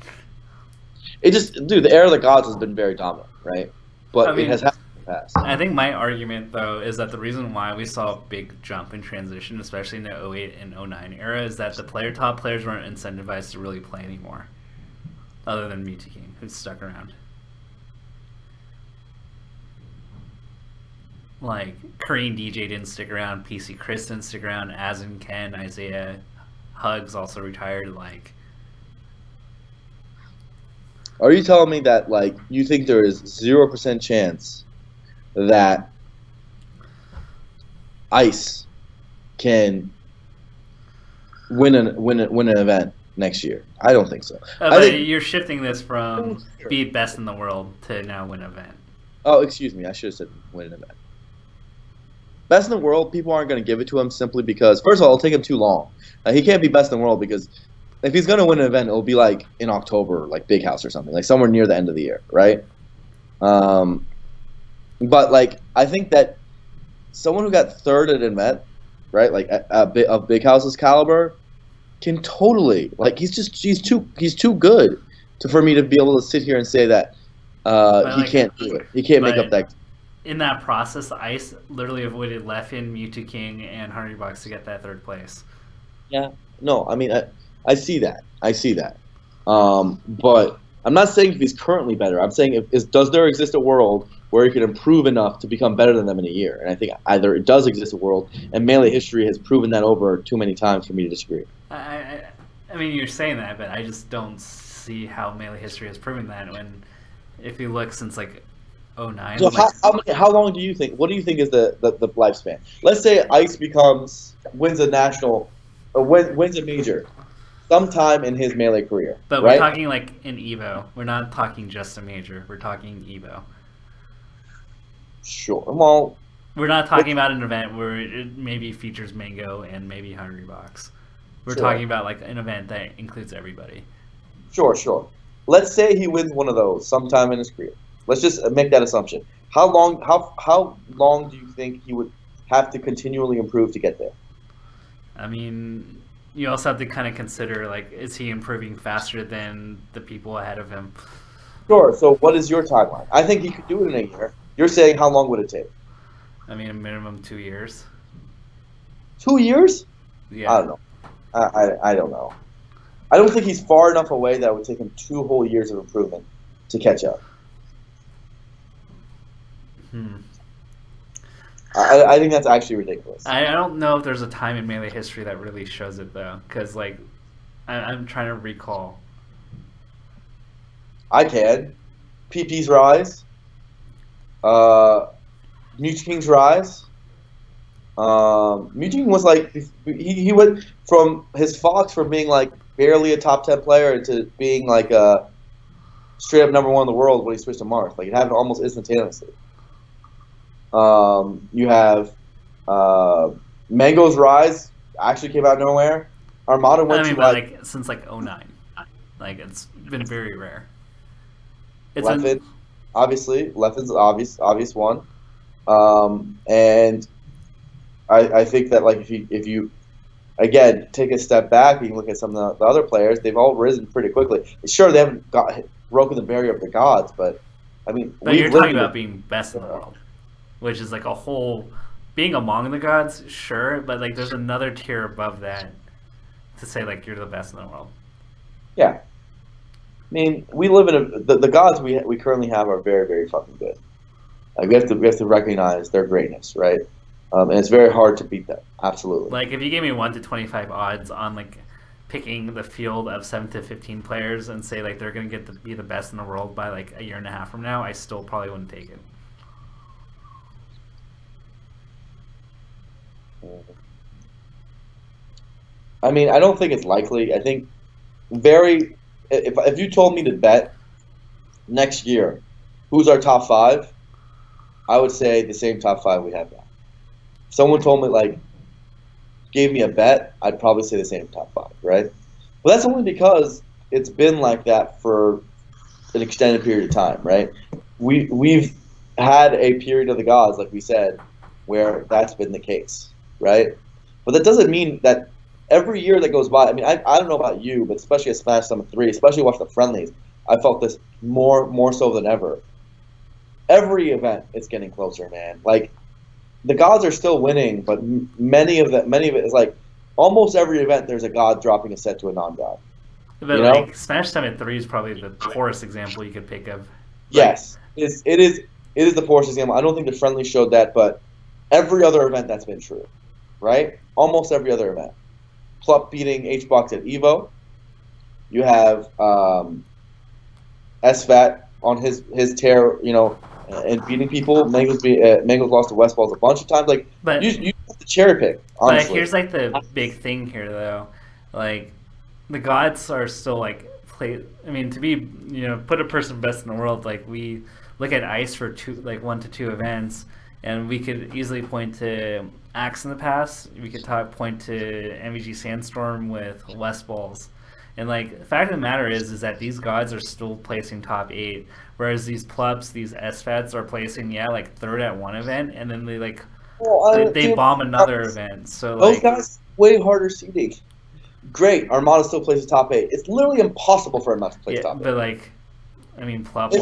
The era of the gods has been very dominant, right? But it has happened in the past. I think my argument, though, is that the reason why we saw a big jump in transition, especially in the 08 and 09 era, is that the top players weren't incentivized to really play anymore, other than Mewtwo King, who's stuck around. Like, Korean DJ didn't stick around, PC Chris didn't stick around, Asin, Ken, Isaiah, Hugs also retired, Are you telling me that, you think there is 0% chance that Ice can win an event next year? I don't think so. I think you're shifting this from be best in the world to now win an event. Oh, excuse me. I should have said win an event. Best in the world, people aren't going to give it to him simply because, first of all, it'll take him too long. He can't be best in the world because if he's going to win an event, it'll be in October, Big House or something, somewhere near the end of the year, right? But I think that someone who got third at an event, right, of Big House's caliber, can totally he's too good for me to be able to sit here and say that he can't do it. He can't make up that. In that process, Ice literally avoided Leffen, Mewtwo King, and Hungrybox to get that third place. Yeah. No, I mean, I see that. But I'm not saying if he's currently better. I'm saying does there exist a world where he can improve enough to become better than them in a year? And I think either it does exist a world, and Melee history has proven that over too many times for me to disagree. I mean, you're saying that, but I just don't see how Melee history has proven that. When, if you look since like 09. So how long do you think? What do you think is the lifespan? Let's say Ice wins a national, or wins a major, sometime in his Melee career. But right? We're talking like in Evo. We're not talking just a major. We're talking Evo. Sure. Well, we're not talking about an event where it maybe features Mango and maybe Hungrybox. We're sure. talking about like an event that includes everybody. Sure. Let's say he wins one of those sometime in his career. Let's just make that assumption. How long do you think he would have to continually improve to get there? I mean, you also have to kind of consider, like, is he improving faster than the people ahead of him? Sure. So what is your timeline? I think he could do it in a year. You're saying how long would it take? I mean, a minimum 2 years. 2 years? Yeah. I don't know. I don't know. I don't think he's far enough away that it would take him 2 whole years of improvement to catch up. I think that's actually ridiculous. I don't know if there's a time in Melee history that really shows it, though, because, like, I'm trying to recall. I can. PP's rise. Mewtwo King's rise. Mewtwo King was like he went from his Fox from being like barely a top 10 player to being like a straight up number 1 in the world when he switched to Marth. Like it happened almost instantaneously. You have Mango's rise actually came out of nowhere. Armada went to like since like 09. Like it's been very rare. It's Leffen, obviously. Leffen's obvious one. And I think that like if you again take a step back and you look at some of the other players, they've all risen pretty quickly. Sure, they haven't broken the barrier of the gods, but I mean, but you're talking about being best in the world, which is like a whole being among the gods, sure, but like there's another tier above that to say like you're the best in the world. Yeah. I mean, we live in the gods we currently have are very, very fucking good. Like we have to recognize their greatness, right? And it's very hard to beat them. Absolutely. Like if you gave me 1 to 25 odds on like picking the field of 7 to 15 players and say like they're gonna get to be the best in the world by like a year and a half from now, I still probably wouldn't take it. I mean, I don't think it's likely. I think if you told me to bet next year who's our top 5, I would say the same top 5 we have now. If someone told me like gave me a bet, I'd probably say the same top 5, right? But that's only because it's been like that for an extended period of time, right? We've had a period of the gods, like we said, where that's been the case, right? But that doesn't mean that every year that goes by, I mean, I don't know about you, but especially at Smash Summit 3, especially watching the friendlies, I felt this more so than ever. Every event, it's getting closer, man. Like, the gods are still winning, but many of it is like, almost every event there's a god dropping a set to a non-god. But like, Smash Summit 3 is probably the poorest example you could pick of. Like, yes, it is the poorest example. I don't think the friendly showed that, but every other event that's been true, right? Almost every other event. Plup beating HBox at Evo. You have SFAT on his tear, and beating people. Mango's lost to Westballs a bunch of times. Like, but you have to cherry pick, honestly. But here's like the big thing here, though. Like, the gods are still like I mean, to be put a person best in the world. Like we look at Ice for 1 to 2 events, and we could easily point to Axe in the past. We could point to MVG Sandstorm with Westballs. And like the fact of the matter is that these gods are still placing top 8, whereas these Plups, these SFATs are placing like 3rd at one event, and then they bomb another event. So those guys way harder seeding. Great, Armada still places top 8. It's literally impossible for him not to place top 8. But like, I mean, Plup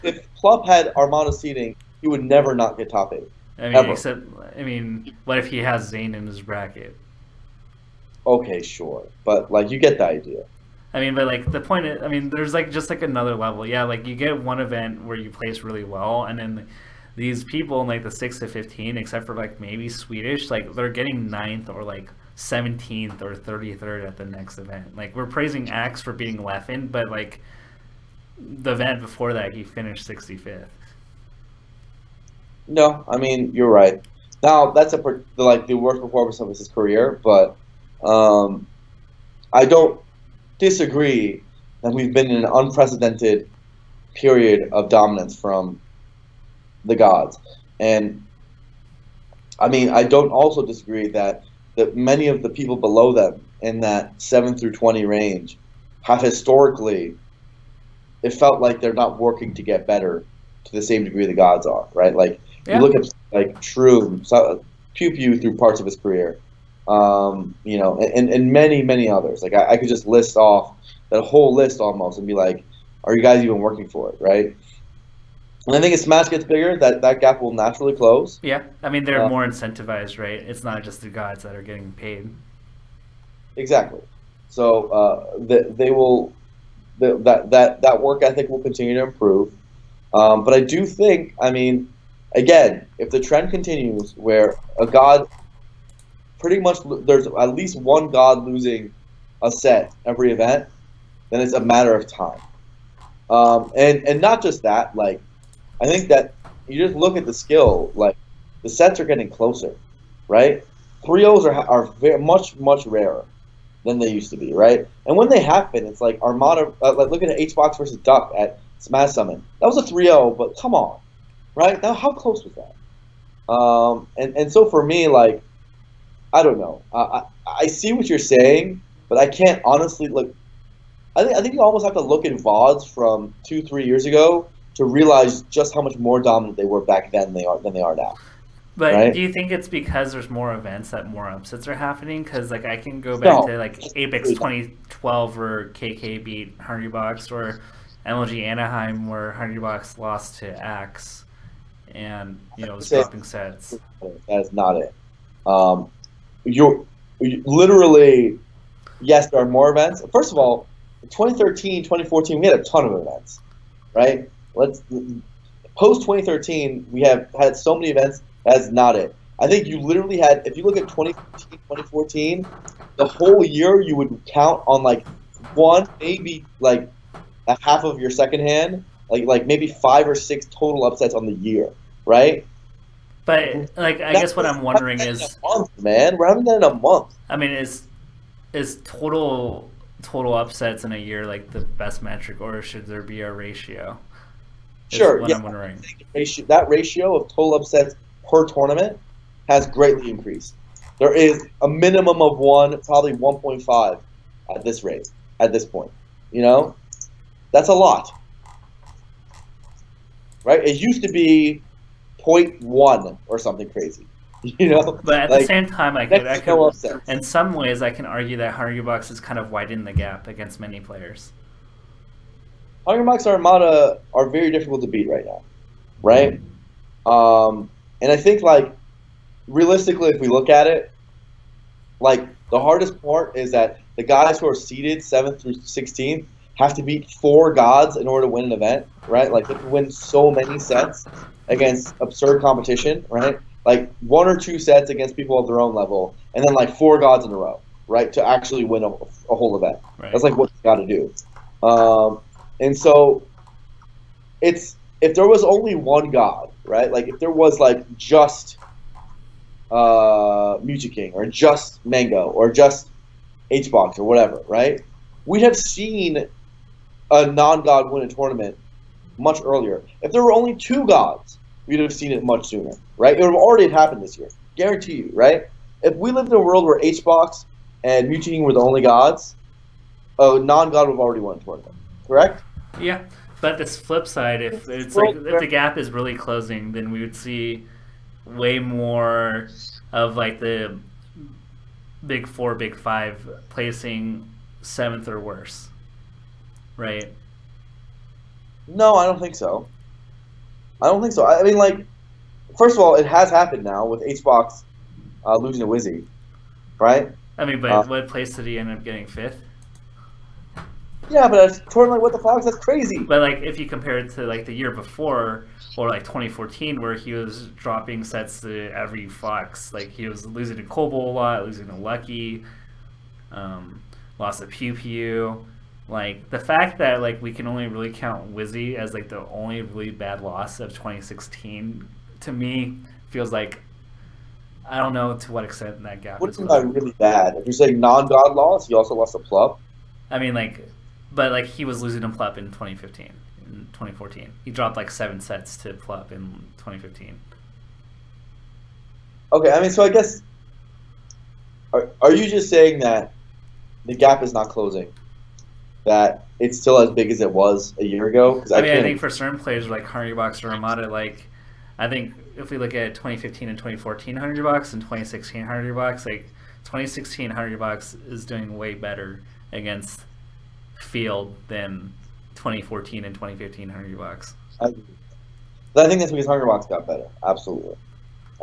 if Plup had Armada seeding, he would never not get top 8. I mean, what if he has Zane in his bracket? Okay, sure, but like you get the idea. I mean, but like the point is, I mean, there's like just like another level. Yeah, like you get one event where you place really well, and then these people in like the 6 to 15, except for like maybe Swedish, like they're getting ninth or like 17th or 33rd at the next event. Like we're praising Axe for beating Leffen, but like the event before that, he finished 65th. No, I mean you're right. Now that's like the worst performance of his career, but um, I don't disagree that we've been in an unprecedented period of dominance from the gods, and I mean I don't also disagree that many of the people below them in that 7 through 20 range have historically it felt like they're not working to get better to the same degree the gods are, right? Like you Yeah. look at like True, PewPewU through parts of his career, and many others. Like I could just list off that whole list almost and be like, are you guys even working for it, right? And I think as Smash gets bigger, that gap will naturally close. Yeah, I mean they're Uh, more incentivized, right? It's not just the gods that are getting paid. exactly. So they will that work ethic will continue to improve. But I do think, I mean, again, if the trend continues where a god pretty much there's at least one god losing a set every event, then it's a matter of time. And not just that, like I think that you just look at the skill, like the sets are getting closer, right? 3-0s are very much rarer than they used to be, right? And when they happen, it's like Armada, like looking at HBox versus Duck at Smash Summon. That was a 3-0, but come on, right? Now, how close was that? And so for me, like, I don't know. I see what you're saying, but I can't honestly look. I think you almost have to look at VODs from 2-3 years ago to realize just how much more dominant they were back then than they are now, But do right? you think it's because there's more events that more upsets are happening? Because like I can go back No, to like Apex 2012 where KK beat Hungrybox, or MLG Anaheim where Hungrybox lost to Axe, and it was say dropping sets. that is not it. Um, you literally, yes, there are more events. First of all, in 2013, 2014, we had a ton of events, right? Let's post 2013, we have had so many events. That's not it. I think you literally had, if you look at 2013, 2014, the whole year you would count on like one, maybe like a half of your second hand, like maybe 5 or 6 total upsets on the year, right? But like I That, guess what we're I'm having wondering that in a is, month, man. We're having that in a month. I mean, is total upsets in a year like the best metric, or should there be a ratio? Is Sure, what yeah. I'm wondering. That ratio of total upsets per tournament has greatly increased. There is a minimum of one, probably 1.5 at this rate, at this point. You know, that's a lot, right? It used to be zero point 0.1 or something crazy. You know, But at the like same time, next to no upsets. in some ways, I can argue that Hungrybox has kind of widened the gap against many players. Hungrybox and Armada are very difficult to beat right now, right? And I think like realistically, if we look at it, like the hardest part is that the guys who are seeded 7th through 16th have to beat 4 gods in order to win an event, right? Like they have to win so many sets against absurd competition, right? Like 1 or 2 sets against people of their own level, and then like 4 gods in a row, right? To actually win a whole event. Right. That's like what you got to do. And so it's if there was only one god, right? Like if there was like just Muji King or just Mango or just Hbox or whatever, right? We'd have seen a non-god win a tournament much earlier. If there were only 2 gods, we'd have seen it much sooner, right? It would have already happened this year, guarantee you, right? If we lived in a world where Hbox and Muji King were the only gods, a non-god would have already won a tournament, correct? Yeah, but this flip side, if it's like World if where the gap is really closing, then we would see way more of like the big four, big five placing seventh or worse, right? No, I don't think so. I don't think so. I mean, like, first of all, it has happened now with Hbox losing to Wizzy, right? I mean, Uh, but what place did he end up getting? Fifth? Yeah, but a tournament like What the Fox, that's crazy. But like if you compare it to like the year before, or like 2014, where he was dropping sets to every Fox, like he was losing to Kobo a lot, losing to Lucky, lost to PewPewU. Like the fact that like we can only really count Wizzy as like the only really bad loss of 2016 to me feels like I don't know to what extent that gap What is. do you mean by really bad? If you're saying non-God loss, he also lost a Plup. I mean, like, but like he was losing to Plup in 2015, in 2014. He dropped like 7 sets to Plup in 2015. Okay, I mean, so I guess, are you just saying that the gap is not closing? That it's still as big as it was a year ago? Because I mean, I think for certain players like Hungrybox or Armada, like, I think if we look at 2015 and 2014 Hungrybox and 2016 Hungrybox, like 2016 Hungrybox is doing way better against field than 2014 and 2015 Hungrybox. I think that's because Hungrybox got better. Absolutely,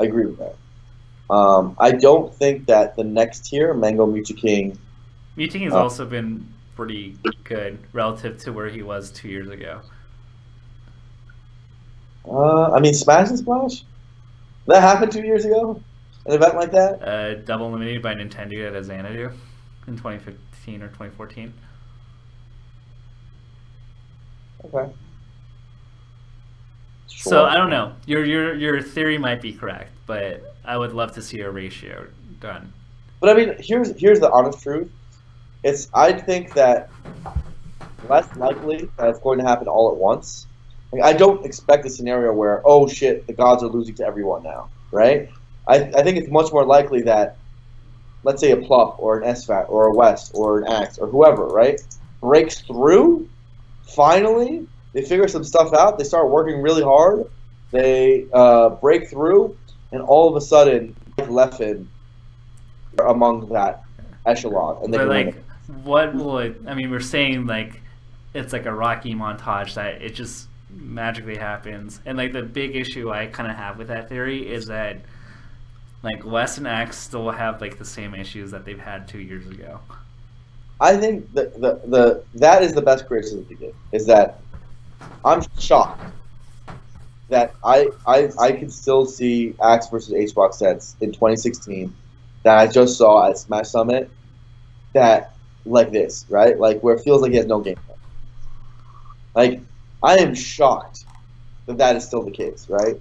I agree with that. I don't think that the next tier, Mango Mucha King. Mucha King has also been pretty good relative to where he was 2 years ago. I mean, Smash and Splash? That happened 2 years ago? An event like that? Double eliminated by Nintendo at a Xanadu in 2015 or 2014. Okay. Sure. So I don't know. Your theory might be correct, but I would love to see a ratio done. But I mean, here's the honest truth. I think that less likely that it's going to happen all at once. Like, I don't expect a scenario where, oh shit, the gods are losing to everyone now, right? I think it's much more likely that, let's say a Plup or an SFAT or a West or an Axe or whoever, right, breaks through. Finally, they figure some stuff out. They start working really hard. They break through, and all of a sudden, Leffen are among that echelon, and they can win it. What will it? I mean, we're saying like it's like a Rocky montage that it just magically happens, and like the big issue I kind of have with that theory is that like West and X still have like the same issues that they've had 2 years ago. I think that is the best criticism to give, is that I'm shocked that I can still see Axe versus HBox sets in 2016 that I just saw at Smash Summit that like this, right? Like where it feels like he has no game plan. Like I am shocked that is still the case, right?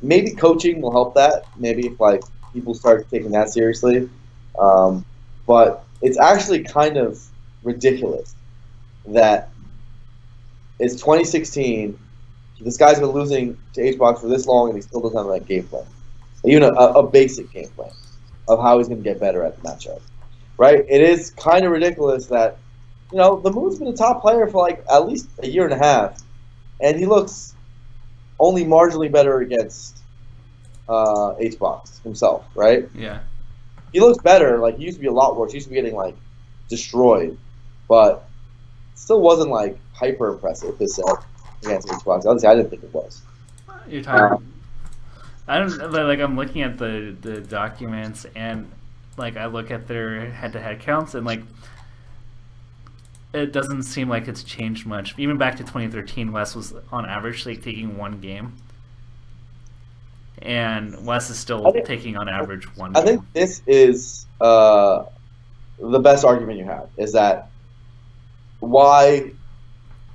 Maybe coaching will help that. Maybe if like people start taking that seriously. But it's actually kind of ridiculous that it's 2016. This guy's been losing to HBox for this long, and he still doesn't have that game plan, even a basic game plan of how he's going to get better at the matchup. Right? It is kind of ridiculous that, you know, the Moon's been a top player for like at least a year and a half, and he looks only marginally better against HBox himself, right? Yeah. He looks better. Like, he used to be a lot worse. He used to be getting, like, destroyed. But still wasn't, like, hyper impressive, his set against HBox. Honestly, I didn't think it was. You're talking... I don't... Like, I'm looking at the documents, and... Like, I look at their head-to-head counts, and, like, it doesn't seem like it's changed much. Even back to 2013, Wes was, on average, like, taking 1 game. And Wes is still taking, on average, 1 game. I think this is the best argument you have, is that why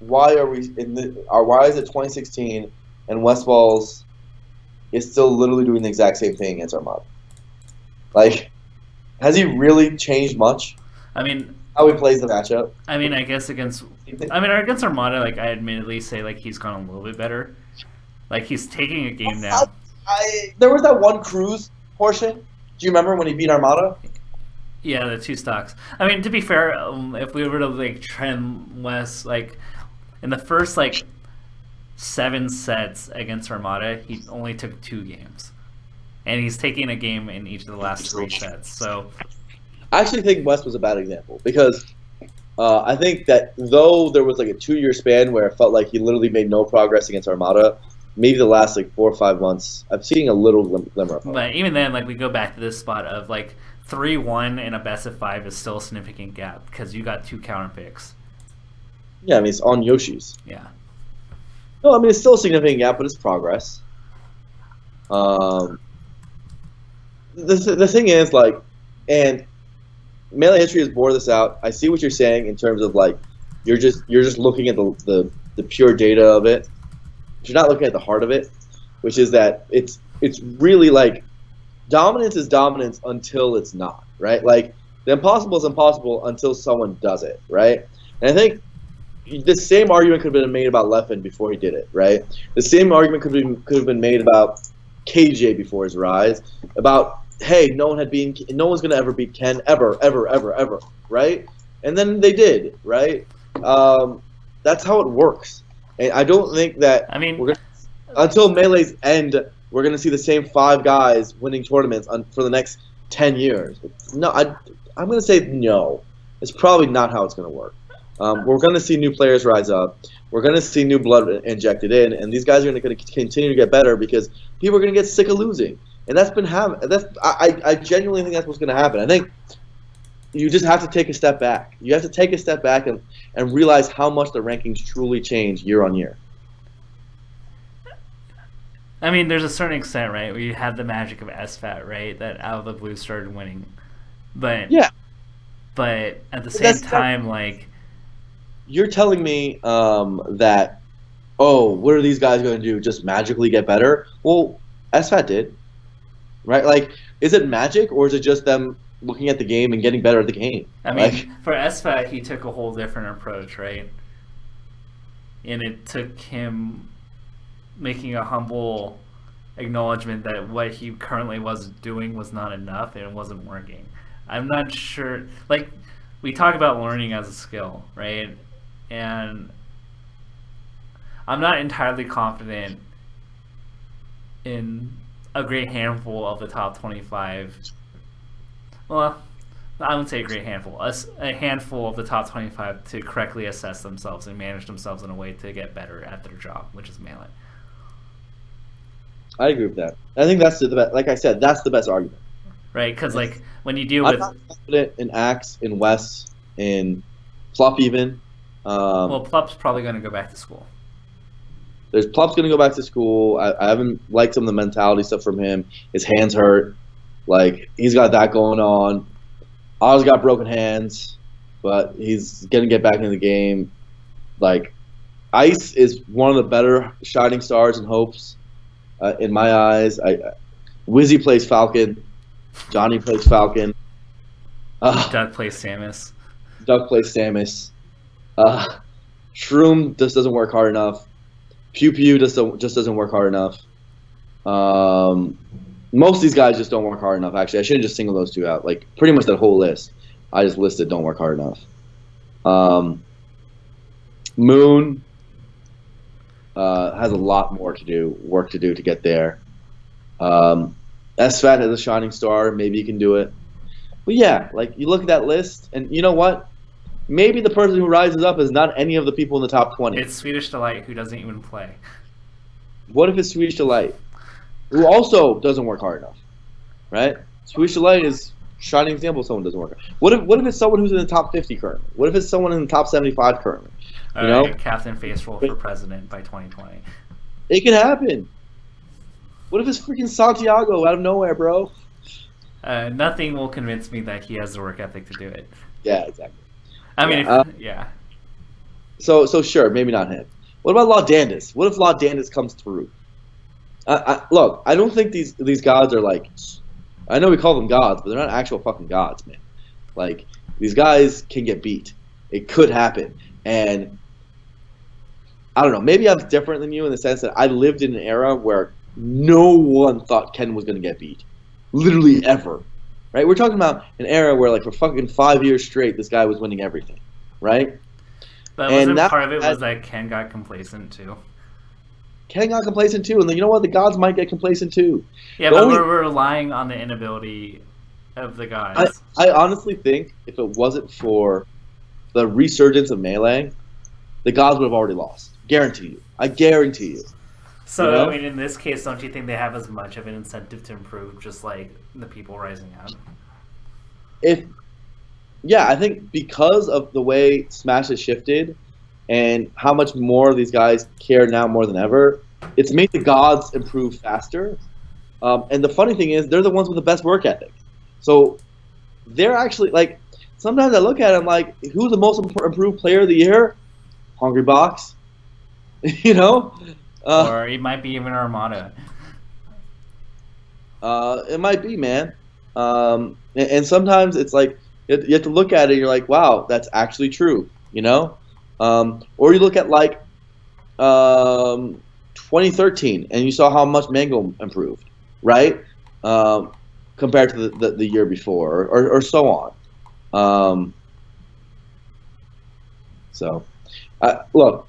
are we why is it 2016 and Westballs is still literally doing the exact same thing against Armada? Like... Has he really changed much? I mean, how he plays the matchup? I mean, I guess against Armada, like I admittedly say, like he's gone a little bit better. Like he's taking a game now. There was that one cruise portion. Do you remember when he beat Armada? Yeah, the 2 stocks. I mean, to be fair, if we were to like trend West, like in the first like 7 sets against Armada, he only took 2 games. And he's taking a game in each of the last 3 sets. So, I actually think West was a bad example because I think that though there was like a 2-year span where it felt like he literally made no progress against Armada, maybe the last like 4 or 5 months, I'm seeing a little glimmer of hope. But even then, like we go back to this spot of like 3-1 in a best of 5 is still a significant gap because you got 2 counter picks. Yeah, I mean, it's on Yoshi's. Yeah. No, I mean, it's still a significant gap, but it's progress. The thing is, like, and Melee History has bore this out. I see what you're saying in terms of, like, you're just looking at the pure data of it. But you're not looking at the heart of it, which is that it's really, like, dominance is dominance until it's not, right? Like, the impossible is impossible until someone does it, right? And I think the same argument could have been made about Leffen before he did it, right? The same argument could have been made about KJ before his rise, about, hey, no one's going to ever beat Ken ever, right? And then they did, right? That's how it works. And I don't think that until Melee's end, we're going to see the same 5 guys winning tournaments for the next 10 years. No, I'm going to say no. It's probably not how it's going to work. We're going to see new players rise up. We're going to see new blood injected in, and these guys are going to continue to get better because people are going to get sick of losing. And that's been happening. I genuinely think that's what's going to happen. I think you just have to take a step back. You have to take a step back and realize how much the rankings truly change year on year. I mean, there's a certain extent, right, where you have the magic of SFAT, right, that out of the blue started winning. But yeah. But at the same time, like, you're telling me that, what are these guys going to do? Just magically get better? Well, SFAT did, right? Like, is it magic or is it just them looking at the game and getting better at the game? I mean, for SFAT, he took a whole different approach, right? And it took him making a humble acknowledgement that what he currently was doing was not enough and it wasn't working. I'm not sure. Like, we talk about learning as a skill, right? And I'm not entirely confident in a great handful of the top 25. Well, I wouldn't say a great handful. A handful of the top 25 to correctly assess themselves and manage themselves in a way to get better at their job, which is Melee. I agree with that. I think that's the best. Like I said, that's the best argument. Right, because like when you deal I'm with, not confident in Axe, in Wes, in Plup even. Well, Plup's probably going to go back to school. Plup's going to go back to school. I haven't liked some of the mentality stuff from him. His hands hurt. Like, he's got that going on. Otto's got broken hands, but he's going to get back into the game. Like, Ice is one of the better shining stars and hopes in my eyes. Wizzy plays Falcon. Johnny plays Falcon. Doug plays Samus. Shroom just doesn't work hard enough. PewPewU just doesn't work hard enough. Most of these guys just don't work hard enough, actually. I shouldn't just single those 2 out. Like, pretty much that whole list I just listed don't work hard enough. Moon has a lot more work to do to get there. SFAT has a shining star. Maybe he can do it. But yeah, like, you look at that list, and you know what? Maybe the person who rises up is not any of the people in the top 20. It's Swedish Delight, who doesn't even play. What if it's Swedish Delight, who also doesn't work hard enough, right? Swedish Delight is a shining example of someone who doesn't work hard. What if it's someone who's in the top 50 currently? What if it's someone in the top 75 currently? You know? Captain Face Roll for president by 2020. It can happen. What if it's freaking Santiago out of nowhere, bro? Nothing will convince me that he has the work ethic to do it. Yeah, exactly. I mean, yeah. So sure, maybe not him. What about Laudandus? What if Laudandus comes through? Look, I don't think these gods are like. I know we call them gods, but they're not actual fucking gods, man. Like, these guys can get beat. It could happen, and I don't know. Maybe I'm different than you in the sense that I lived in an era where no one thought Ken was going to get beat, literally ever. Right? We're talking about an era where, like, for fucking 5 years straight, this guy was winning everything, right? But wasn't part of it was that Ken got complacent too? Ken got complacent too, and then, you know what? The gods might get complacent too. Yeah, but we're relying on the inability of the gods. I honestly think if it wasn't for the resurgence of Melee, the gods would have already lost. Guarantee you. I guarantee you. So, you know? I mean, in this case, don't you think they have as much of an incentive to improve, just like the people rising up? if yeah, I think because of the way Smash has shifted and how much more these guys care now more than ever, it's made the gods improve faster. And the funny thing is, they're the ones with the best work ethic. So they're actually like. Sometimes I look at them like, who's the most improved player of the year? Hungrybox, you know. Or it might be even Armada. It might be, man. And sometimes it's like you have to look at it. And you're like, wow, that's actually true, you know. Or you look at like 2013, and you saw how much Mango improved, right? Compared to the year before, or so on. So, look,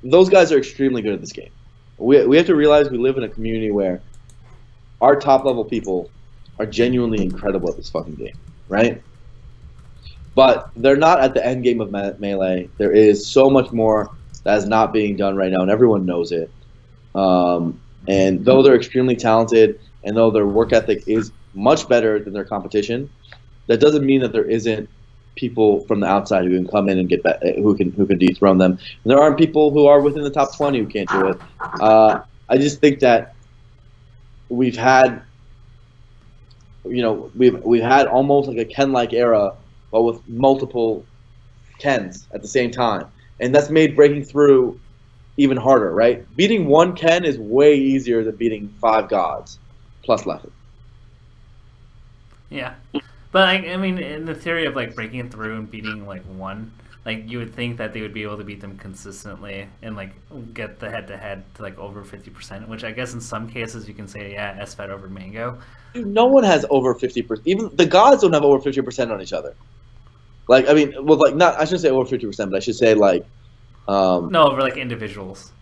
those guys are extremely good at this game. We have to realize we live in a community where our top level people are genuinely incredible at this fucking game, right? But they're not at the end game of Melee. There is so much more that is not being done right now, and everyone knows it. And though they're extremely talented, and though their work ethic is much better than their competition, that doesn't mean that there isn't people from the outside who can come in and get who can dethrone them. And there aren't people who are within the top 20 who can't do it. I just think that we've had, we've had almost like a Ken-like era, but with multiple Kens at the same time, and that's made breaking through even harder. Right? Beating one Ken is way easier than beating 5 gods plus Leffen. Yeah. But I mean, in the theory of like breaking through and beating like one, like you would think that they would be able to beat them consistently and like get the head-to-head to like over 50%, which I guess in some cases you can say, yeah, SFET over Mango. Dude, no one has over 50%. Even the gods don't have over 50% on each other. Like, I mean, well, like not I shouldn't say over 50%, but I should say like no, over like individuals.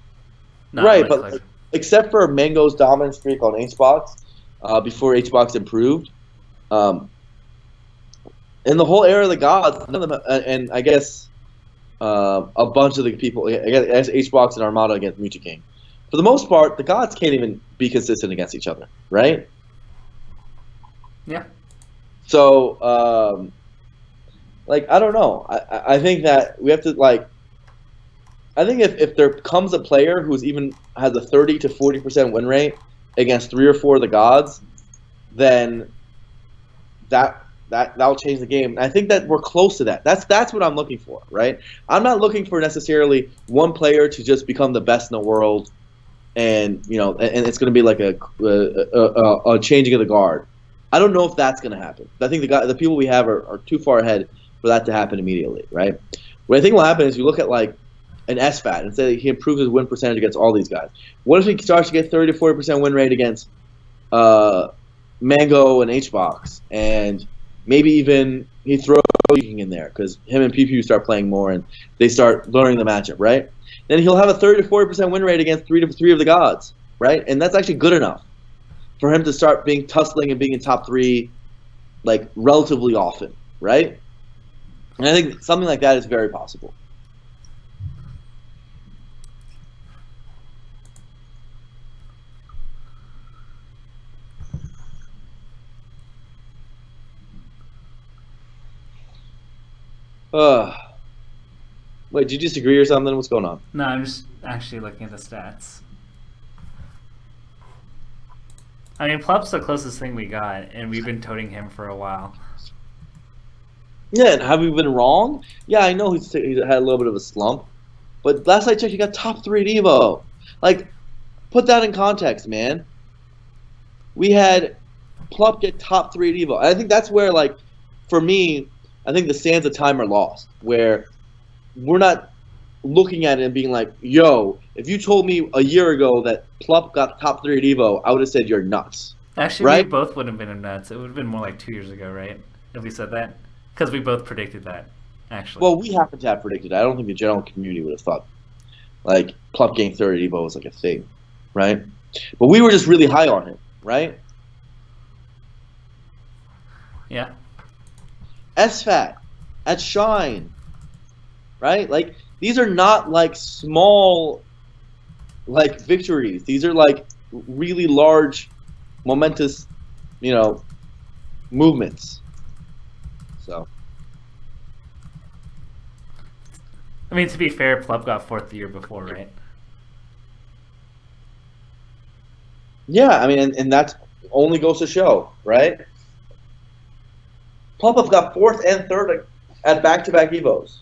Not right, like, but like, except for Mango's dominant streak on HBox, before HBox improved. In the whole era of the gods, none of them, and I guess a bunch of the people, I guess HBox and Armada against Mucha King. For the most part, the gods can't even be consistent against each other, right? Yeah. So, like, I don't know. I think that we have to, like, I think if there comes a player who's even has a 30 to 40% win rate against 3 or 4 of the gods, then that'll change the game. And I think that we're close to that. That's what I'm looking for, right? I'm not looking for necessarily one player to just become the best in the world, and and it's going to be like a changing of the guard. I don't know if that's going to happen. I think the people we have are too far ahead for that to happen immediately, right? What I think will happen is you look at like an SFAT and say he improves his win percentage against all these guys. What if he starts to get 30 to 40% win rate against Mango and HBox, and maybe even he throws King in there because him and PPU start playing more and they start learning the matchup, right? Then he'll have a 30 to 40% win rate against 3 of the gods, right? And that's actually good enough for him to start being tussling and being in top 3 like relatively often, right? And I think something like that is very possible. Wait, did you disagree or something? What's going on? No, I'm just actually looking at the stats. I mean, Plup's the closest thing we got, and we've been toting him for a while. Yeah, and have we been wrong? Yeah, I know he's had a little bit of a slump, but last I checked, he got top 3 at Evo. Like, put that in context, man. We had Plup get top 3 at Evo. And I think that's where, like, for me, I think the sands of time are lost, where we're not looking at it and being like, yo, if you told me a year ago that Plup got top 3 at Evo, I would have said you're nuts. Actually, right? We both would have been nuts. It would have been more like 2 years ago, right? If we said that. Because we both predicted that, actually. Well, we happen to have predicted it. I don't think the general community would have thought, like, Plup getting 3 at Evo was like a thing, right? But we were just really high on him, right? Yeah. SFAT at Shine, right? Like, these are not like small like victories. These are like really large, momentous, movements. So. I mean, to be fair, Pleb got fourth the year before, right? Yeah, I mean, and that only goes to show, right? Pop-Up got fourth and third at back-to-back Evos.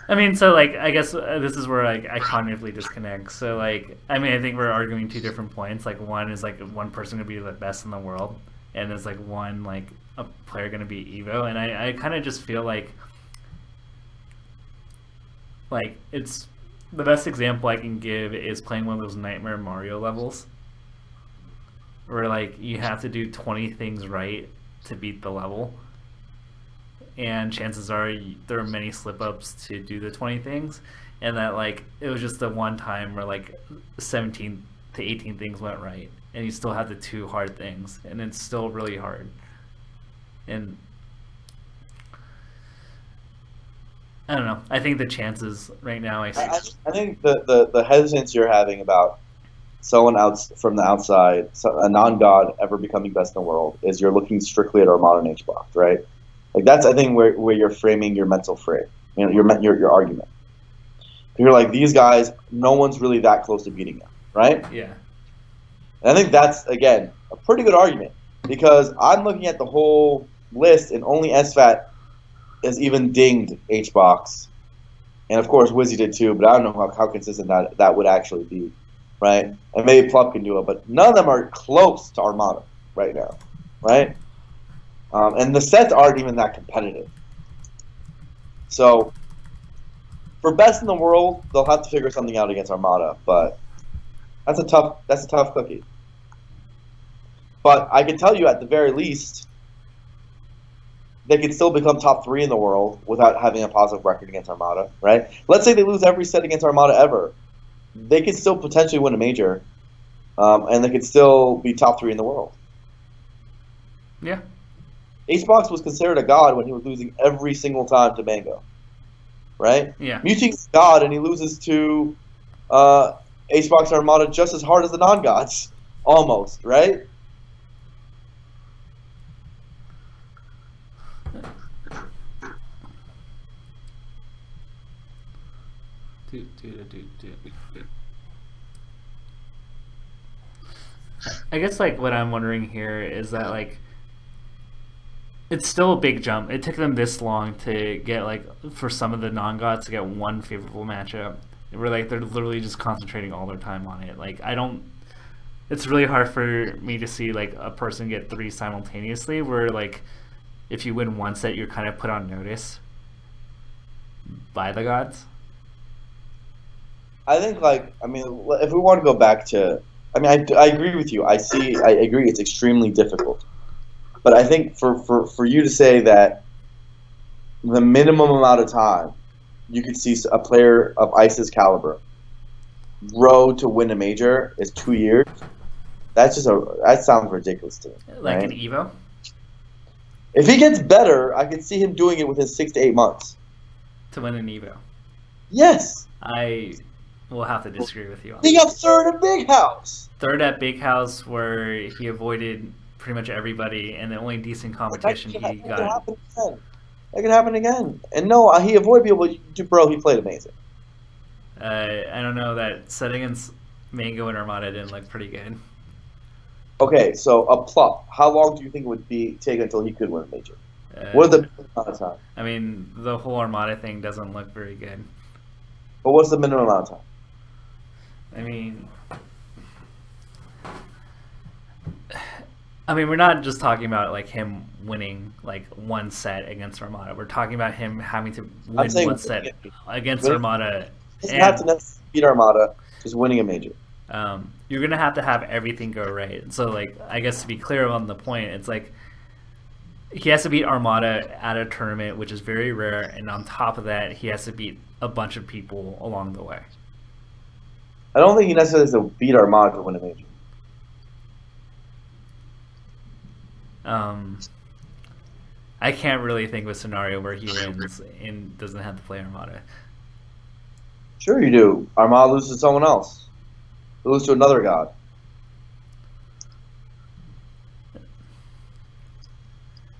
I mean, so like, I guess this is where like I cognitively disconnect. So like, I mean, I think we're arguing two different points. Like, one is like one person gonna be the best in the world, and there's like one like a player gonna be Evo, and I kind of just feel like it's the best example I can give is playing one of those Nightmare Mario levels, where like you have to do 20 things right to beat the level. And chances are there are many slip-ups to do the 20 things, and that like it was just the one time where like 17 to 18 things went right, and you still have the two hard things, and it's still really hard. And I don't know. I think the chances right now, I think the hesitance you're having about someone else from the outside, a non-god ever becoming best in the world, is you're looking strictly at our modern HBox, right? Like that's I think where you're framing your mental frame, you know, your argument. You're like, these guys, no one's really that close to beating them, right? yeah, And I think that's again a pretty good argument because I'm looking at the whole list and only SFAT has even dinged HBox, and of course Wizzy did too, but I don't know how consistent that would actually be, right? And maybe Plup can do it, but none of them are close to Armada right now, right? And the sets aren't even that competitive. So, for best in the world, they'll have to figure something out against Armada, but that's a tough cookie. But I can tell you, at the very least, they could still become top 3 in the world without having a positive record against Armada, right? Let's say they lose every set against Armada ever. They could still potentially win a major, and they could still be top 3 in the world. yeah. Acebox was considered a god when he was losing every single time to Mango, right? Yeah. Mewtwo's god, and he loses to Acebox and Armada just as hard as the non-gods, almost, right? I guess like what I'm wondering here is that like it's still a big jump. It took them this long to get like for some of the non-gods to get one favorable matchup. Where like they're literally just concentrating all their time on it. Like I don't. It's really hard for me to see like a person get 3 simultaneously. Where like if you win one set, you're kind of put on notice by the gods. I think, like, I mean, if we want to go back to, I mean, I agree with you. I agree it's extremely difficult. But I think for you to say that the minimum amount of time you could see a player of Ice's caliber grow to win a major is 2 years, that sounds ridiculous to me. Like right? an Evo? If he gets better, I could see him doing it within 6 to 8 months. To win an Evo? Yes. I will have to disagree with you on He that. got third at Big House. Third at Big House, where he avoided pretty much everybody, and the only decent competition he got. That could happen again. And no, he avoided people. Bro, he played amazing. I don't know, that set against Mango and Armada didn't look pretty good. Okay, so a plop. How long do you think it would take until he could win a major? What is the minimum amount of time? I mean, the whole Armada thing doesn't look very good. But what's the minimum amount of time? I mean, we're not just talking about like him winning like one set against Armada. We're talking about him having to win one set against Armada. He doesn't have to necessarily beat Armada, just winning a major. You're gonna have to have everything go right. So, like, I guess to be clear on the point, it's like he has to beat Armada at a tournament, which is very rare, and on top of that, he has to beat a bunch of people along the way. I don't think he necessarily has to beat Armada to win a major. I can't really think of a scenario where he wins and doesn't have to play Armada. Sure you do. Armada loses to someone else. He loses to another god.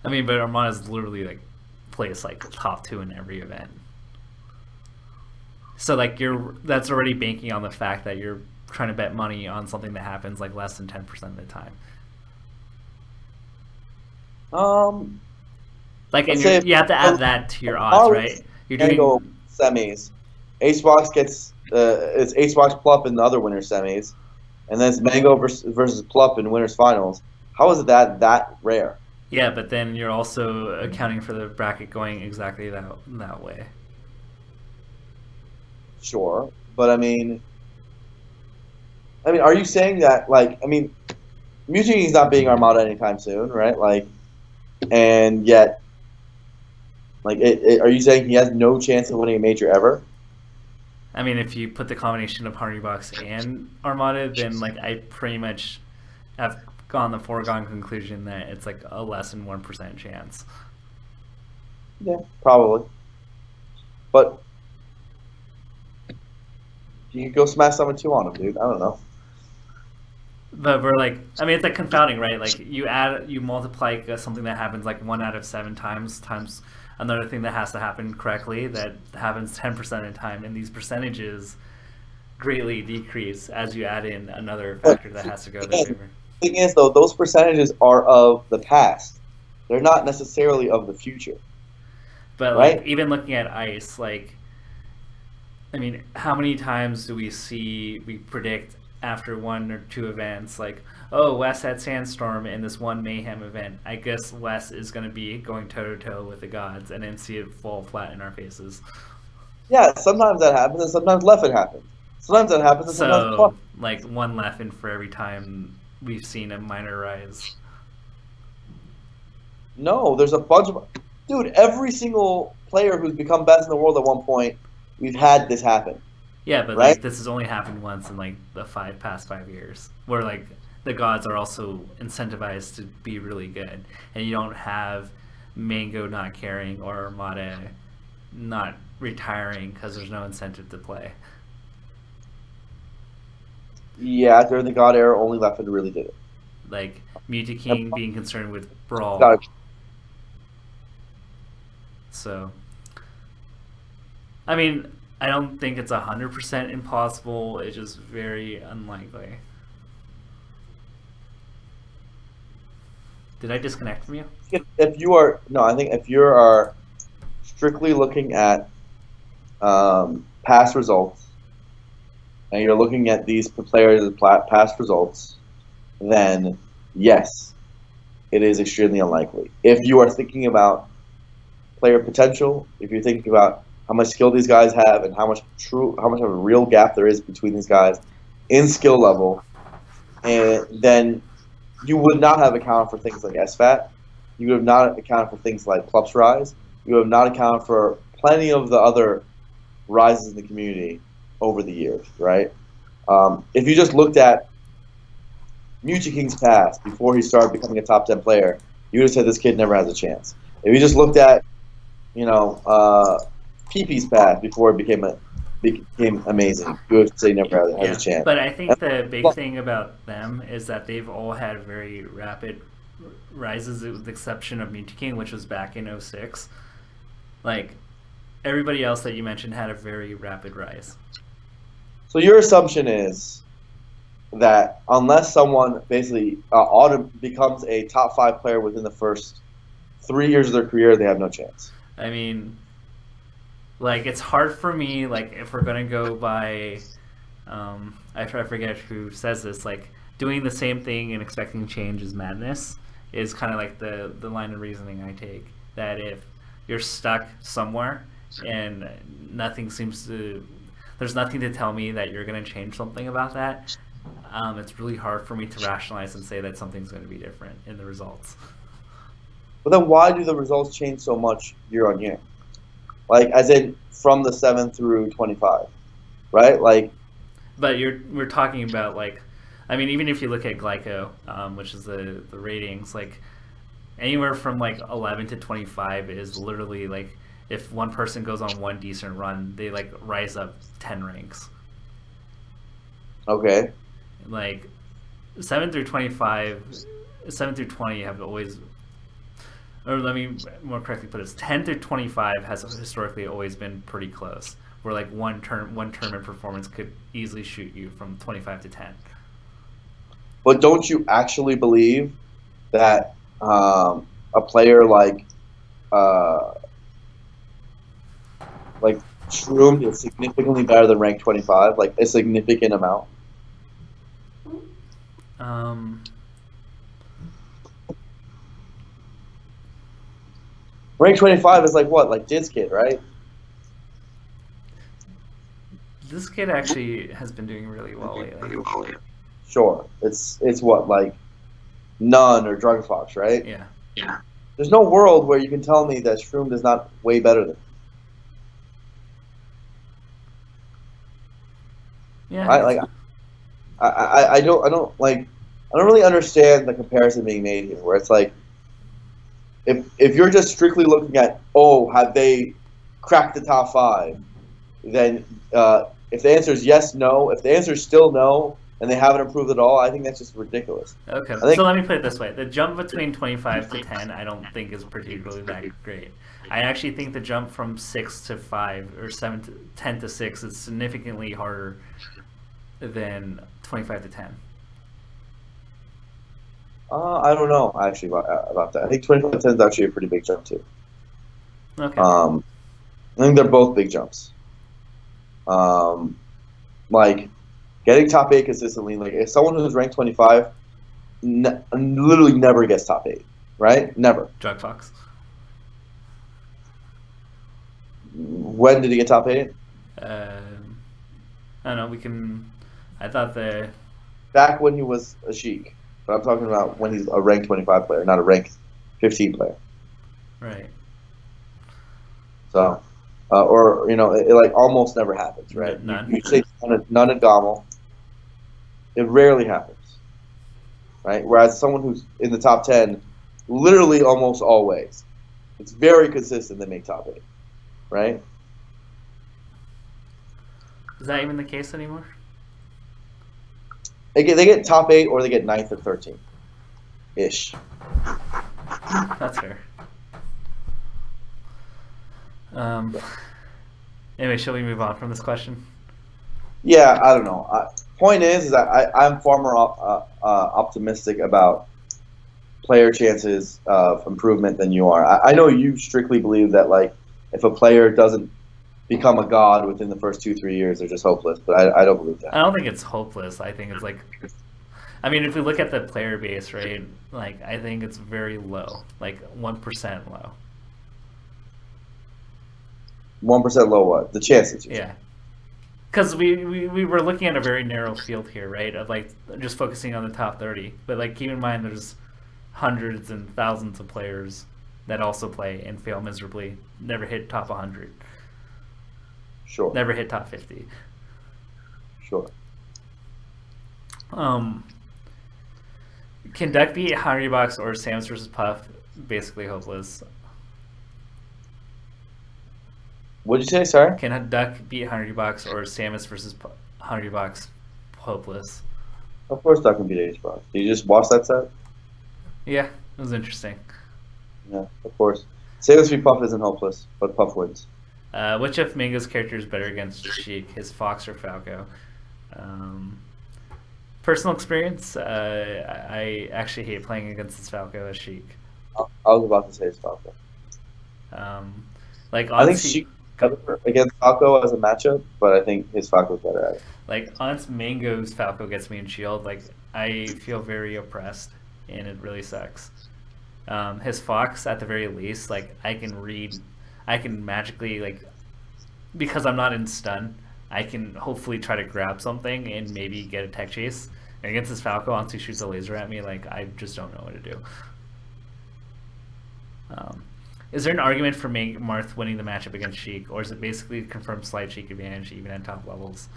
I mean, but Armada's literally like placed like top 2 in every event. So like that's already banking on the fact that you're trying to bet money on something that happens like less than 10% of the time. Like, and you have to add that to your odds, right? You're Mango doing semis. Acebox gets it's Acebox Plup in the other winners semis, and then it's Mango versus Plup in winners finals. How is it that rare? yeah, but then you're also accounting for the bracket going exactly that way. Sure, but I mean, are you saying that Mewtwo is not being Armada anytime soon, right? Like, and yet, like, are you saying he has no chance of winning a major ever? I mean, if you put the combination of Hungrybox and Armada, then like I pretty much have gone the foregone conclusion that it's like a less than 1% chance. Yeah, probably. But you could go smash someone 2 on him, dude. I don't know. But we're like, I mean, it's like confounding, right? Like you multiply something that happens like 1 out of 7 times another thing that has to happen correctly that happens 10% of the time, and these percentages greatly decrease as you add in another factor that has to go their favor. The thing is, though, those percentages are of the past. They're not necessarily of the future. But right? Like even looking at ice, like, I mean, how many times do we predict after 1 or 2 events, like, oh, Wes had Sandstorm in this one Mayhem event. I guess Wes is going to be going toe-to-toe with the gods, and then see it fall flat in our faces. Yeah, sometimes that happens, and sometimes Leffen happens. Sometimes that happens, and sometimes So, like, 1 Leffen for every time we've seen a minor rise. No, there's a bunch of... Dude, every single player who's become best in the world at one point, we've had this happen. Yeah, but right? Like this has only happened once in like the past 5 years, where like the gods are also incentivized to be really good, and you don't have Mango not caring or Armada not retiring because there's no incentive to play. Yeah, during the God era, only Leffen really did it. Like Mewtwo King being concerned with Brawl. Got it. So, I mean, I don't think it's 100% impossible. It's just very unlikely. Did I disconnect from you? If you are I think if you are strictly looking at past results, and you're looking at these players' past results, then yes, it is extremely unlikely. If you are thinking about player potential, if you're thinking about how much skill these guys have and how much of a real gap there is between these guys in skill level, and then you would not have accounted for things like SFAT. You would have not accounted for things like Plup's rise. You would have not accounted for plenty of the other rises in the community over the years, right? If you just looked at Mewtwo King's past before he started becoming a top 10 player, you would have said this kid never has a chance. If you just looked at, PP's past before it became amazing, you would say he never has a chance. But I think the big thing about them is that they've all had very rapid rises, with the exception of Mewtwo King, which was back in 06. Like, everybody else that you mentioned had a very rapid rise. So your assumption is that unless someone basically becomes a top 5 player within the first 3 years of their career, they have no chance. I mean, like, it's hard for me, like, if we're going to go by, I forget who says this, like, doing the same thing and expecting change is madness is kind of like the line of reasoning I take. That if you're stuck somewhere and there's nothing to tell me that you're going to change something about that, it's really hard for me to rationalize and say that something's going to be different in the results. But then why do the results change so much year on year? Like, as in from the 7 through 25, right? Like, but we're talking about, like, I mean, even if you look at Glyco, which is the ratings, like, anywhere from like 11 to 25 is literally like, if one person goes on one decent run, they like rise up 10 ranks. Okay. Like 7 through 25, 7 through 20 have always or let me more correctly put it, 10 through 25 has historically always been pretty close. Where like one tournament performance could easily shoot you from 25 to 10. But don't you actually believe that a player like Shroom is significantly better than rank 25, like a significant amount? Rank 25 is like what? Like Diz Kid, right? This kid actually has been doing really well lately. Sure. It's what, like Nun or Drug Fox, right? Yeah. There's no world where you can tell me that Shroom is not way better than. Yeah. Right? Like I don't really understand the comparison being made here, where it's like if you're just strictly looking at, oh, have they cracked the top 5, then if the answer is yes, no. If the answer is still no, and they haven't improved at all, I think that's just ridiculous. Okay, so let me put it this way. The jump between 25 to 10 I don't think is particularly that great. I actually think the jump from 6 to 5 or 10 to 6 is significantly harder than 25 to 10. I don't know, actually, about that. I think 25 to 10 is actually a pretty big jump, too. Okay. I think they're both big jumps. Like, getting top 8 consistently, like, if someone who's ranked 25 literally never gets top 8, right? Never. Drug Fox. When did he get top 8? I don't know, we can... I thought the... Back when he was a Sheik. But I'm talking about when he's a ranked 25 player, not a ranked 15 player. Right. So, or, you know, it like almost never happens, right? None. You say none at Gommel. It rarely happens, right? Whereas someone who's in the top 10, literally almost always, it's very consistent they make top 8, right? Is that even the case anymore? They get top 8 or they get 9th or 13th ish. That's fair. Anyway, shall we move on from this question? Yeah, I don't know. Point is that I'm far more optimistic about player chances of improvement than you are. I know you strictly believe that, like, if a player doesn't become a god within the first 2-3 years, they're just hopeless. But I don't believe that. I don't think it's hopeless. I think it's like, I mean, if we look at the player base, right? Like, I think it's very low, like 1% low. 1% low what? The chances. Yeah. Because we were looking at a very narrow field here, right? Of like just focusing on the top 30. But like keep in mind there's hundreds and thousands of players that also play and fail miserably, never hit top 100. Sure. Never hit top 50. Sure. Can Duck beat Hungrybox or Sam's versus Puff? Basically hopeless. What'd you say, sorry? Can Duck beat Hungrybox or Samus versus Hungrybox? Hopeless. Of course Duck can beat Esports. Did you just watch that set? Yeah, it was interesting. Yeah, of course. Samus v Puff isn't hopeless, but Puff wins. Which of Mango's characters is better against Sheik, his Fox or Falco? Personal experience, I actually hate playing against his Falco as Sheik. I was about to say it's Falco. Like I think Sheik against Falco as a matchup, but I think his Falco's better at it. Like once Mango's Falco gets me in shield, like I feel very oppressed, and it really sucks. His Fox, at the very least, like I can magically, like, because I'm not in stun, I can hopefully try to grab something and maybe get a tech chase. And against his Falco, once he shoots a laser at me, like I just don't know what to do. Is there an argument for Marth winning the matchup against Sheik, or is it basically confirmed slight Sheik advantage even at top levels?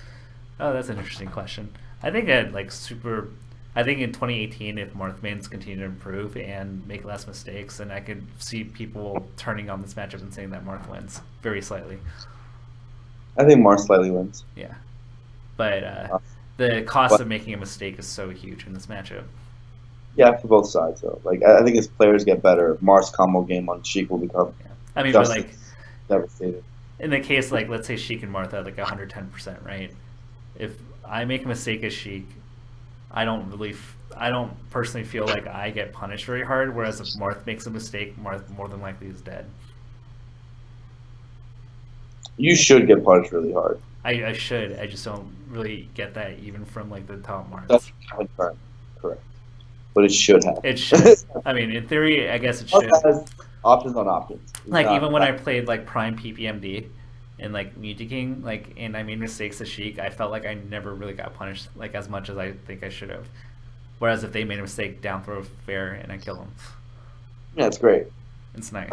Oh, that's an interesting question. I think in 2018, if Marth mains continue to improve and make less mistakes, then I could see people turning on this matchup and saying that Marth wins very slightly. I think Marth slightly wins. Yeah, but the cost of making a mistake is so huge in this matchup. Yeah, for both sides though. Like I think as players get better, Mars combo game on Sheik will become I mean, but just like as devastating. in the case, like let's say Sheik and Martha like 110%, right? If I make a mistake as Sheik, I don't personally feel like I get punished very hard. Whereas if Marth makes a mistake, Marth more than likely is dead. You should get punished really hard. I should. I just don't really get that even from like the top That's Marths. confirmed, correct. But it should have. It should. I mean, in theory, I guess it Plus should. has options on options. It's Like not even when that. I played like Prime PPMD and like Mewtwo King, like and I made mistakes as Sheik, I felt like I never really got punished like as much as I think I should have. Whereas if they made a mistake, down throw fair and I kill them, Yeah, it's great. it's nice.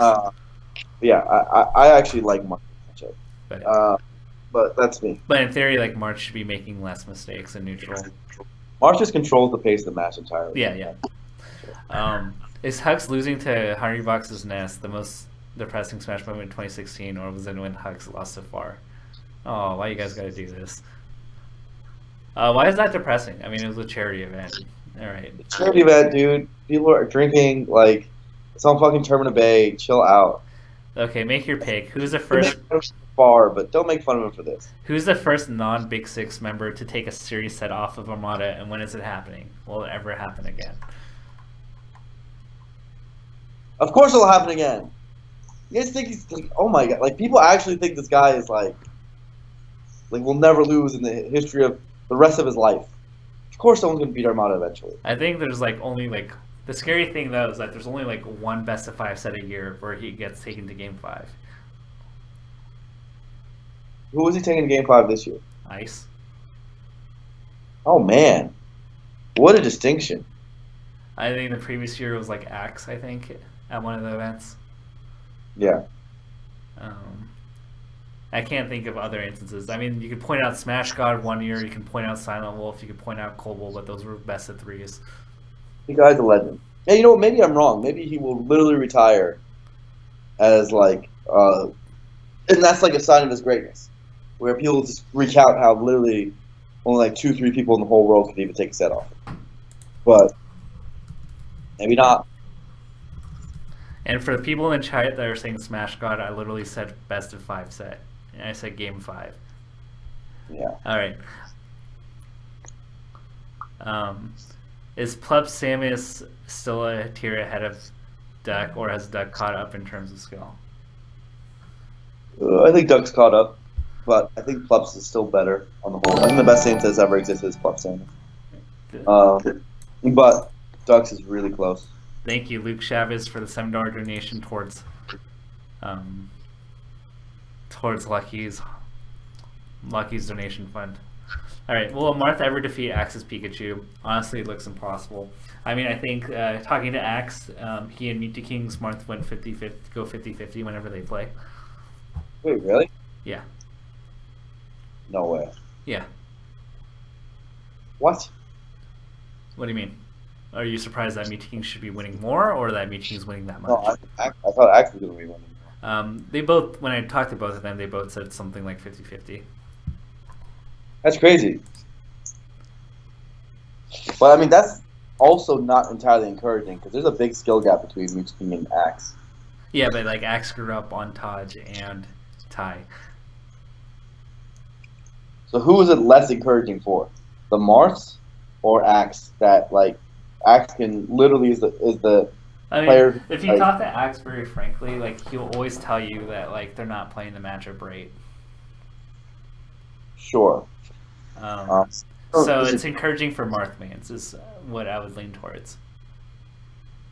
Yeah, I actually like March matchup. But But that's me. but in theory, like March should be making less mistakes in neutral. March just controls the pace of the match entirely. Yeah. Is Hux losing to Hungrybox's Nest the most depressing Smash moment in 2016, or was it when Hux lost so far? Oh, why you guys gotta do this? Why is that depressing? I mean, it was a charity event. All right. Charity event, dude. People are drinking like it's on fucking Terminal Bay. Chill out. Okay, make your pick. Who's the Make first? fun of Far, but don't make fun of him for this. Who's the first non-Big Six member to take a series set off of Armada, and when is it happening? Will it ever happen again? Of course, it'll happen again. You guys think he's like, oh my god, like people actually think this guy is like will never lose in the history of the rest of his life. Of course, someone's gonna beat Armada eventually. I think there's like only like the scary thing though is that there's only like one best of 5 set a year where he gets taken to Game 5. Who was he taking Game 5 this year? Ice. Oh man, what a distinction! I think the previous year was like Axe. I think at one of the events. Yeah, I can't think of other instances. I mean, you could point out Smash God one year. You can point out Silent Wolf. You could point out Kobold, but those were best of 3s. the guy's a legend. Yeah, you know what? Maybe I'm wrong. Maybe he will literally retire as and that's like a sign of his greatness, where people just recount how literally only like 2-3 people in the whole world can even take a set off. But maybe not. And for the people in chat that are saying Smash God, I literally said best of 5 set. And I said Game 5. Yeah. All right. Is Pleb Samus still a tier ahead of Duck, or has Duck caught up in terms of skill? I think Duck's caught up, but I think Plups is still better on the whole. I think the best Samus that's ever existed is Plup Samus. But Duck's is really close. Thank you, Luke Chavez, for the $7 donation towards Lucky's donation fund. All right. Will Martha ever defeat Axe's Pikachu? Honestly, it looks impossible. I mean, I think talking to Axe, he and Mewtwo King's Martha went 50-50, go 50-50 whenever they play. Wait, really? Yeah. No way. Yeah. What? What do you mean? Are you surprised that Mewtwo King should be winning more, or that Mewtwo King's winning that much? No, I thought Axe was going to be winning. They both, when I talked to both of them, they both said something like 50-50. That's crazy. But I mean, that's also not entirely encouraging because there's a big skill gap between Mewtwo King and Axe. Yeah, but like Axe screwed up on Taj and Tai. So who is it less encouraging for? The Marths or Axe? That like Axe can literally is the I mean, player. if you talk to Axe very frankly, like he'll always tell you that like they're not playing the matchup right. Sure. So it's encouraging for Marthmans is what I would lean towards.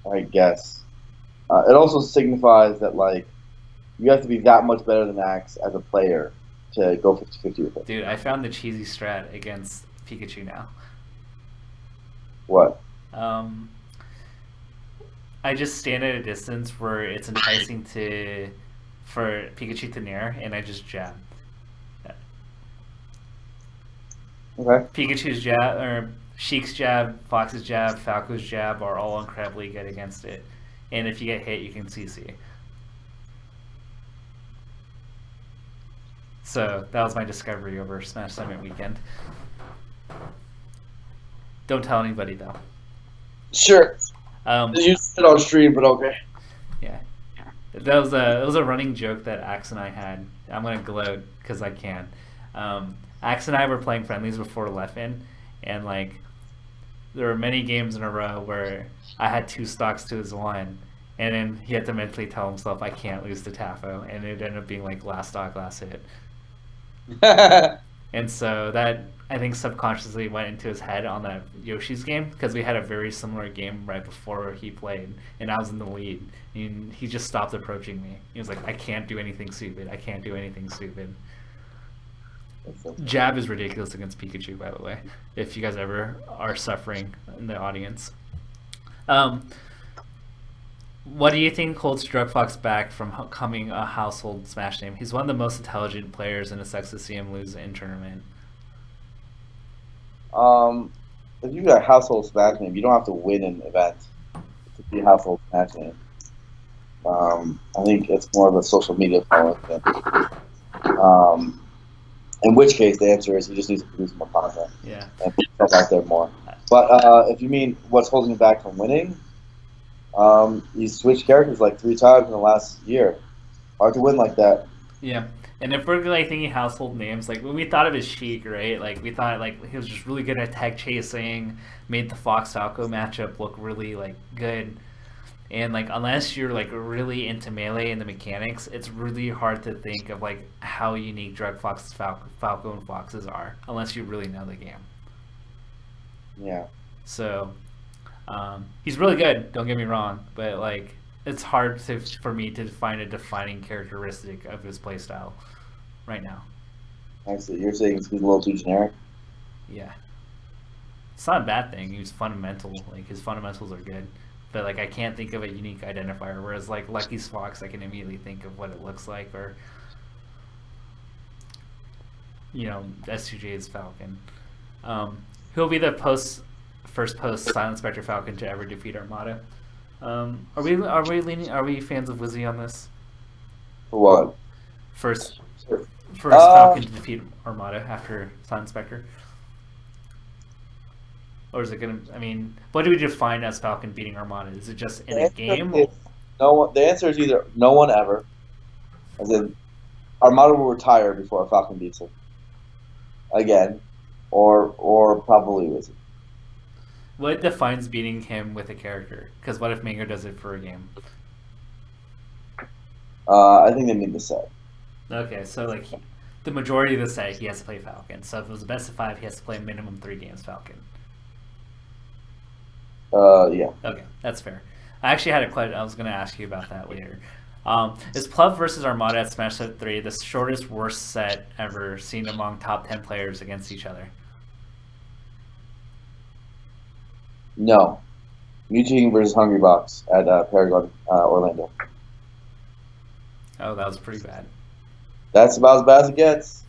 I guess. It also signifies that like you have to be that much better than Axe as a player to go 50-50 with it. Dude, I found the cheesy strat against Pikachu now. What? I just stand at a distance where it's enticing for Pikachu to nair, and I just jab. Okay. Pikachu's jab, or Sheik's jab, Fox's jab, Falco's jab are all incredibly good against it. And if you get hit, you can CC. So that was my discovery over Smash Summit weekend. Don't tell anybody though. Sure. Um, You said on stream, but okay. yeah, it was a running joke that Axe and I had. I'm gonna gloat because I can. Axe and I were playing friendlies before Leffen, and like there were many games in a row where I had two stocks to his one, and then he had to mentally tell himself I can't lose to Tafo, and it ended up being like last stock, last hit. And so that I think subconsciously went into his head on that Yoshi's game because we had a very similar game right before he played, and I was in the lead. And he just stopped approaching me. He was like, "I can't do anything stupid. I can't do anything stupid." Jab is ridiculous against Pikachu, by the way. If you guys ever are suffering in the audience, what do you think holds DrugFox back from becoming a household Smash name? He's one of the most intelligent players, and it sucks to see him lose in tournament. If you got a household Smash name, you don't have to win an event to be a household Smash name. I think it's more of a social media following thing. In which case, the answer is he just needs to produce more content. Yeah. And put himself out there more. But if you mean what's holding him back from winning, he's switched characters like 3 times in the last year. Hard to win like that. Yeah. And if we're like thinking household names, like when we thought of his Sheik, right? Like we thought like he was just really good at tag chasing, made the Fox Falco matchup look really like good. And like unless you're like really into melee and the mechanics, it's really hard to think of like how unique DrugFox's Falco and Foxes are, unless you really know the game. Yeah. So he's really good. Don't get me wrong, but like it's hard for me to find a defining characteristic of his playstyle right now. Actually, you're saying he's a little too generic? Yeah. It's not a bad thing. He's fundamental. Like his fundamentals are good. But like I can't think of a unique identifier. Whereas like Lucky's Fox, I can immediately think of what it looks like, or S2J's Falcon. Who'll be the first post Silent Spectre Falcon to ever defeat Armada? Are we fans of Wizzy on this? For what? First Falcon to defeat Armada after Silent Spectre? Or is it gonna? I mean, what do we define as Falcon beating Armada? Is it just in a game? No one. The answer is either no one ever, as in Armada will retire before a Falcon beats him again, or probably Wizard. What defines beating him with a character? Because what if Mango does it for a game? I think they mean the set. Okay, so like the majority of the set, he has to play Falcon. So if it was a best of 5, he has to play minimum 3 games Falcon. Yeah. Okay, that's fair. I actually had a question. I was going to ask you about that later. Is Plub versus Armada at Smash Set 3 the shortest, worst set ever seen among top 10 players against each other? No. Mewtwo versus Hungrybox at Paragon, Orlando. Oh, that was pretty bad. That's about as bad as it gets.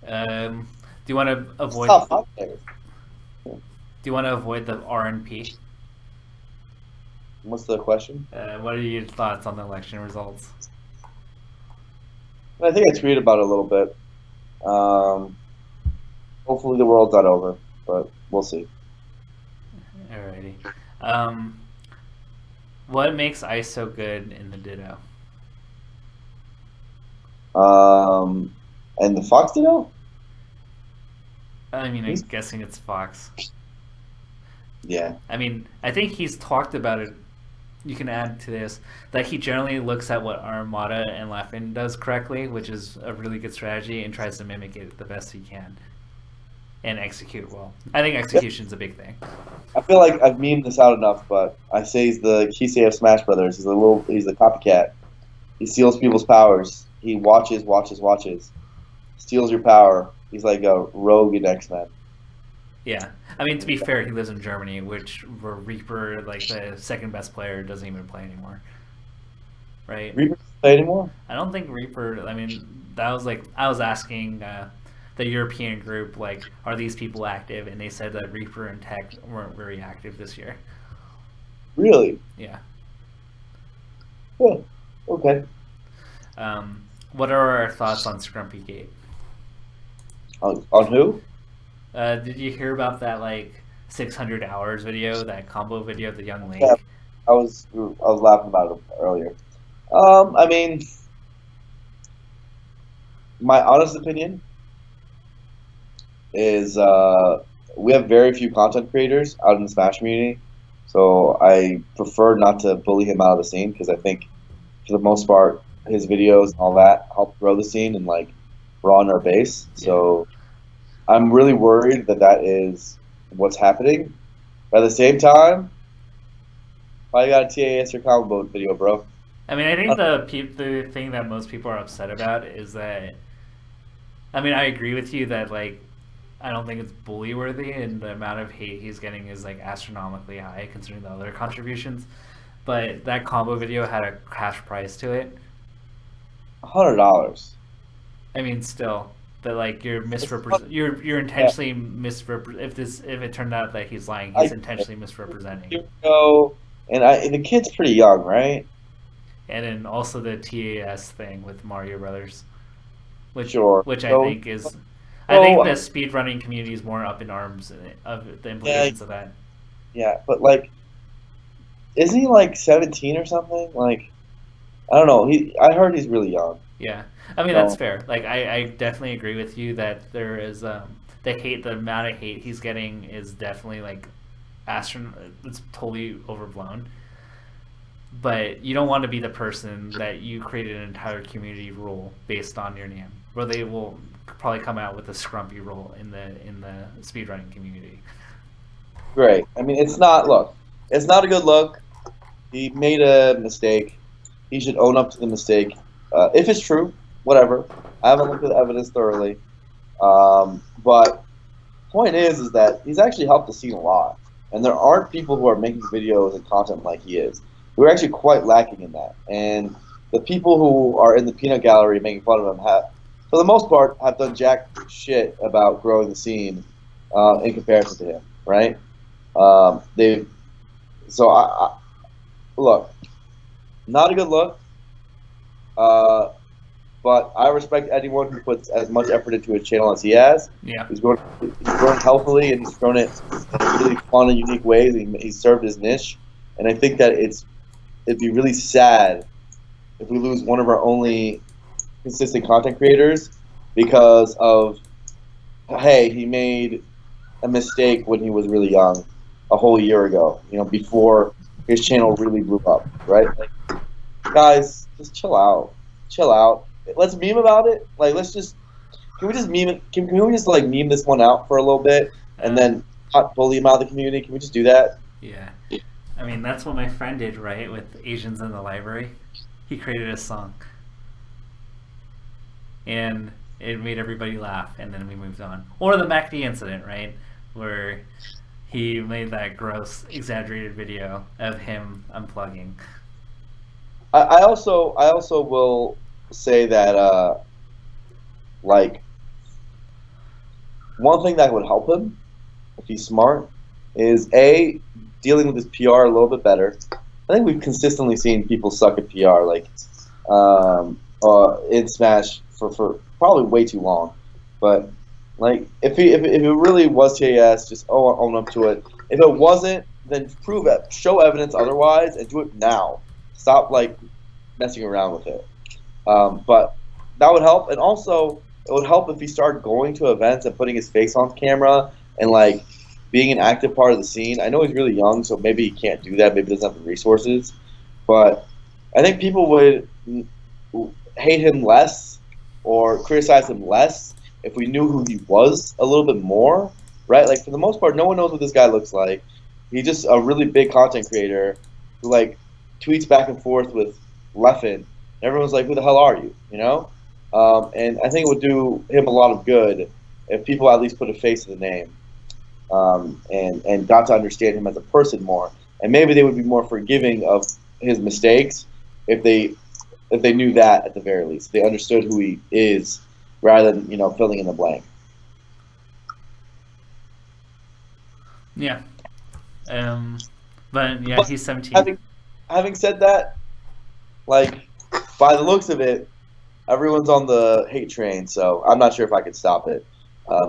Do you want to avoid? Top 5 players. Do you want to avoid the RNP? What's the question? What are your thoughts on the election results? I think I tweeted about it a little bit. Hopefully the world's not over, but we'll see. Alrighty. What makes Ice so good in the Ditto? And the Fox Ditto? I mean, I'm guessing it's Fox. Yeah. I mean, I think he's talked about it. You can add to this that he generally looks at what Armada and Leffen does correctly, which is a really good strategy, and tries to mimic it the best he can and execute well. I think execution's a big thing. I feel like I've memed this out enough, but I say he's the Kisei of Smash Brothers. He's a copycat. He steals people's powers. He watches, steals your power. He's like a rogue in X-Men. Yeah. I mean, to be fair, he lives in Germany, which where Reaper, like the second best player, doesn't even play anymore. Right? Reaper doesn't play anymore? I don't think Reaper, I mean, that was like, I was asking the European group, like, are these people active? And they said that Reaper and Tech weren't very active this year. Really? Yeah. Yeah. Okay. What are our thoughts on Scrumpy Gate? On who? Did you hear about that, like, 600 hours video, that combo video of the young Link. Yeah, I was laughing about it earlier. I mean, my honest opinion is we have very few content creators out in the Smash community, so I prefer not to bully him out of the scene because I think for the most part his videos and all that help grow the scene and like broaden our base. So I'm really worried that that is what's happening. But at the same time, I got a TAS your comic book video, bro. I mean, I think the thing that most people are upset about is that, I mean, I agree with you that like I don't think it's bully worthy, and the amount of hate he's getting is like astronomically high considering the other contributions. But that combo video had a cash prize to it. $100. I mean, still, but like you're you're intentionally misrepresent. If it turned out that he's lying, he's intentionally misrepresenting. And the kid's pretty young, right? And then also the TAS thing with Mario Brothers, which I think is, I think the speedrunning community is more up in arms of the implications of that. Yeah, but like, isn't he like 17 or something? Like, I don't know. I heard he's really young. Yeah, I mean that's fair. Like I definitely agree with you that there is the amount of hate he's getting is definitely like it's totally overblown. But you don't want to be the person that you created an entire community rule based on your name, where they will probably come out with a scrumpy rule in the speedrunning community. Great. I mean, it's not a good look. He made a mistake. He should own up to the mistake. If it's true, whatever. I haven't looked at the evidence thoroughly. But point is that he's actually helped the scene a lot. And there aren't people who are making videos and content like he is. We're actually quite lacking in that. And the people who are in the peanut gallery making fun of him have, for the most part, have done jack shit about growing the scene in comparison to him, right? Look, not a good look. But I respect anyone who puts as much effort into his channel as he has. Yeah. He's grown healthily, and he's grown it in really fun and unique ways. He's served his niche, and I think that it'd be really sad if we lose one of our only consistent content creators because of, hey, he made a mistake when he was really young, a whole year ago, before his channel really blew up, right? Like, guys, just chill out. Let's meme about it. Like, can we just meme it? Can we just like meme this one out for a little bit and then not bully him out of the community? Can we just do that? Yeah. I mean, that's what my friend did, right? With Asians in the Library. He created a song. And it made everybody laugh, and then we moved on. Or the MACD incident, right? Where he made that gross, exaggerated video of him unplugging. I also will say that like one thing that would help him if he's smart is dealing with his PR a little bit better. I think we've consistently seen people suck at PR like in Smash for probably way too long. But like if it really was TAS, just own up to it. If it wasn't, then prove it, show evidence otherwise, and do it now. Stop like messing around with it. But that would help, and also it would help if he started going to events and putting his face on camera and like being an active part of the scene. I know he's really young, so maybe he can't do that. Maybe he doesn't have the resources. But I think people would hate him less or criticize him less if we knew who he was a little bit more, right? Like, for the most part, no one knows what this guy looks like. He's just a really big content creator who like tweets back and forth with Leffen. Everyone's like, who the hell are you? And I think it would do him a lot of good if people at least put a face to the name and got to understand him as a person more. And maybe they would be more forgiving of his mistakes if they knew that at the very least. They understood who he is rather than filling in the blank. Yeah. But yeah, he's 17. Having said that, like, by the looks of it, everyone's on the hate train, so I'm not sure if I could stop it.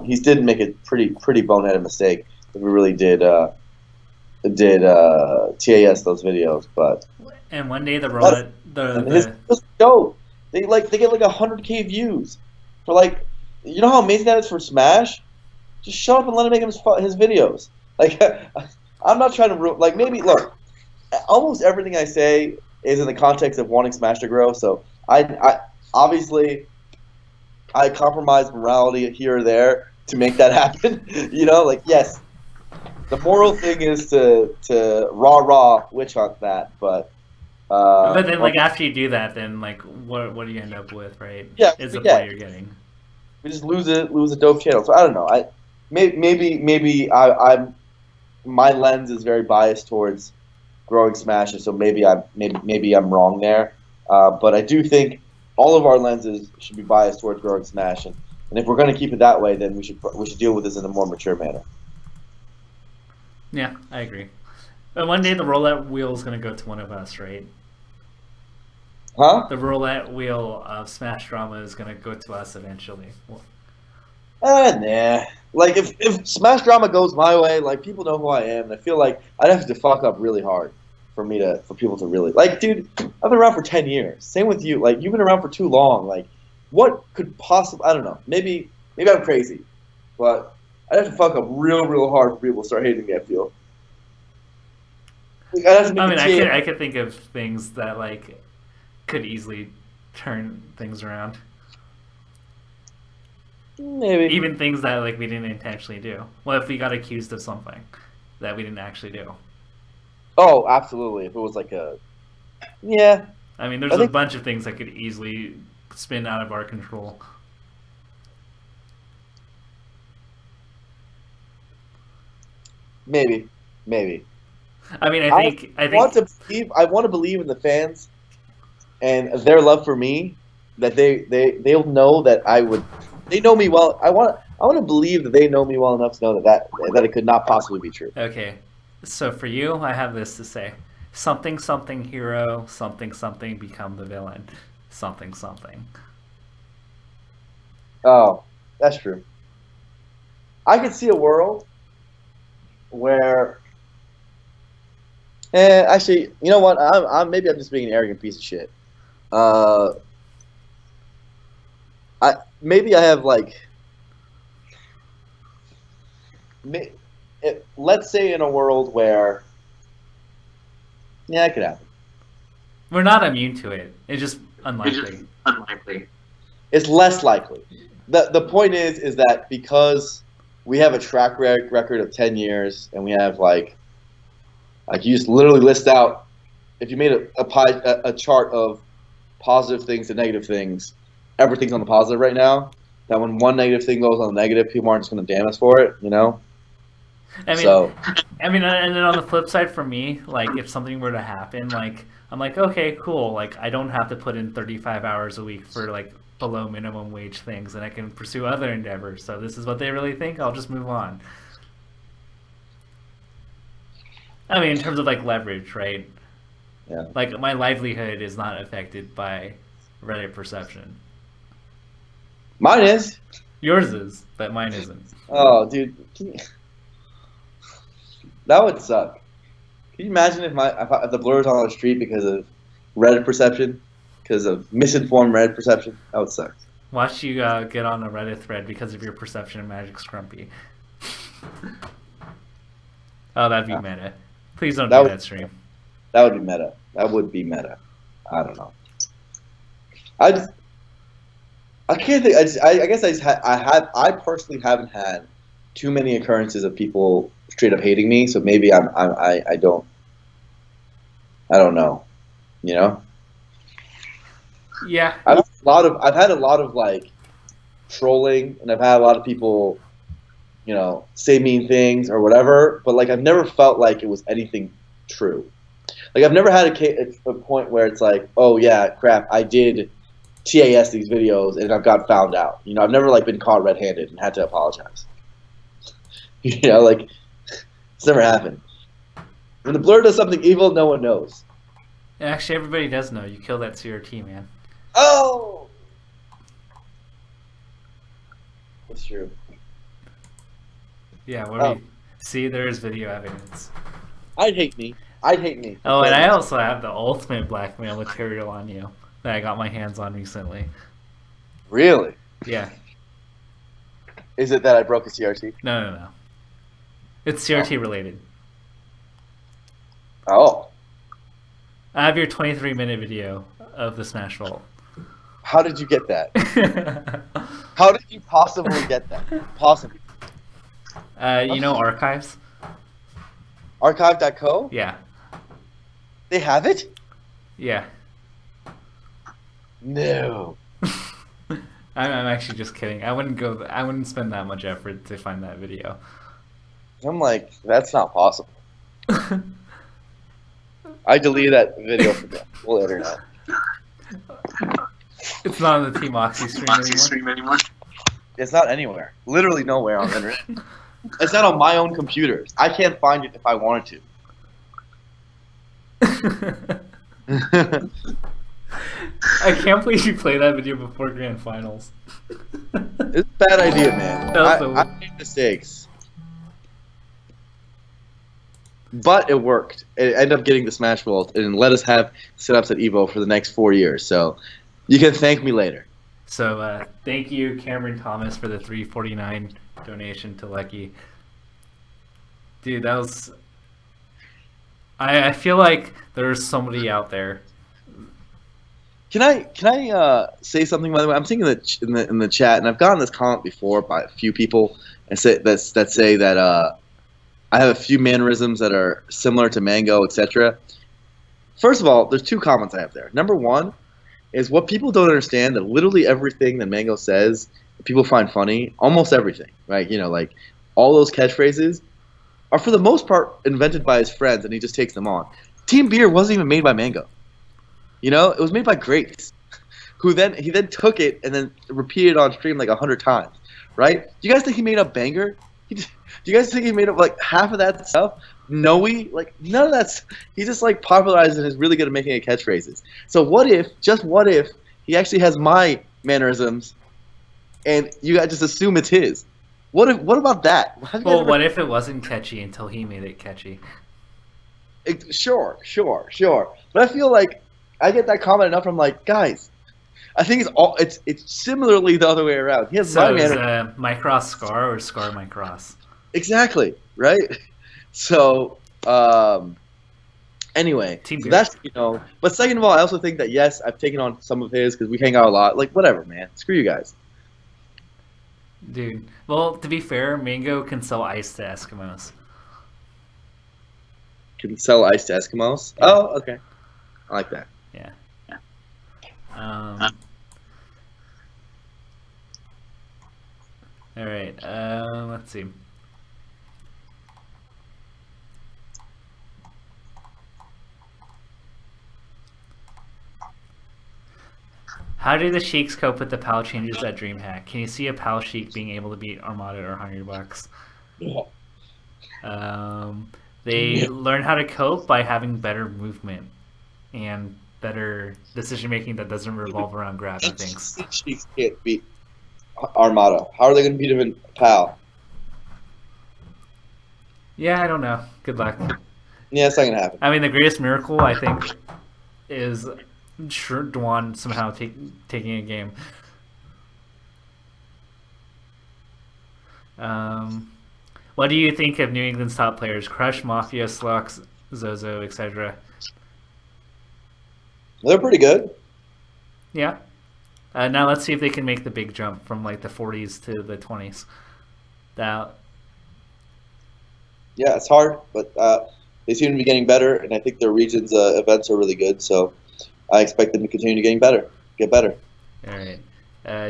He did make a pretty boneheaded mistake. if we really did TAS those videos. But And one day the That's- roulette, and his videos go. They get like 100K views for like, you know how amazing that is for Smash. Just shut up and let him make his videos. Like, I'm not trying to like maybe look. Almost everything I say is in the context of wanting Smash to grow. So I obviously I compromise morality here or there to make that happen. You know, like yes, the moral thing is to rah witch hunt that, but then like after you do that, then like what do you end up with, right? yeah, Is the yeah, play you're getting. we just lose a dope channel. So I don't know. Maybe I'm my lens is very biased towards growing Smash, and so maybe I'm wrong there. But I do think all of our lenses should be biased towards growing Smash, and if we're going to keep it that way, then we should deal with this in a more mature manner. Yeah, I agree. But one day the roulette wheel is going to go to one of us, right? Huh? The roulette wheel of Smash Drama is going to go to us eventually. Nah. Like if Smash Drama goes my way, like people know who I am, and I feel like I'd have to fuck up really hard for people to really like. Dude, I've been around for 10 years. Same with you. Like you've been around for too long. Like what could possibly? I don't know. Maybe I'm crazy, but I'd have to fuck up real hard for people to start hating me. I feel. Like, I'd have to make I could think of things that like could easily turn things around. Maybe. Even things that like we didn't intentionally do. What if we got accused of something that we didn't actually do? Oh, absolutely. If it was like a, yeah. I mean, there's a bunch of things that could easily spin out of our control. Maybe. I mean, I think I want to believe in the fans and their love for me, that they'll know that they know me well. I want to believe that they know me well enough to know that it could not possibly be true. Okay, so for you, I have this to say: something hero, something become the villain, something. Oh, that's true. I could see a world where, actually, you know what? Maybe I'm just being an arrogant piece of shit. Maybe I have like, let's say in a world where, yeah, it could happen. We're not immune to it. It's just unlikely. It's less likely. The point is that because we have a track record of 10 years, and we have like you just literally list out, if you made a chart of positive things and negative things, everything's on the positive right now. That when one negative thing goes on the negative, people aren't just going to damn us for it, you know? I mean, and then on the flip side for me, like if something were to happen, like I'm like, okay, cool. Like I don't have to put in 35 hours a week for like below minimum wage things, and I can pursue other endeavors. So this is what they really think. I'll just move on. I mean, in terms of like leverage, right? Yeah. Like my livelihood is not affected by Reddit perception. Mine is. Yours is, but mine isn't. Oh, dude, that would suck. Can you imagine if the blur was on the street because of Reddit perception, because of misinformed Reddit perception? That would suck. Watch you get on a Reddit thread because of your perception of Magic Scrumpy. Oh, that'd be meta. Please don't do that stream. That would be meta. That would be meta. I don't know. I can't think. I guess I personally haven't had too many occurrences of people straight up hating me. So maybe I don't know. You know. Yeah. I've had a lot of like trolling, and I've had a lot of people, you know, say mean things or whatever. But like I've never felt like it was anything true. Like I've never had a point where it's like, oh yeah, crap, I did TAS these videos and I've got found out. You know, I've never like been caught red-handed and had to apologize. You know, like it's never happened. When the blur does something evil, no one knows. Actually, everybody does know. You killed that CRT, man. Oh, that's true. Yeah. See, there is video evidence. I'd hate me. Oh, and I also have the ultimate blackmail material on you that I got my hands on recently. Really? Yeah. Is it that I broke a CRT? No. It's CRT related. Oh. I have your 23-minute video of the Smash Vault. How did you get that? How did you possibly get that? Possibly. You know Archives? Archive.co? Yeah. They have it? Yeah. No. I'm actually just kidding. I wouldn't spend that much effort to find that video. I'm like, that's not possible. I deleted that video from the whole internet. It's not on the Team Oxy stream anymore. It's not anywhere. Literally nowhere on the internet. It's not on my own computers. I can't find it if I wanted to. I can't believe you played that video before Grand Finals. It's a bad idea, man. I made mistakes. But it worked. It ended up getting the Smash Vault and let us have setups at Evo for the next 4 years. So you can thank me later. So thank you, Cameron Thomas, for the $3.49 donation to Lecky. Dude, that was... I feel like there's somebody out there. Can I say something, by the way? I'm seeing in the chat, and I've gotten this comment before by a few people and say that I have a few mannerisms that are similar to Mango, etc. First of all, there's two comments I have there. Number one is what people don't understand, that literally everything that Mango says, people find funny. Almost everything, right? You know, like all those catchphrases are for the most part invented by his friends, and he just takes them on. Team Beer wasn't even made by Mango. You know, it was made by Grace, who then took it and then repeated it on stream like 100 times, right? Do you guys think he made up Banger? Do you guys think he made up like half of that stuff? No, like none of that. He just like popularized and is really good at making it catchphrases. So what if he actually has my mannerisms, and you guys just assume it's his? What about that? Well, what if it wasn't catchy until he made it catchy? Sure. But I feel like I get that comment enough. I'm like, guys, I think it's similarly the other way around. He has my mannerisms. Mike Ross Scar or Scar Mike Ross? Exactly, right? So, anyway, so that's, you know. But second of all, I also think that, yes, I've taken on some of his because we hang out a lot. Like, whatever, man. Screw you guys. Dude. Well, to be fair, Mango can sell ice to Eskimos. Can sell ice to Eskimos? Yeah. Oh, okay. I like that. Yeah. All right. Let's see. How do the Sheiks cope with the PAL changes at DreamHack? Can you see a PAL Sheik being able to beat Armada or Hungrybox? Yeah. They learn how to cope by having better movement and better decision making that doesn't revolve around grabbing things. Sheiks can't beat Armada. How are they going to beat him in PAL? Yeah, I don't know. Good luck. Yeah, it's not going to happen. I mean, the greatest miracle, I think, is Dwan somehow taking a game. What do you think of New England's top players? Crush, Mafia, Slux, Zozo, etc.? They're pretty good. Yeah. Now let's see if they can make the big jump from like the 40s to the 20s. Yeah, it's hard, but they seem to be getting better, and I think their region's events are really good, so I expect them to continue to get better. All right.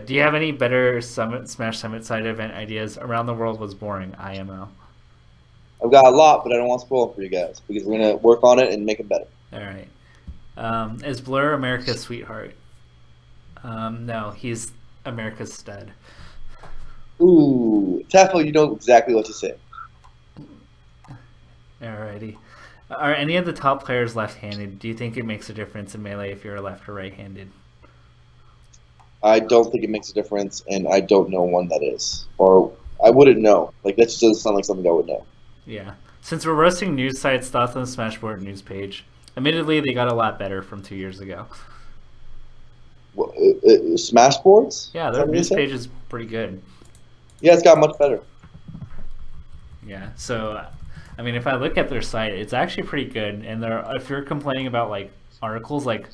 Do you have any better Smash Summit side event ideas? Around the World was boring, IMO. I've got a lot, but I don't want to spoil them for you guys, because we're going to work on it and make it better. All right. Is Blur America's sweetheart? No, he's America's stud. Ooh, Tafel, you know exactly what to say. Alrighty. Are any of the top players left-handed? Do you think it makes a difference in Melee if you're left or right-handed? I don't think it makes a difference, and I don't know one that is. Or I wouldn't know. Like, that just doesn't sound like something I would know. Yeah. Since we're roasting news sites, thoughts on the Smashboard news page. Admittedly, they got a lot better from 2 years ago. Smashboards? Yeah, Is their that what you news said? page is pretty good. Yeah, it's got much better. Yeah, so I mean, if I look at their site, it's actually pretty good. And if you're complaining about like articles, like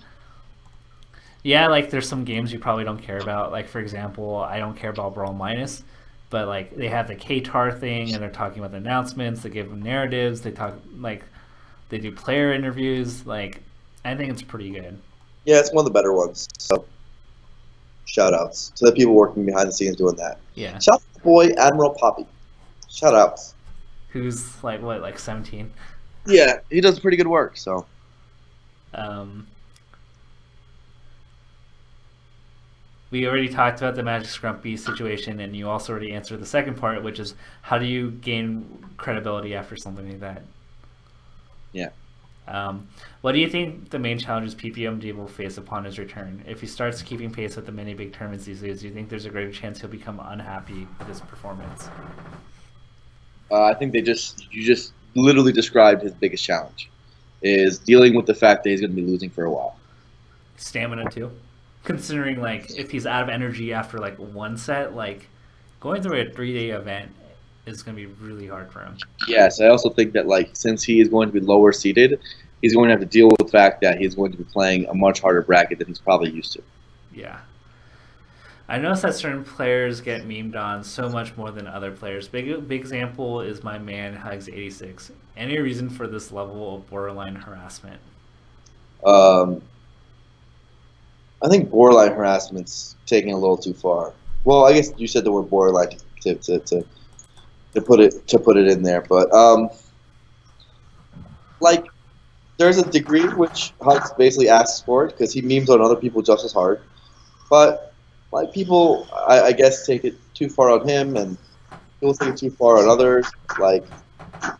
yeah, like there's some games you probably don't care about. Like for example, I don't care about Brawl Minus, but like they have the KTAR thing, and they're talking about the announcements. They give them narratives. They talk like they do player interviews. Like I think it's pretty good. Yeah, it's one of the better ones. So, shout outs to the people working behind the scenes doing that. Yeah, Shout out to the boy Admiral Poppy. Shout outs. who's like what, like 17? Yeah, he does pretty good work. So, Um, we already talked about the Magic Scrumpy situation, and you also already answered the second part, which is how do you gain credibility after something like that? yeah. What do you think the main challenges PPMD will face upon his return? If he starts keeping pace with the many big tournaments these days, do you think there's a greater chance he'll become unhappy with his performance? I think you just literally described his biggest challenge, is dealing with the fact that he's going to be losing for a while. Stamina too, considering like if he's out of energy after like one set, like going through a 3-day event is going to be really hard for him. Yes, I also think that like since he is going to be lower seeded, he's going to have to deal with the fact that he's going to be playing a much harder bracket than he's probably used to. Yeah. I noticed that certain players get memed on so much more than other players. Big example is my man Hugs86. Any reason for this level of borderline harassment? I think borderline harassment's taking a little too far. Well, I guess you said the word borderline to put it in there, but like there's a degree which Hugs basically asks for it because he memes on other people just as hard, but like people, I guess, take it too far on him, and people take it too far on others. Like,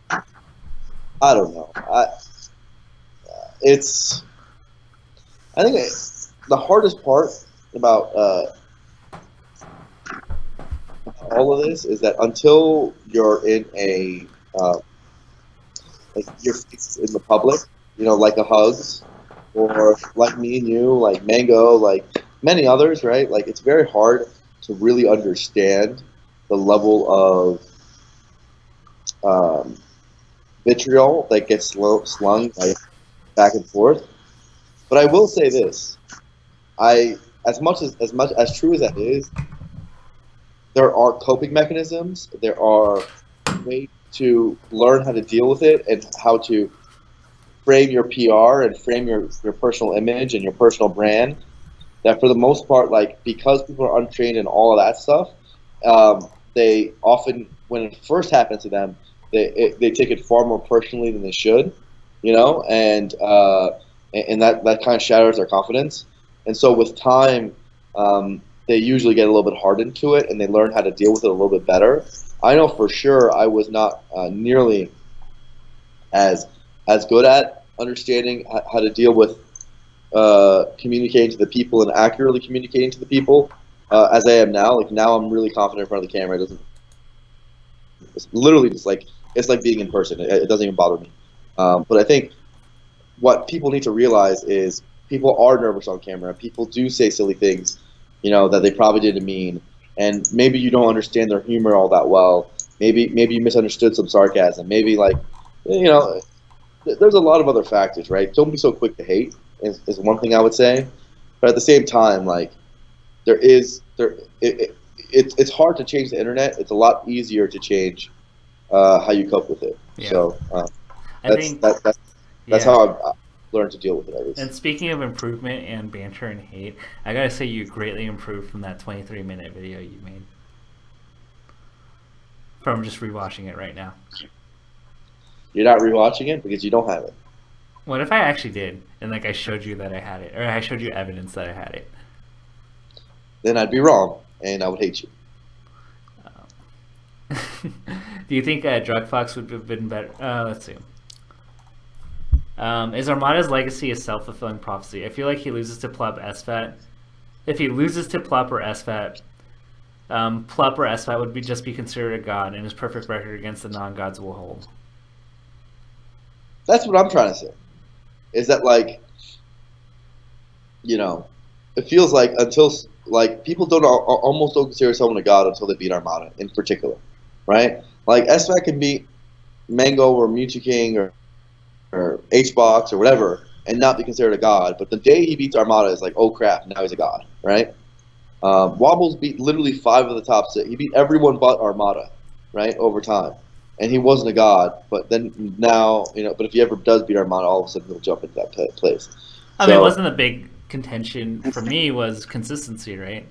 I don't know. I think the hardest part about all of this is that until you're in a like your face in the public, like a Hugs, or like me and you, like Mango, like many others, right? Like it's very hard to really understand the level of vitriol that gets slung like, back and forth. But I will say this: as much as true as that is, there are coping mechanisms. There are ways to learn how to deal with it and how to frame your PR and frame your personal image and your personal brand. That for the most part, like because people are untrained in all of that stuff, they often, when it first happens to them, they take it far more personally than they should, and that kind of shatters their confidence. And so with time, they usually get a little bit hardened to it, and they learn how to deal with it a little bit better. I know for sure I was not nearly as good at understanding how to deal with communicating to the people and accurately communicating to the people as I am now. Like now, I'm really confident in front of the camera. It's literally just like it's like being in person. It doesn't even bother me. But I think what people need to realize is people are nervous on camera. People do say silly things, that they probably didn't mean, and maybe you don't understand their humor all that well. Maybe you misunderstood some sarcasm. Maybe there's a lot of other factors, right? Don't be so quick to hate is one thing I would say. But at the same time, like it's hard to change the internet. It's a lot easier to change how you cope with it. Yeah. So that's how I've learned to deal with it, at least. And speaking of improvement and banter and hate, I gotta say you greatly improved from that 23-minute video you made. From just rewatching it right now. You're not rewatching it because you don't have it. What if I actually did, and like I showed you that I had it, or I showed you evidence that I had it? Then I'd be wrong, and I would hate you. Do you think Drug Fox would have been better? Let's see. Is Armada's legacy a self-fulfilling prophecy? I feel like he loses to Plup SFAT. If he loses to Plup or SFAT, Plup or SFAT would just be considered a god, and his perfect record against the non-gods will hold. That's what I'm trying to say. Is that like, it feels like until like people almost don't consider someone a god until they beat Armada in particular, right? Like SMAC can beat Mango or Mewtwo King or Hbox or whatever and not be considered a god, but the day he beats Armada is like, oh crap, now he's a god, right? Wobbles beat literally 5 of the top 6. He beat everyone but Armada, right, over time. And he wasn't a god, but then now, but if he ever does beat Armada, all of a sudden he'll jump into that place. I mean, wasn't the big contention for me was consistency, right?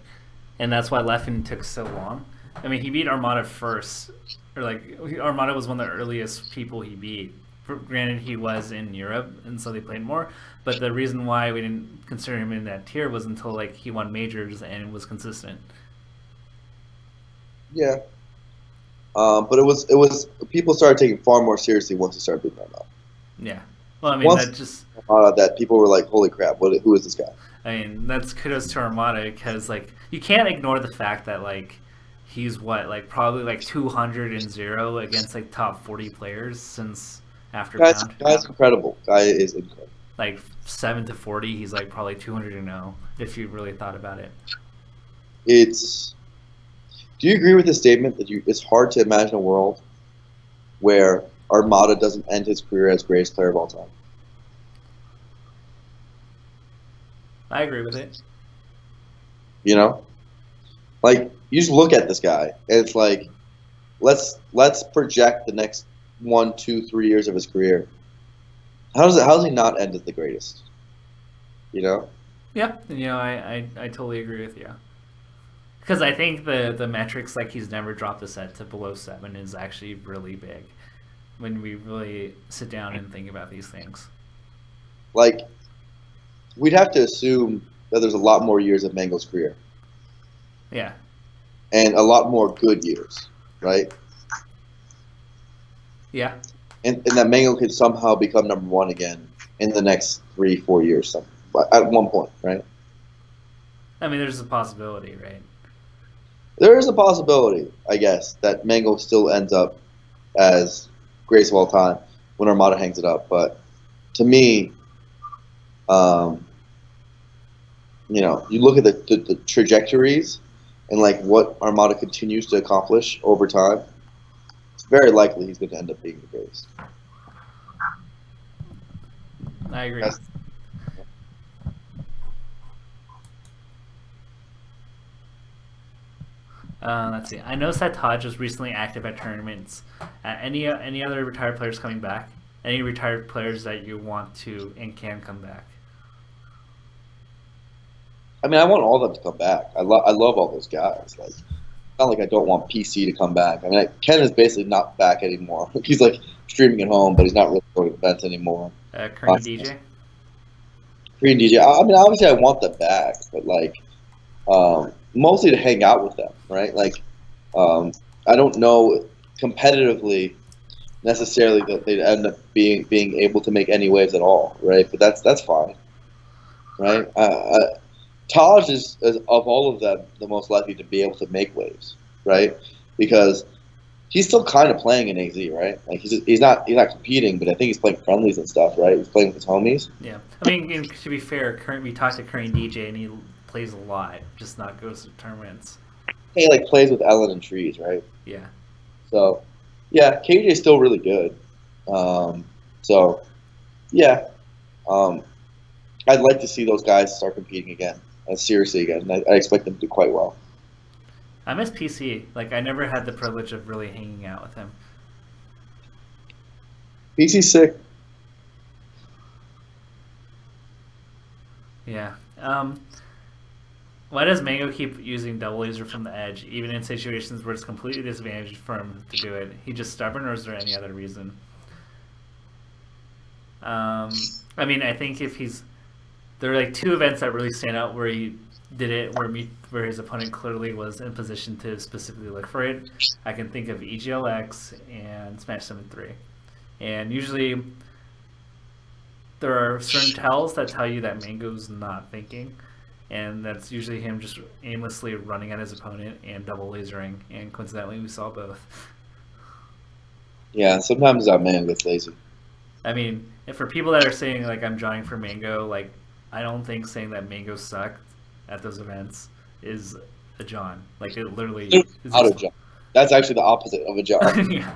And that's why Leffen took so long. I mean, he beat Armada first, or like Armada was one of the earliest people he beat. Granted, he was in Europe, and so they played more. But the reason why we didn't consider him in that tier was until like he won majors and was consistent. Yeah, but it was people started taking far more seriously once he started beating Armada. Yeah, well, I mean that people were like, holy crap, who is this guy? I mean, that's kudos to Armada because like you can't ignore the fact that like he's probably like 200-0 against like top 40 players since after pound. Guy's incredible. Guy is incredible. Like 7-40, he's like probably 200-0 if you really thought about it. Do you agree with the statement that it's hard to imagine a world where Armada doesn't end his career as greatest player of all time? I agree with it. Like you just look at this guy, and it's like, let's project the next 1, 2, 3 years of his career. How does he not end as the greatest? Yeah, I totally agree with you. Because I think the metrics, like he's never dropped a set to below 7, is actually really big when we really sit down and think about these things. Like, we'd have to assume that there's a lot more years of Mango's career. Yeah. And a lot more good years, right? Yeah. And that Mango could somehow become number 1 again in the next 3-4 years, at one point, right? I mean, there's a possibility, right? There is a possibility, I guess, that Mango still ends up as greatest of all time when Armada hangs it up. But to me, you look at the trajectories and like what Armada continues to accomplish over time. It's very likely he's going to end up being the greatest. I agree. Let's see. I noticed that Taj was recently active at tournaments. Any other retired players coming back? Any retired players that you want to and can come back? I mean, I want all of them to come back. I love all those guys. Like, it's not like I don't want PC to come back. I mean, Ken is basically not back anymore. He's like streaming at home, but he's not really going to events anymore. Korean DJ. Korean DJ. I mean, obviously, I want them back, but like, mostly to hang out with them, right? Like, I don't know competitively necessarily that they'd end up being able to make any waves at all, right? But that's fine, right? Taj is of all of them the most likely to be able to make waves, right? Because he's still kind of playing in AZ, right? Like he's not competing, but I think he's playing friendlies and stuff, right? He's playing with his homies. Yeah, I mean, to be fair, we talked to Korean DJ and he plays a lot, just not goes to tournaments. He like plays with Ellen and Trees, right? Yeah. So, yeah, KJ is still really good. So, yeah, I'd like to see those guys start competing again, seriously again. I expect them to do quite well. I miss PC. Like, I never had the privilege of really hanging out with him. PC's sick. Yeah. Why does Mango keep using double laser from the edge, even in situations where it's completely disadvantaged for him to do it? He just stubborn, or is there any other reason? I mean, I think there are like 2 events that really stand out where he did it, where his opponent clearly was in position to specifically look for it. I can think of EGLX and Smash 7-3. And usually there are certain tells that tell you that Mango's not thinking. And that's usually him just aimlessly running at his opponent and double lasering. And coincidentally, we saw both. Yeah, sometimes that man gets lazy. I mean, if for people that are saying like I'm drawing for Mango, like I don't think saying that Mango sucked at those events is a John. Like it literally is Out of John. That's actually the opposite of a John. yeah.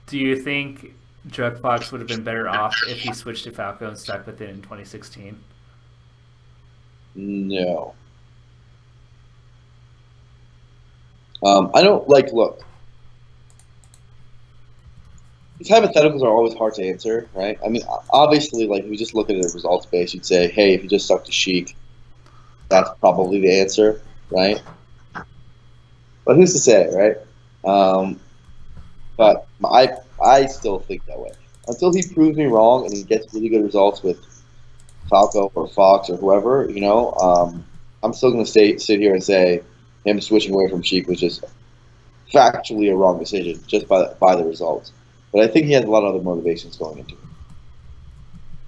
Do you think Jugfox would have been better off if he switched to Falco and stuck with it in 2016? No. I don't like. Look, these hypotheticals are always hard to answer, right? I mean, obviously, like if you just look at it results based, you'd say, hey, if you just stuck to Sheik, that's probably the answer, right? But who's to say, right? But I still think that way. Until he proves me wrong and he gets really good results with Falco or Fox or whoever, I'm still going to sit here and say him switching away from Sheik was just factually a wrong decision just by the results. But I think he has a lot of other motivations going into it.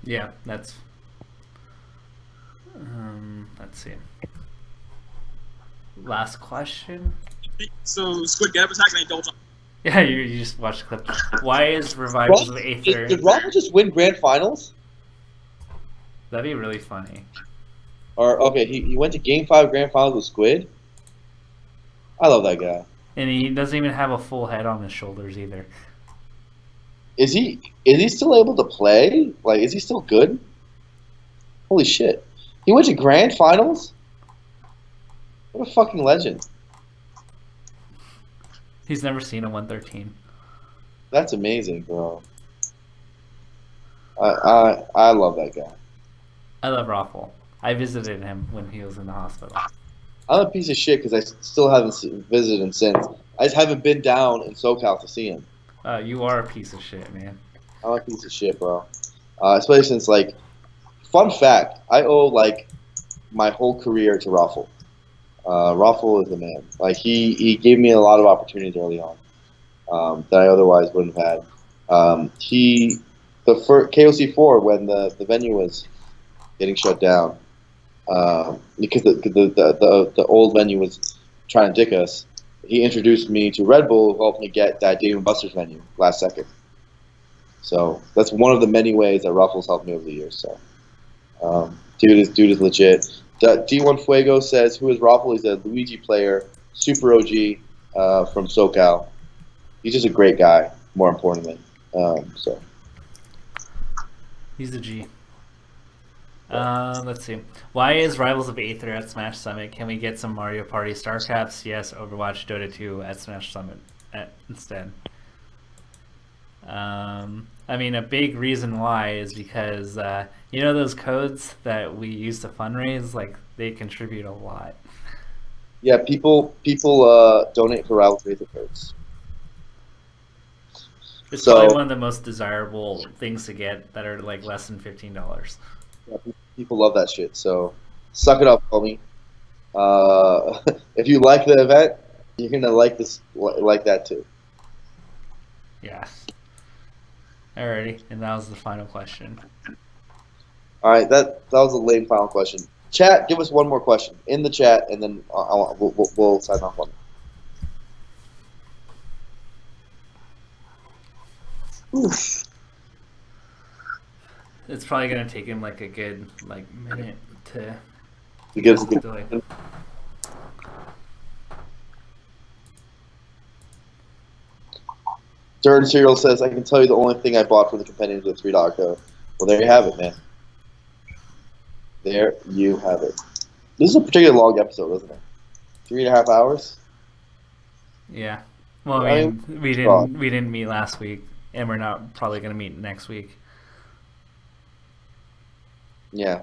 Yeah, that's. Let's see. Last question. So Squid get up attack and they double jump. Yeah, you just watched the clip. Why is Revivals of Aether? Did Rafa just win grand finals? That'd be really funny. Or okay, he went to Game 5 grand finals with Squid. I love that guy. And he doesn't even have a full head on his shoulders either. Is he still able to play? Like, is he still good? Holy shit! He went to grand finals. What a fucking legend! He's never seen a 113. That's amazing, bro. I love that guy. I love Raffle. I visited him when he was in the hospital. I'm a piece of shit because I still haven't visited him since. I just haven't been down in SoCal to see him. You are a piece of shit, man. I'm a piece of shit, bro. Especially since, like, fun fact, I owe, like, my whole career to Raffle. Raffle is the man. Like, he gave me a lot of opportunities early on that I otherwise wouldn't have had. The first KOC4, when the venue was getting shut down, because the old venue was trying to dick us, he introduced me to Red Bull, who helped me get that Dave & Buster's venue last second. So that's one of the many ways that Ruffles helped me over the years. So, dude is legit. D1 Fuego says, "Who is Raffle?" He's a Luigi player, super OG from SoCal. He's just a great guy. More importantly, so He's a G. Let's see. Why is Rivals of Aether at Smash Summit? Can we get some Mario Party StarCraps? Yes, Overwatch, Dota 2 at Smash Summit instead. I mean, a big reason why is because, you know those codes that we use to fundraise? Like, they contribute a lot. yeah, people donate for Rivals of Aether codes. It's So- probably one of the most desirable things to get that are, like, less than $15. Yeah, people love that shit. So suck it up, homie. If you like the event, you're gonna like this, like that too. Yeah. Alrighty, and that was the final question. All right, that was a lame final question. Chat, give us one more question in the chat, and then we'll sign off on it. Oof. It's probably gonna take him like a good minute to You give us a good. delay. Third Serial says, "I can tell you the only thing I bought for the companion is a $3 code." Well, there you have it, man. There you have it. This is a particularly long episode, isn't it? 3.5 hours. Yeah. Well, I mean, we didn't meet last week, and we're not probably gonna meet next week. Yeah.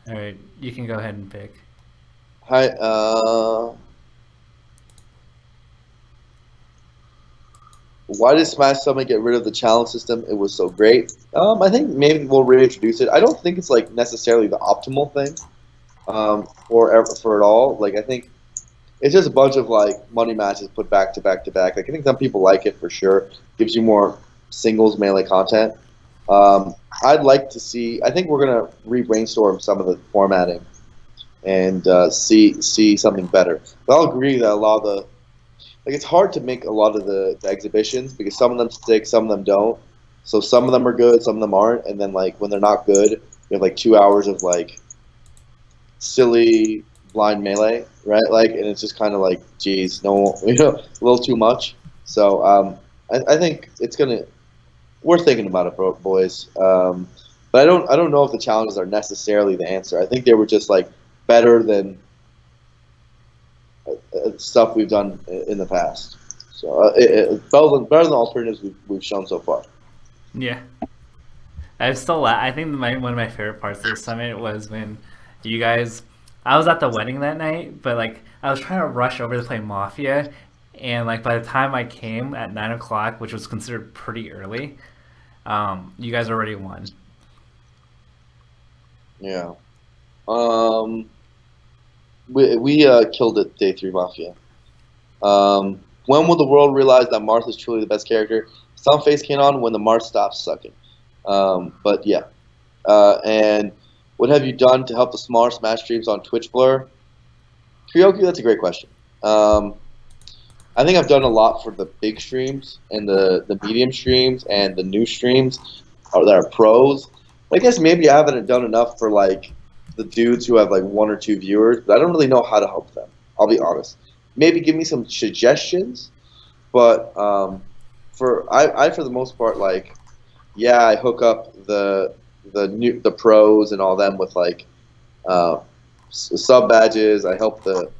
All right, you can go ahead and pick. Hi. Why did Smash Summit get rid of the challenge system? It was so great. I think maybe we'll reintroduce it. I don't think it's like necessarily the optimal thing, for it all. Like I think it's just a bunch of like money matches put back to back to back. Like I think some people like it for sure. Gives you more singles melee content. I'd like to see. I think we're gonna re-brainstorm some of the formatting and see something better. But I'll agree that a lot of the it's hard to make a lot of the exhibitions because some of them stick, some of them don't. So some of them are good, some of them aren't, and then like when they're not good, we have like 2 hours of like silly blind melee, right? Like, and it's just kind of like, geez, no, a little too much. So I think it's gonna. We're thinking about it, boys. But I don't know if the challenges are necessarily the answer. I think they were just like better than stuff we've done in the past. So better than the alternatives we've shown so far. Yeah. I think one of my favorite parts of the summit was when you guys. I was at the wedding that night, but like I was trying to rush over to play Mafia, and like by the time I came at 9 o'clock, which was considered pretty early, you guys already won. Yeah. We killed it day 3 Mafia. When will the world realize that Marth is truly the best character? Some face came on when the Marth stops sucking. But yeah. And what have you done to help the smaller Smash streams on Twitch Blur? PewPewU, that's a great question. I think I've done a lot for the big streams and the medium streams and the new streams that are pros. I guess maybe I haven't done enough for like the dudes who have like 1 or 2 viewers, but I don't really know how to help them. I'll be honest. Maybe give me some suggestions, but I for the most part like I hook up the pros and all them with like sub badges. I help the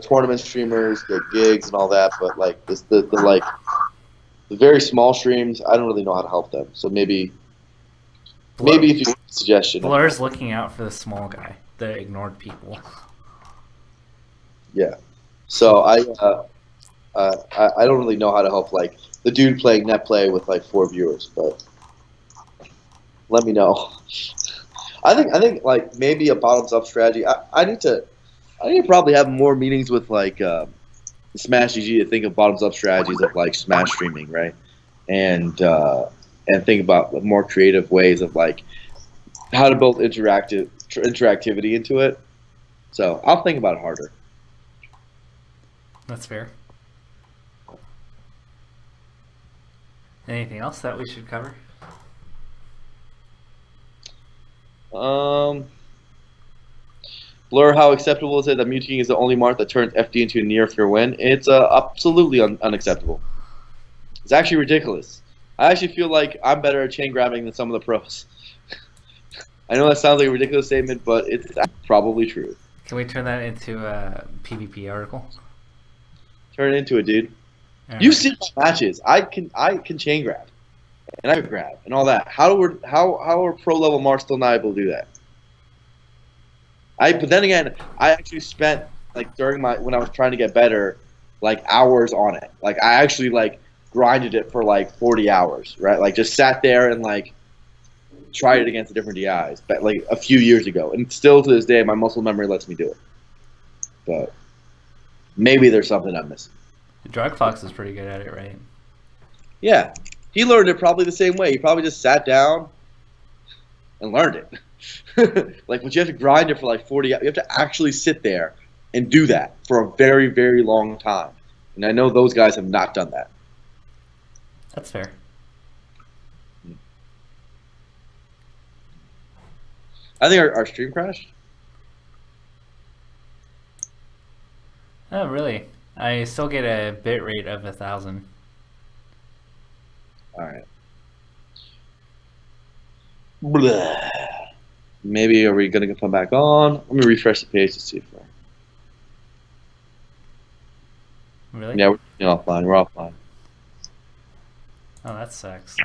tournament streamers get gigs and all that, but like the very small streams, I don't really know how to help them. So maybe if you have a suggestion. Blur's looking out for the small guy, the ignored people. Yeah. So I don't really know how to help like the dude playing net play with like 4 viewers, but let me know. I think like maybe a bottoms up strategy. I need to probably have more meetings with like Smash GG to think of bottoms up strategies of like Smash streaming, right? And think about more creative ways of like how to build interactivity into it. So I'll think about it harder. That's fair. Anything else that we should cover? Blur, how acceptable is it that Mewtwo is the only Marth that turns FD into a near fear win? It's absolutely unacceptable. It's actually ridiculous. I actually feel like I'm better at chain grabbing than some of the pros. I know that sounds like a ridiculous statement, but it's probably true. Can we turn that into a PvP article? Turn it into it, dude. All You've right. seen my matches. I can chain grab, and I grab, and all that. How are pro level Marths still not able to do that? But then again, I actually spent like when I was trying to get better, like hours on it. Like I actually like grinded it for like 40 hours, right? Like just sat there and like tried it against the different DIs, but like a few years ago, and still to this day, my muscle memory lets me do it. But maybe there's something I'm missing. Drug Fox is pretty good at it, right? Yeah, he learned it probably the same way. He probably just sat down and learned it. Like, but you have to grind it for like 40. You have to actually sit there and do that for a very, very long time. And I know those guys have not done that. That's fair. I think our stream crashed. Oh, really? I still get a bit rate of 1,000. All right. Blah. Maybe are we gonna come back on? Let me refresh the page to see if we're. Really? Yeah, we're offline. We're offline. Oh, that sucks.